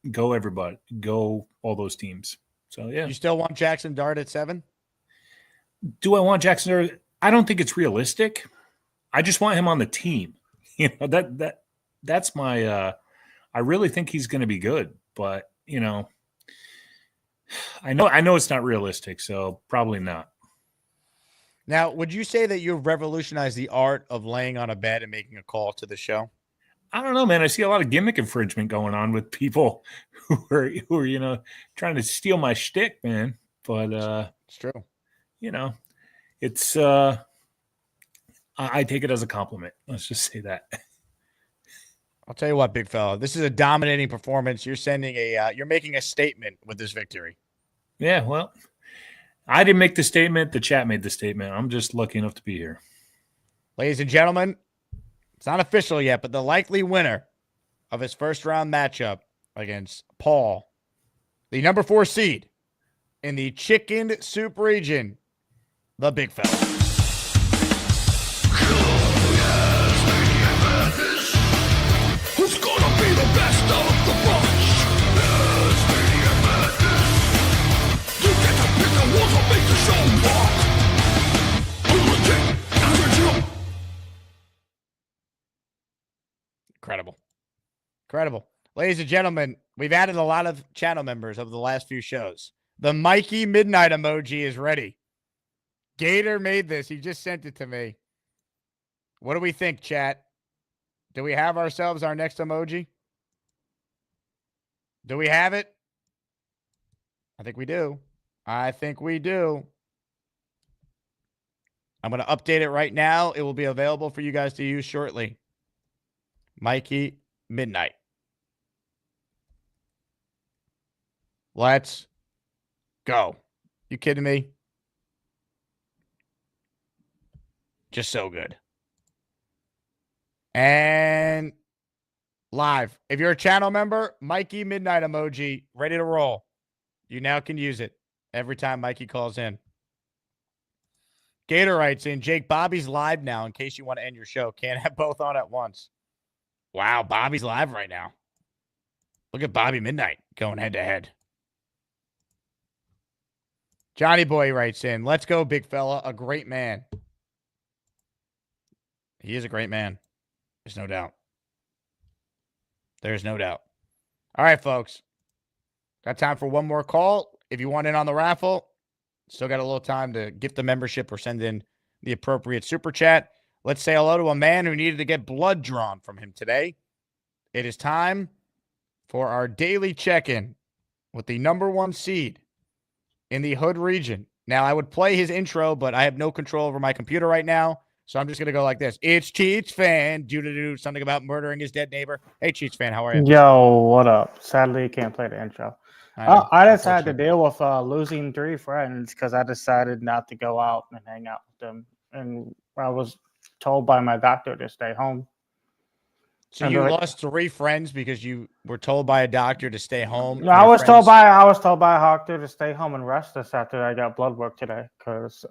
everybody. Go all those teams. So, yeah. You still want Jackson Dart at 7? Do I want Jackson Dart? I don't think it's realistic. I just want him on the team. That's my I really think he's going to be good, but I know it's not realistic, so probably not. Now, would you say that you've revolutionized the art of laying on a bed and making a call to the show? I don't know, man. I see a lot of gimmick infringement going on with people who are trying to steal my shtick, man. But it's true. It's I take it as a compliment. Let's just say that. I'll tell you what, big fella. This is a dominating performance. You're you're making a statement with this victory. Yeah, well, I didn't make the statement. The chat made the statement. I'm just lucky enough to be here. Ladies and gentlemen, it's not official yet, but the likely winner of his first round matchup against Paul, the number 4 seed in the chicken soup region, the big fella. Who's gonna be the best of the bunch? You get to pick the ones that make the show walk. Original. Incredible. Ladies and gentlemen, we've added a lot of channel members over the last few shows. The Mikey Midnight emoji is ready. Gator made this. He just sent it to me. What do we think, chat? Do we have ourselves our next emoji? Do we have it? I think we do. I'm going to update it right now. It will be available for you guys to use shortly. Mikey Midnight. Let's go. You kidding me? Just so good. And live. If you're a channel member, Mikey Midnight emoji, ready to roll. You now can use it every time Mikey calls in. Gator writes in, Jake, Bobby's live now in case you want to end your show. Can't have both on at once. Wow, Bobby's live right now. Look at Bobby Midnight going head to head. Johnny Boy writes in, let's go, big fella. A great man. He is a great man. There's no doubt. There's no doubt. All right, folks. Got time for one more call. If you want in on the raffle, still got a little time to gift the membership or send in the appropriate super chat. Let's say hello to a man who needed to get blood drawn from him today. It is time for our daily check-in with the number 1 seed in the Hood region. Now, I would play his intro, but I have no control over my computer right now. So I'm just going to go like this. It's Cheats Fan. Do something about murdering his dead neighbor. Hey, Cheats Fan, how are you? Yo, what up? Sadly, you can't play the intro. I decided to deal with losing 3 friends because I decided not to go out and hang out with them. And I was told by my doctor to stay home. So you lost 3 friends because you were told by a doctor to stay home? No, I was told by a doctor to stay home and rest this after I got blood work today because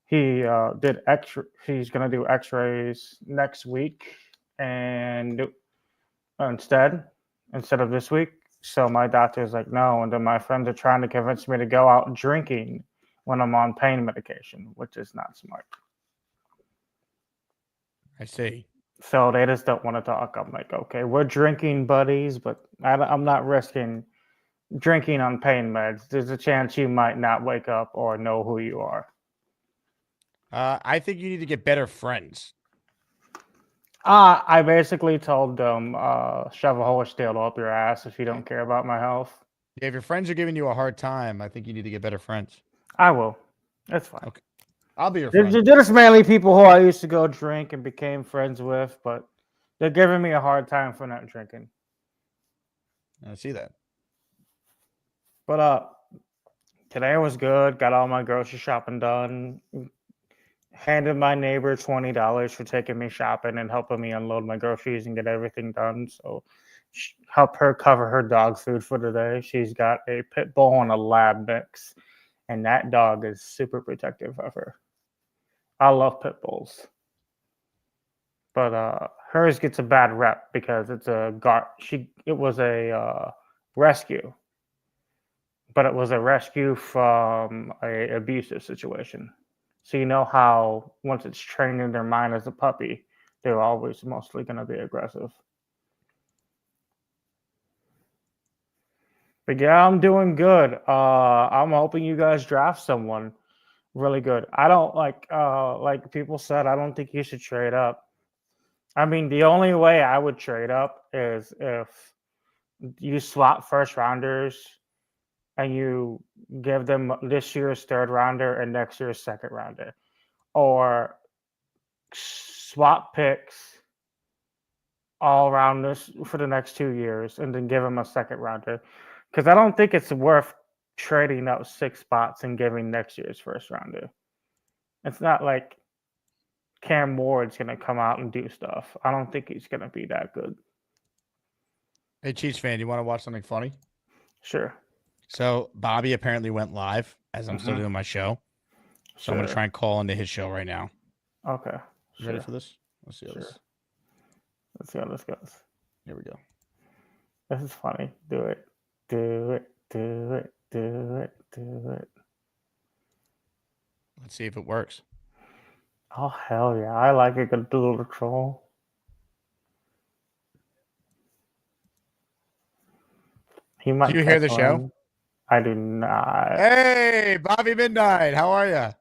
He did X. He's gonna do X-rays next week, and instead of this week. So my doctor's like, no, and then my friends are trying to convince me to go out drinking when I'm on pain medication, which is not smart. I see. So they just don't want to talk. I'm like, okay, we're drinking buddies, but I'm not risking drinking on pain meds. There's a chance you might not wake up or know who you are. I think you need to get better friends. I basically told them, shove a whole steel up your ass if you don't care about my health. Yeah, if your friends are giving you a hard time, I think you need to get better friends. I will. That's fine. Okay. I'll be your They're friend. just mainly people who I used to go drink and became friends with, but they're giving me a hard time for not drinking. I see that. But today was good. Got all my grocery shopping done. Handed my neighbor $20 for taking me shopping and helping me unload my groceries and get everything done. So help her cover her dog food for today. She's got a pit bull and a lab mix, and that dog is super protective of her. I love pit bulls, but hers gets a bad rep because it's it was a rescue, but it was a rescue from a abusive situation. So you know how once it's trained in their mind as a puppy, they're always mostly going to be aggressive. But yeah, I'm doing good. I'm hoping you guys draft someone really good. I don't like people said, I don't think you should trade up. I mean, the only way I would trade up is if you swap first rounders and you give them this year's third rounder and next year's second rounder, or swap picks all around this for the next 2 years and then give them a second rounder. Because I don't think it's worth trading up 6 spots and giving next year's first rounder. It's not like Cam Ward's going to come out and do stuff. I don't think he's going to be that good. Hey, Chiefs fan, you want to watch something funny? Sure. So Bobby apparently went live as I'm still doing my show. So I'm going to try and call into his show right now. Okay. You ready for this? Let's see how this. Let's see how this goes. Here we go. This is funny. Do it. Do it. Do it. Do it. Do it. Let's see if it works. Oh, hell yeah. I like a good little troll. He might. Do you hear the catch show? on. I do not. Hey, Bobby Midnight. How are you?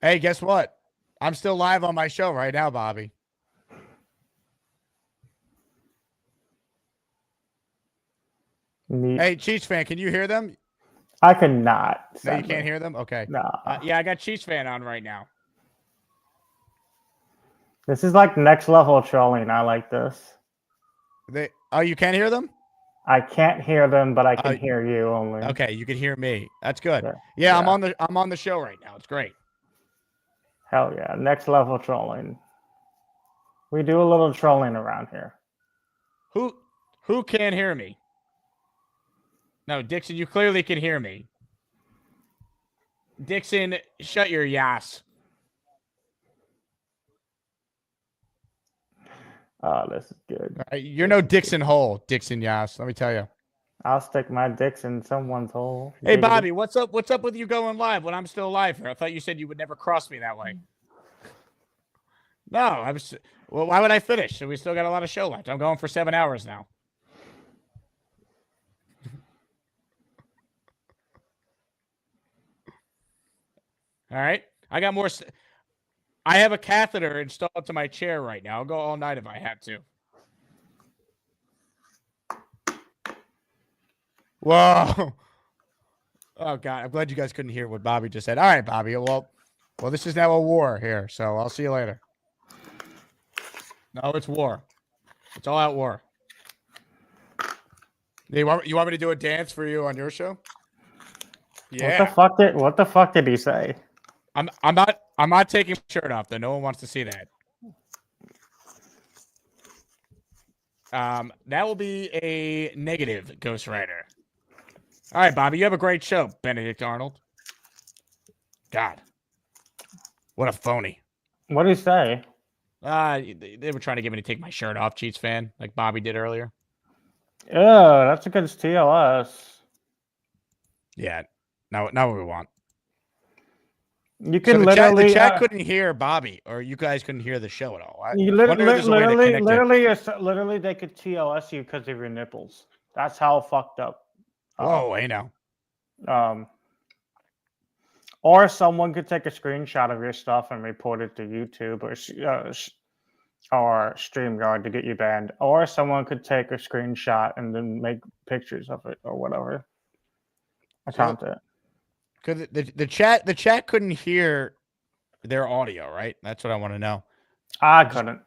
Hey, guess what? I'm still live on my show right now, Bobby. Neat. Hey, Chiefs fan, can you hear them? I cannot. No, you sadly. can't hear them? Okay. Nah. Yeah, I got Chiefs fan on right now. This is like next level trolling. I like this. Oh, you can't hear them? I can't hear them, but I can hear you only. Okay, you can hear me. That's good. Yeah. Yeah, I'm on the show right now. It's great. Hell yeah. Next level trolling. We do a little trolling around here. Who can't hear me? No, Dixon, you clearly can hear me. Dixon, shut your yass. Oh, this is good. All right, you're no Dixon Hole, Dixon Yass. Let me tell you. I'll stick my dicks in someone's hole. Hey, Bobby, what's up? What's up with you going live when I'm still live here? I thought you said you would never cross me that way. No, I was. Well, why would I finish? So we still got a lot of show left. I'm going for 7 hours now. All right, I got more. I have a catheter installed to my chair right now. I'll go all night if I have to. Whoa. Oh, God. I'm glad you guys couldn't hear what Bobby just said. All right, Bobby. Well, this is now a war here, so I'll see you later. No, it's war. It's all out war. You want me to do a dance for you on your show? Yeah. What the fuck did he say? I'm not taking my shirt off, though. No one wants to see that. That will be a negative, Ghost Rider. All right, Bobby, you have a great show, Benedict Arnold. God, what a phony. What did he say? They were trying to get me to take my shirt off, Cheats fan, like Bobby did earlier. Yeah, that's against TLS. Yeah, not what we want. You So can the literally chat couldn't hear Bobby, or you guys couldn't hear the show at all. I you wonder if there's a way to connect it. literally, they could TLS you because of your nipples. That's how fucked up. Whoa, hey now. Or someone could take a screenshot of your stuff and report it to YouTube or StreamYard to get you banned. Or someone could take a screenshot and then make pictures of it or whatever. Content. Because the chat couldn't hear their audio, right? That's what I want to know. I couldn't.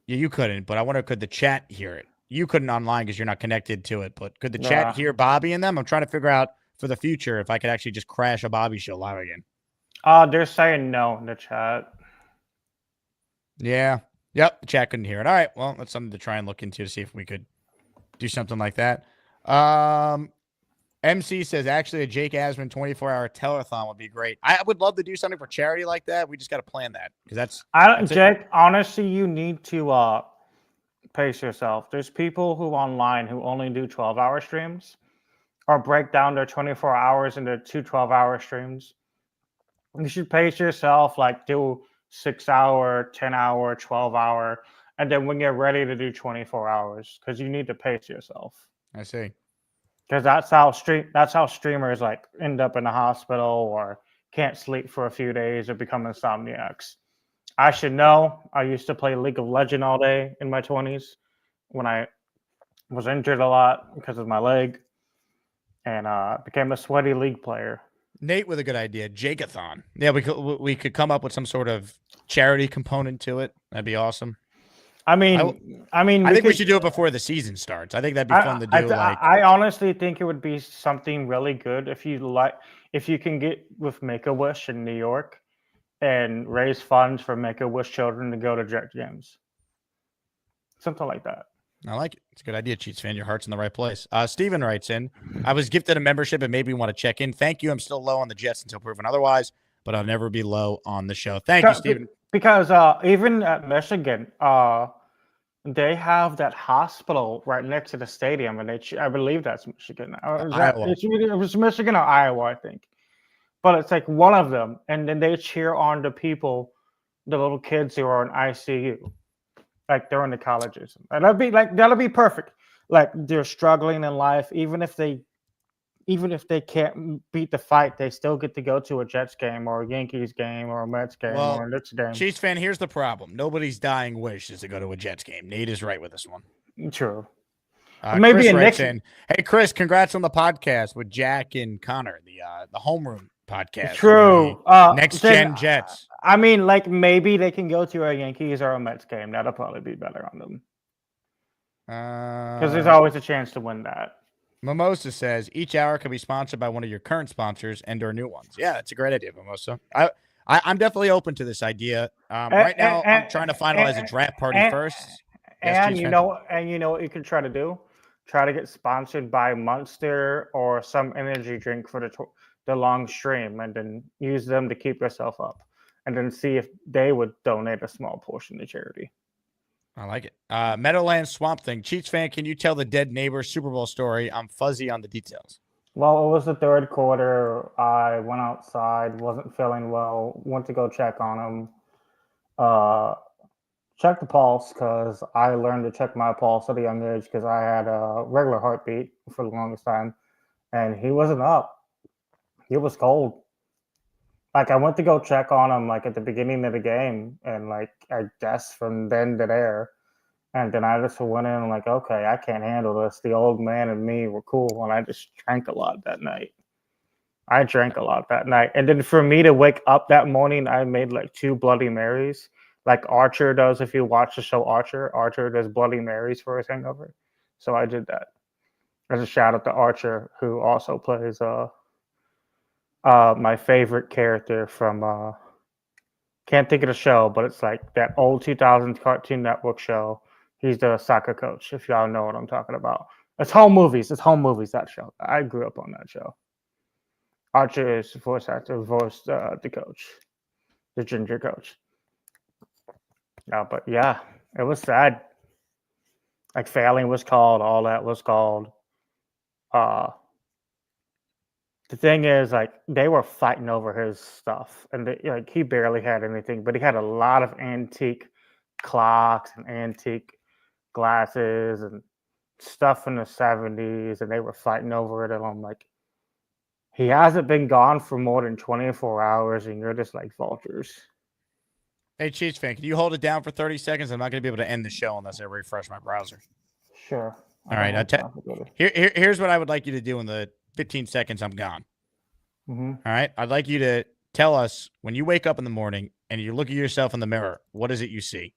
Yeah, you couldn't, but I wonder, could the chat hear it? You couldn't online because you're not connected to it, but could the chat hear Bobby and them? I'm trying to figure out for the future if I could actually just crash a Bobby show live again. They're saying no in the chat. Yeah. Yep. The chat couldn't hear it. All right. Well, that's something to try and look into to see if we could do something like that. MC says, actually, a Jake Asman 24-hour telethon would be great. I would love to do something for charity like that. We just got to plan that because that's Jake, honestly, you need to pace yourself. There's people who online who only do 12-hour streams or break down their 24 hours into 2 12-hour streams. You should pace yourself, like do 6-hour, 10-hour, 12-hour, and then when you're ready to do 24 hours, because you need to pace yourself. I see. Because that's how streamers like end up in the hospital or can't sleep for a few days or become insomniacs. I should know. I used to play League of Legends all day in my 20s when I was injured a lot because of my leg, and became a sweaty League player. Nate with a good idea, Jakeathon. Yeah, we could come up with some sort of charity component to it. That'd be awesome. I mean, I think we should do it before the season starts. I think that'd be fun to do. I honestly think it would be something really good if you can get with Make-A-Wish in New York and raise funds for Make-A-Wish children to go to Jet games. Something like that. I like it. It's a good idea, Cheats fan. Your heart's in the right place. Steven writes in, I was gifted a membership and made me want to check in. Thank you. I'm still low on the Jets until proven otherwise, but I'll never be low on the show. Thank you, Steven. Because even at Michigan, they have that hospital right next to the stadium, and I believe that's Michigan. It was Michigan or Iowa, I think. But it's like one of them, and then they cheer on the people, the little kids who are in ICU, like they're in the colleges. And that'll be perfect. Like they're struggling in life, even if they can't beat the fight, they still get to go to a Jets game or a Yankees game or a Mets game or a Knicks game. Chiefs fan, here's the problem. Nobody's dying wish is to go to a Jets game. Nate is right with this one. True. Maybe Chris writes in, hey, Chris, congrats on the podcast with Jack and Connor, the homeroom podcast. True. Next Gen Jets. I mean, like maybe they can go to a Yankees or a Mets game. That'll probably be better on them. Because there's always a chance to win that. Mimosa says each hour can be sponsored by one of your current sponsors and or new ones. Yeah, that's a great idea, Mimosa. I'm definitely open to this idea. Right now, I'm trying to finalize a draft party first. And you know what you can try to do? Try to get sponsored by Monster or some energy drink for the long stream, and then use them to keep yourself up, and then see if they would donate a small portion to charity. I like it. Meadowlands Swamp Thing. Cheats fan, can you tell the dead neighbor Super Bowl story? I'm fuzzy on the details. Well, it was the third quarter. I went outside, wasn't feeling well, went to go check on him. Check the pulse, because I learned to check my pulse at a young age because I had a regular heartbeat for the longest time. And he wasn't up. He was cold. Like, I went to go check on him, like, at the beginning of the game, and, like, I guess from then to there. And then I just went in and, like, okay, I can't handle this. The old man and me were cool, and I just drank a lot that night. And then for me to wake up that morning, I made, like, 2 Bloody Marys, like Archer does. If you watch the show Archer does Bloody Marys for his hangover. So I did that. As a shout out to Archer, who also plays my favorite character from can't think of the show, but it's like that old 2000s Cartoon Network show. He's the soccer coach, if y'all know what I'm talking about. It's home movies. It's home movies. That show. I grew up on that show. Archer is the voice actor, voiced the coach, the ginger coach. But yeah, it was sad. Like failing was called, all that was called. The thing is, like, they were fighting over his stuff, and like he barely had anything, but he had a lot of antique clocks and antique glasses and stuff in the 70s, and they were fighting over it. And I'm like, he hasn't been gone for more than 24 hours, and you're just like vultures. Hey, Chiefs fan, can you hold it down for 30 seconds? I'm not going to be able to end the show unless I refresh my browser. Sure. All right. Here's what I would like you to do in the 15 seconds I'm gone. Mhm. All right. I'd like you to tell us when you wake up in the morning and you look at yourself in the mirror, what is it you see?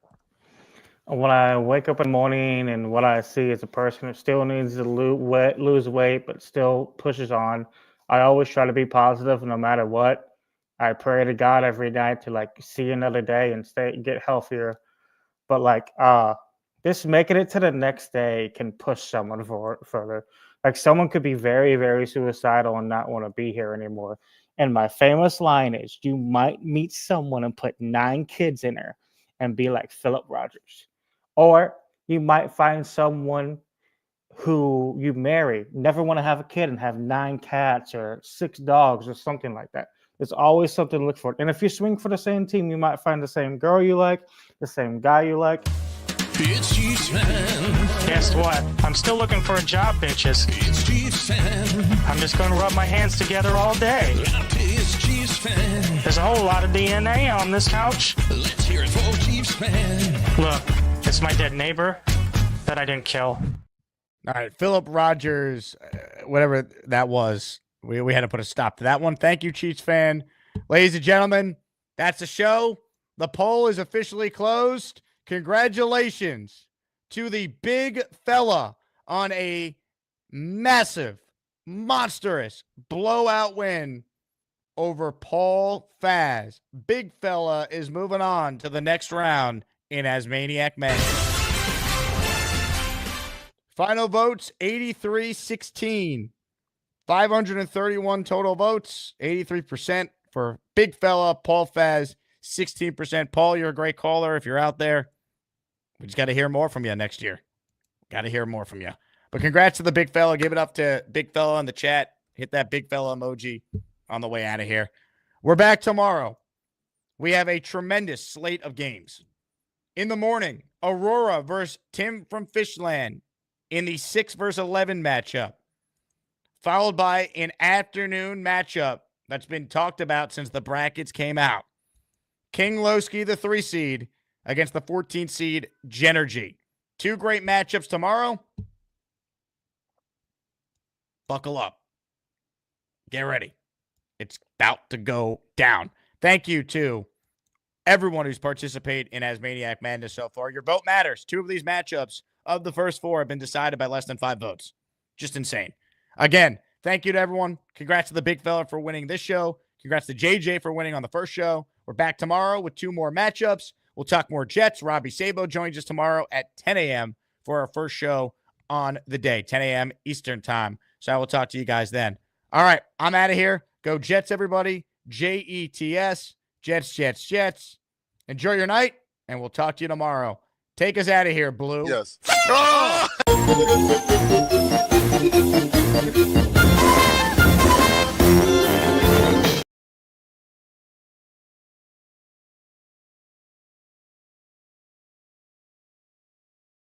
When I wake up in the morning and what I see is a person who still needs to lose weight, but still pushes on. I always try to be positive no matter what. I pray to God every night to like see another day and get healthier. But like just making it to the next day can push someone further. Like someone could be very, very suicidal and not want to be here anymore. And my famous line is, you might meet someone and put 9 kids in her and be like Philip Rogers. Or you might find someone who you marry, never want to have a kid and have 9 cats or 6 dogs or something like that. There's always something to look for. And if you swing for the same team, you might find the same girl you like, the same guy you like. It's Chiefs fan. Guess what? I'm still looking for a job, bitches. It's Chiefs fan. I'm just going to rub my hands together all day. It's Chiefs fan. There's a whole lot of DNA on this couch. Let's hear it for Chiefs fan. Look, it's my dead neighbor that I didn't kill. All right. Philip Rogers, whatever that was, we had to put a stop to that one. Thank you, Chiefs fan. Ladies and gentlemen, that's the show. The poll is officially closed. Congratulations to the big fella on a massive, monstrous blowout win over Paul Faz. Big fella is moving on to the next round in Asmaniac Madness. Final votes, 83-16. 531 total votes, 83% for big fella Paul Faz, 16%. Paul, you're a great caller. If you're out there, we just got to hear more from you next year. Got to hear more from you. But congrats to the big fella. Give it up to big fella in the chat. Hit that big fella emoji on the way out of here. We're back tomorrow. We have a tremendous slate of games. In the morning, Aurora versus Tim from Fishland in the 6 versus 11 matchup. Followed by an afternoon matchup that's been talked about since the brackets came out. King Lowski, the 3 seed, against the 14 seed Genergy. 2 great matchups tomorrow. Buckle up. Get ready. It's about to go down. Thank you to everyone who's participated in Asmaniac Madness so far. Your vote matters. 2 of these matchups of the first 4 have been decided by less than 5 votes. Just insane. Again, thank you to everyone. Congrats to the big fella for winning this show. Congrats to JJ for winning on the first show. We're back tomorrow with 2 more matchups. We'll talk more Jets. Robbie Sabo joins us tomorrow at 10 a.m. for our first show on the day, 10 a.m. Eastern time. So I will talk to you guys then. All right, I'm out of here. Go Jets, everybody. Jets. Jets, Jets, Jets. Enjoy your night, and we'll talk to you tomorrow. Take us out of here, Blue. Yes. Oh!